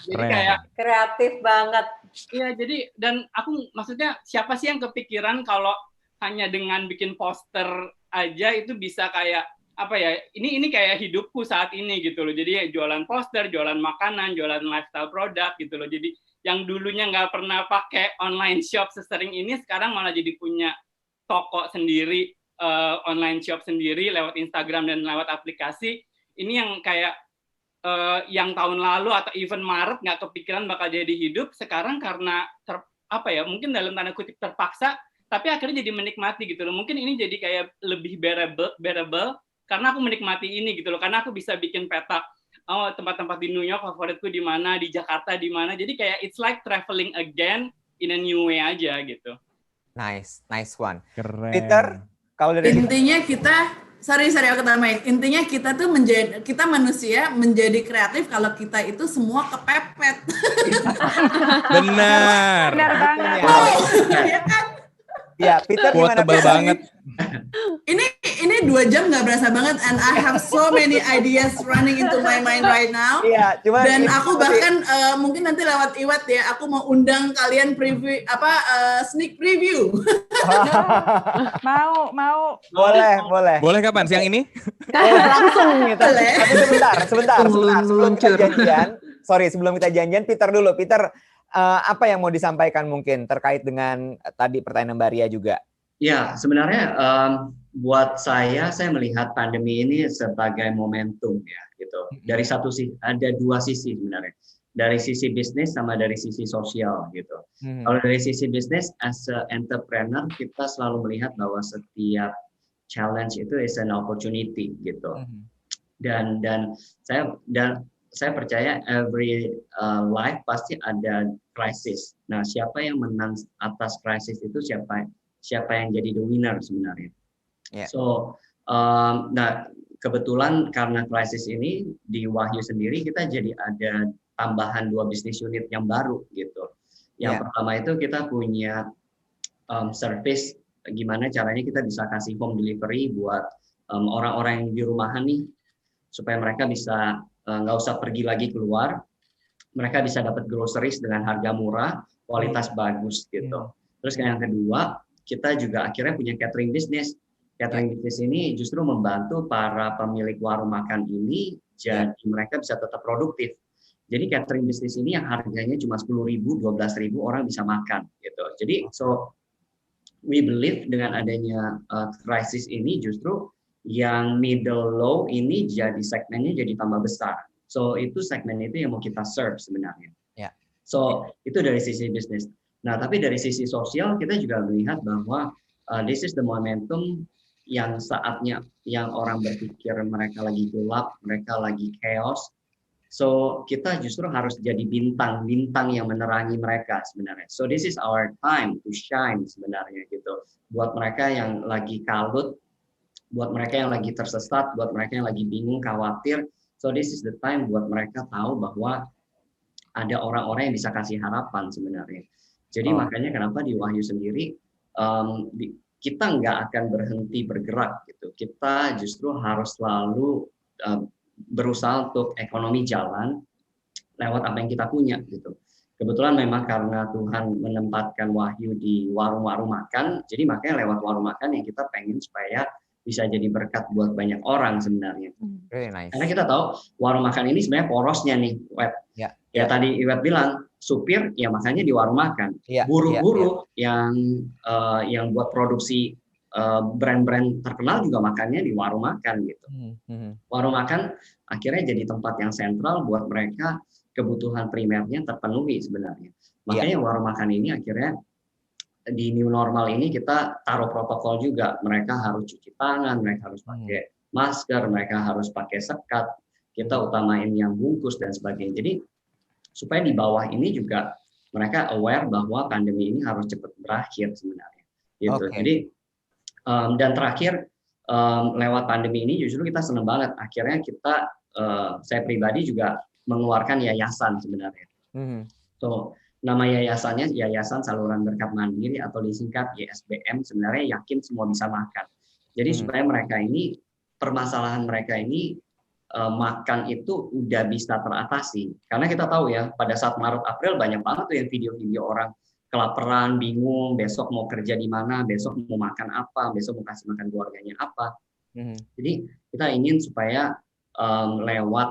Jadi kayak kreatif banget. Iya, jadi dan aku maksudnya siapa sih yang kepikiran kalau hanya dengan bikin poster aja itu bisa kayak apa ya, ini kayak hidupku saat ini gitu loh. Jadi jualan poster, jualan makanan, jualan lifestyle produk gitu loh. Jadi yang dulunya nggak pernah pakai online shop sesering ini, sekarang malah jadi punya toko sendiri, online shop sendiri lewat Instagram dan lewat aplikasi. Ini yang kayak yang tahun lalu atau even Maret nggak kepikiran bakal jadi hidup, sekarang karena mungkin dalam tanda kutip terpaksa, tapi akhirnya jadi menikmati gitu loh. Mungkin ini jadi kayak lebih bearable karena aku menikmati ini gitu loh, karena aku bisa bikin peta tempat-tempat di New York favoritku di mana, di Jakarta di mana, jadi kayak it's like traveling again in a new way aja gitu. Nice one. Keren. Peter, kalau dari intinya kita aku tambahin, intinya kita tuh kita manusia menjadi kreatif kalau kita itu semua kepepet. Benar banget. Ya kan? Ya, Peter gimana? Tebal banget. Ini 2 jam nggak berasa banget, and I have so many ideas running into my mind right now. Iya, dan aku bahkan mungkin nanti lewat Iwat ya, aku mau undang kalian preview sneak preview. Mau. Boleh. Boleh kapan? Siang ini? Langsung gitu. Tapi sebentar. Sebelum kita janjian, Peter dulu. Peter, apa yang mau disampaikan mungkin terkait dengan tadi pertanyaan Mbak Ria juga? Ya, sebenarnya buat saya melihat pandemi ini sebagai momentum ya gitu. Dari satu sisi ada 2 sisi sebenarnya. Dari sisi bisnis sama dari sisi sosial gitu. Kalau dari sisi bisnis, as a entrepreneur kita selalu melihat bahwa setiap challenge itu is an opportunity gitu. Dan saya percaya every life pasti ada krisis. Nah, siapa yang menang atas krisis itu siapa yang jadi the winner sebenarnya. Yeah. So Nah, kebetulan karena krisis ini di Wahyu sendiri kita jadi ada tambahan 2 bisnis unit yang baru gitu. Yang pertama itu kita punya service gimana caranya kita bisa kasih home delivery buat orang-orang yang di rumahan nih, supaya mereka bisa nggak usah pergi lagi keluar, mereka bisa dapat groceries dengan harga murah, kualitas bagus gitu. Terus yang kedua, kita juga akhirnya punya catering business. Catering business ini justru membantu para pemilik warung makan ini jadi mereka bisa tetap produktif. Jadi catering business ini yang harganya cuma 10.000, 12.000 orang bisa makan gitu. Jadi we believe dengan adanya krisis ini justru yang middle low ini jadi segmennya jadi tambah besar. So itu segmen itu yang mau kita serve sebenarnya. So itu dari sisi bisnis. Nah tapi dari sisi sosial kita juga melihat bahwa this is the momentum yang saatnya yang orang berpikir mereka lagi gelap, mereka lagi chaos. So kita justru harus jadi bintang-bintang yang menerangi mereka sebenarnya. So this is our time to shine sebenarnya gitu. Buat mereka yang lagi kalut, buat mereka yang lagi tersesat, buat mereka yang lagi bingung, khawatir. So this is the time buat mereka tahu bahwa ada orang-orang yang bisa kasih harapan sebenarnya. Jadi makanya kenapa di Wahyu sendiri kita nggak akan berhenti bergerak gitu. Kita justru harus selalu berusaha untuk ekonomi jalan lewat apa yang kita punya gitu. Kebetulan memang karena Tuhan menempatkan Wahyu di warung-warung makan, jadi makanya lewat warung makan yang kita pengen supaya bisa jadi berkat buat banyak orang sebenarnya. Very nice. Karena kita tahu warung makan ini sebenarnya porosnya nih, Web. Ya tadi Iwet bilang supir ya makanya di warung makan, buruh-buruh yang buat produksi brand-brand terkenal juga makannya di warung makan gitu. Warung makan akhirnya jadi tempat yang sentral buat mereka, kebutuhan primernya terpenuhi sebenarnya. Makanya warung makan ini akhirnya di new normal ini kita taruh protokol juga. Mereka harus cuci tangan, mereka harus pakai masker, mereka harus pakai sekat. Kita utamain yang bungkus dan sebagainya. Jadi supaya di bawah ini juga mereka aware bahwa pandemi ini harus cepat berakhir sebenarnya. Gitu. Jadi dan terakhir lewat pandemi ini justru kita senang banget. Akhirnya kita saya pribadi juga mengeluarkan yayasan sebenarnya. So nama yayasannya Yayasan Saluran Berkat Mandiri atau disingkat YSBM. Sebenarnya yakin semua bisa makan. Jadi supaya mereka ini permasalahan mereka ini makan itu udah bisa teratasi. Karena kita tahu ya, pada saat Maret April banyak banget tuh yang video-video orang kelaparan, bingung, besok mau kerja di mana, besok mau makan apa, besok mau kasih makan keluarganya apa. Jadi kita ingin supaya lewat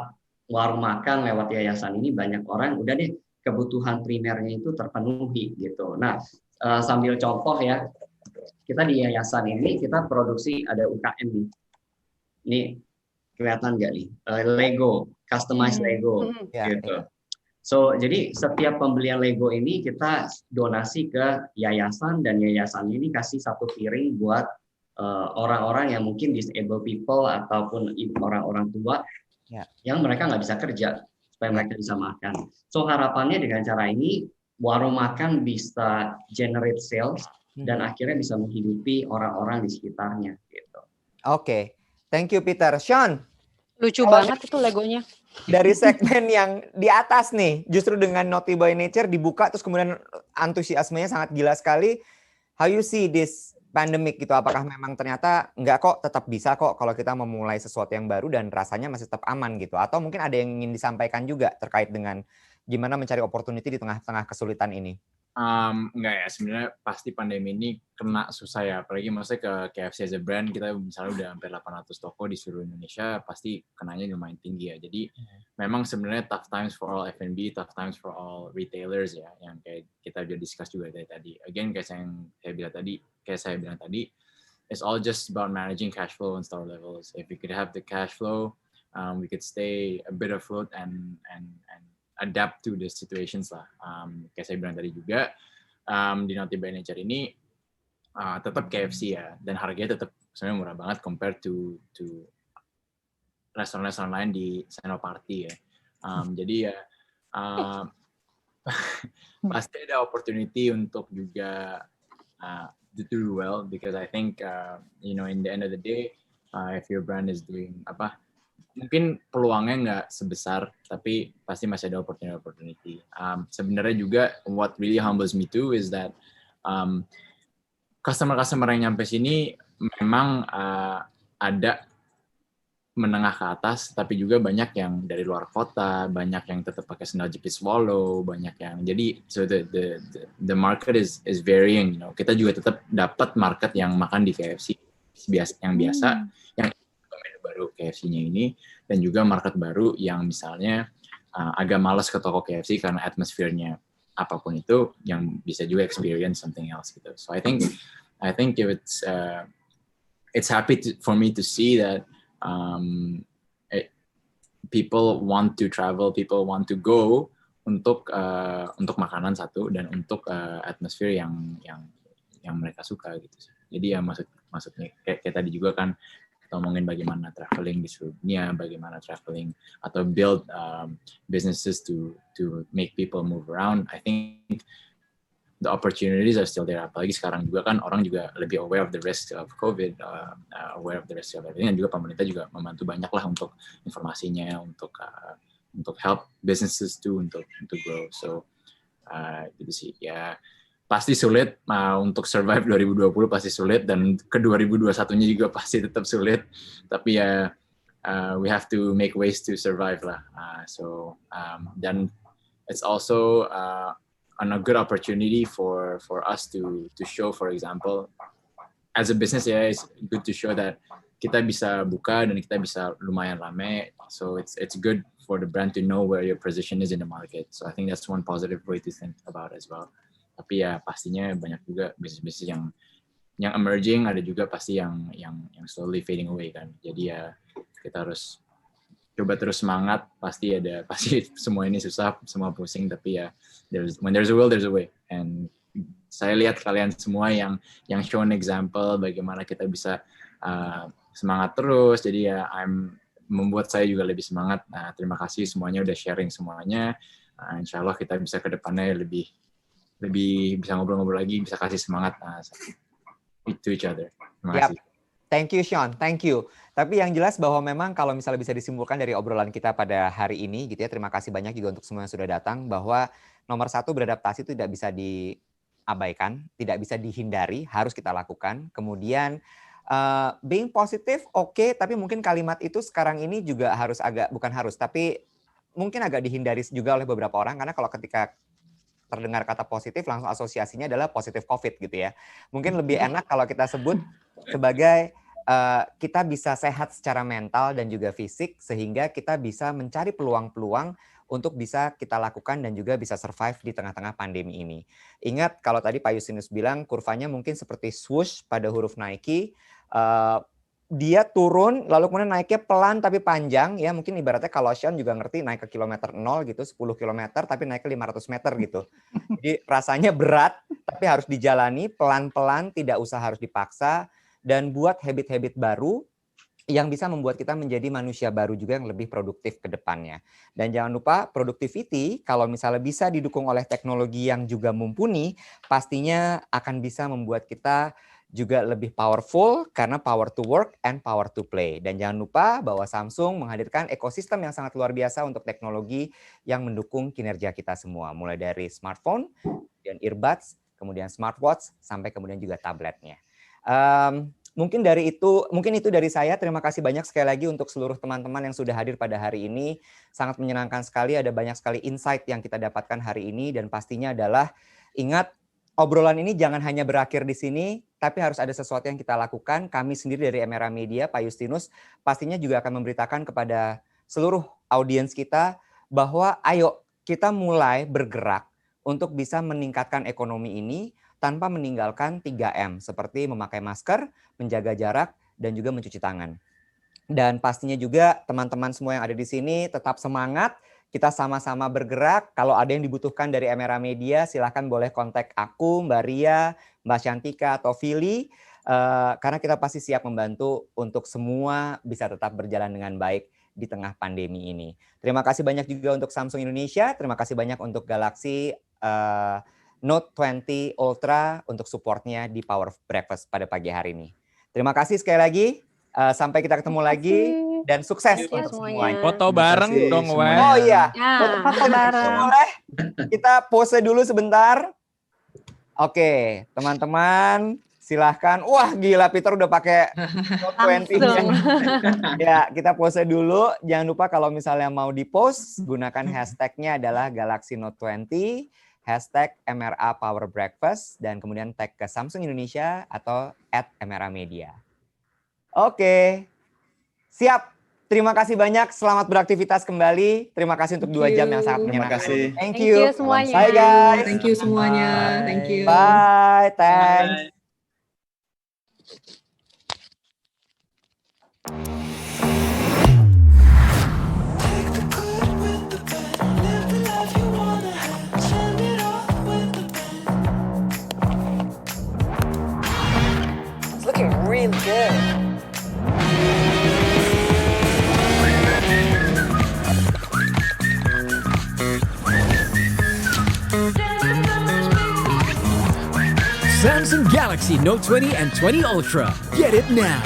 warung makan, lewat yayasan ini banyak orang udah deh kebutuhan primernya itu terpenuhi gitu. Nah, sambil contoh ya, kita di yayasan ini kita produksi ada UKM nih. Ini kelihatan nggak nih? Lego, customized Lego gitu. So, jadi setiap pembelian Lego ini kita donasi ke yayasan dan yayasan ini kasih 1 piring buat orang-orang yang mungkin disabled people ataupun orang-orang tua yang mereka nggak bisa kerja supaya mereka bisa makan. So, harapannya dengan cara ini warung makan bisa generate sales dan akhirnya bisa menghidupi orang-orang di sekitarnya gitu. Oke. Thank you Peter. Sean, lucu banget itu Legonya. Dari segmen yang di atas nih, justru dengan Naughty by Nature dibuka terus kemudian antusiasmenya sangat gila sekali. How you see this pandemic gitu? Apakah memang ternyata enggak kok, tetap bisa kok kalau kita memulai sesuatu yang baru dan rasanya masih tetap aman gitu? Atau mungkin ada yang ingin disampaikan juga terkait dengan gimana mencari opportunity di tengah-tengah kesulitan ini? Enggak ya, sebenarnya pasti pandemi ini kena susah ya, apalagi maksudnya ke KFC as a brand, kita misalnya udah hampir 800 toko di seluruh Indonesia, pasti kenanya lumayan tinggi ya. Jadi memang sebenarnya tough times for all F&B, tough times for all retailers ya, yang kayak kita udah discuss juga dari tadi. Again, kayak saya bilang tadi, it's all just about managing cash flow and store levels. If we could have the cash flow, we could stay a bit afloat and adapt to the situations lah. Kayak saya bilang tadi juga, di Naughty by Nature ini tetap KFC ya, dan harganya tetap sebenarnya murah banget compared to restoran-restoran lain di Senopati ya. Jadi ya pasti ada opportunity untuk juga to do well, because I think in the end of the day if your brand is doing mungkin peluangnya nggak sebesar, tapi pasti masih ada opportunity. Sebenarnya juga what really humbles me too is that customer yang nyampe sini memang ada menengah ke atas, tapi juga banyak yang dari luar kota, banyak yang tetap pakai sandal jepit swallow, banyak yang jadi so the market is varying. Kita juga tetap dapat market yang makan di KFC yang biasa, yang menu baru KFC-nya ini, dan juga market baru yang misalnya agak malas ke toko KFC karena atmosfernya apapun itu, yang bisa juga experience something else gitu. So I think if it's happy for me to see that people want to travel, people want to go untuk makanan satu dan untuk atmosfer yang mereka suka gitu. Jadi ya maksudnya kayak tadi juga kan kita ngomongin bagaimana traveling di seluruh dunia, bagaimana traveling atau build businesses to make people move around. I think the opportunities are still there. Apalagi sekarang juga kan orang juga lebih aware of the risk of COVID, aware of the risk of everything, dan juga pemerintah juga membantu banyak lah untuk informasinya, untuk help businesses too untuk grow. So gitu sih ya. Pasti sulit untuk survive 2020, pasti sulit, dan ke 2021-nya juga pasti tetap sulit. Tapi ya we have to make ways to survive lah. Dan it's also a good opportunity for us to show, for example, as a business ya, it's good to show that kita bisa buka dan kita bisa lumayan rame. So it's good for the brand to know where your position is in the market. So I think that's one positive way to think about it as well. Tapi ya pastinya banyak juga bisnis-bisnis yang emerging, ada juga pasti yang slowly fading away kan. Jadi ya kita harus coba terus semangat. Pasti semua ini susah, semua pusing, tapi ya when there's a will there's a way. And saya lihat kalian semua yang show an example bagaimana kita bisa semangat terus. Jadi ya membuat saya juga lebih semangat. Nah, terima kasih semuanya udah sharing semuanya. Insya Allah kita bisa ke depannya lebih bisa ngobrol-ngobrol lagi, bisa kasih semangat to each other. Terima kasih. Thank you, Sean. Thank you. Tapi yang jelas bahwa memang kalau misalnya bisa disimpulkan dari obrolan kita pada hari ini, gitu ya, terima kasih banyak juga untuk semua yang sudah datang, bahwa nomor satu, beradaptasi itu tidak bisa diabaikan, tidak bisa dihindari, harus kita lakukan. Kemudian being positive, oke, tapi mungkin kalimat itu sekarang ini juga bukan harus, tapi mungkin agak dihindari juga oleh beberapa orang, karena kalau ketika terdengar kata positif, langsung asosiasinya adalah positif COVID gitu ya. Mungkin lebih enak kalau kita sebut sebagai kita bisa sehat secara mental dan juga fisik, sehingga kita bisa mencari peluang-peluang untuk bisa kita lakukan dan juga bisa survive di tengah-tengah pandemi ini. Ingat kalau tadi Pak Justinus bilang kurvanya mungkin seperti swoosh pada huruf Nike, dia turun lalu kemudian naiknya pelan tapi panjang ya, mungkin ibaratnya kalau Sean juga ngerti naik ke kilometer 0 gitu, 10 kilometer tapi naik ke 500 meter gitu. Jadi rasanya berat tapi harus dijalani pelan-pelan, tidak usah harus dipaksa, dan buat habit-habit baru yang bisa membuat kita menjadi manusia baru juga yang lebih produktif ke depannya. Dan jangan lupa productivity kalau misalnya bisa didukung oleh teknologi yang juga mumpuni, pastinya akan bisa membuat kita juga lebih powerful karena power to work and power to play. Dan jangan lupa bahwa Samsung menghadirkan ekosistem yang sangat luar biasa untuk teknologi yang mendukung kinerja kita semua. Mulai dari smartphone, kemudian earbuds, kemudian smartwatch, sampai kemudian juga tabletnya. Mungkin itu dari saya. Terima kasih banyak sekali lagi untuk seluruh teman-teman yang sudah hadir pada hari ini. Sangat menyenangkan sekali, ada banyak sekali insight yang kita dapatkan hari ini, dan pastinya adalah ingat, obrolan ini jangan hanya berakhir di sini, tapi harus ada sesuatu yang kita lakukan. Kami sendiri dari Emera Media, Pak Justinus, pastinya juga akan memberitakan kepada seluruh audiens kita bahwa ayo kita mulai bergerak untuk bisa meningkatkan ekonomi ini tanpa meninggalkan 3M, seperti memakai masker, menjaga jarak, dan juga mencuci tangan. Dan pastinya juga teman-teman semua yang ada di sini tetap semangat. Kita sama-sama bergerak. Kalau ada yang dibutuhkan dari Emera Media, silahkan boleh kontak aku, Mbak Ria, Mbak Shantika, atau Vili. Karena kita pasti siap membantu untuk semua bisa tetap berjalan dengan baik di tengah pandemi ini. Terima kasih banyak juga untuk Samsung Indonesia. Terima kasih banyak untuk Galaxy Note 20 Ultra untuk supportnya di Power Breakfast pada pagi hari ini. Terima kasih sekali lagi. Sampai kita ketemu lagi dan sukses untuk semuanya. Foto bareng dong, Wes. Oh iya, foto bareng. Boleh? Kita pose dulu sebentar. Oke, teman-teman, silahkan. Wah, gila Peter udah pakai Note 20. Ya, kita pose dulu. Jangan lupa kalau misalnya mau di-post, gunakan hashtag-nya adalah Galaxy Note 20, hashtag MRA Power Breakfast, dan kemudian tag ke Samsung Indonesia atau @MRAmedia. Oke, siap. Terima kasih banyak. Selamat beraktivitas kembali. Terima kasih untuk 2 jam yang sangat menyenangkan. Terima kasih. Thank you semuanya. Bye guys. Thank you semuanya. Thank you. Bye. Thanks. It's looking really good. Samsung Galaxy Note 20 and 20 Ultra. Get it now.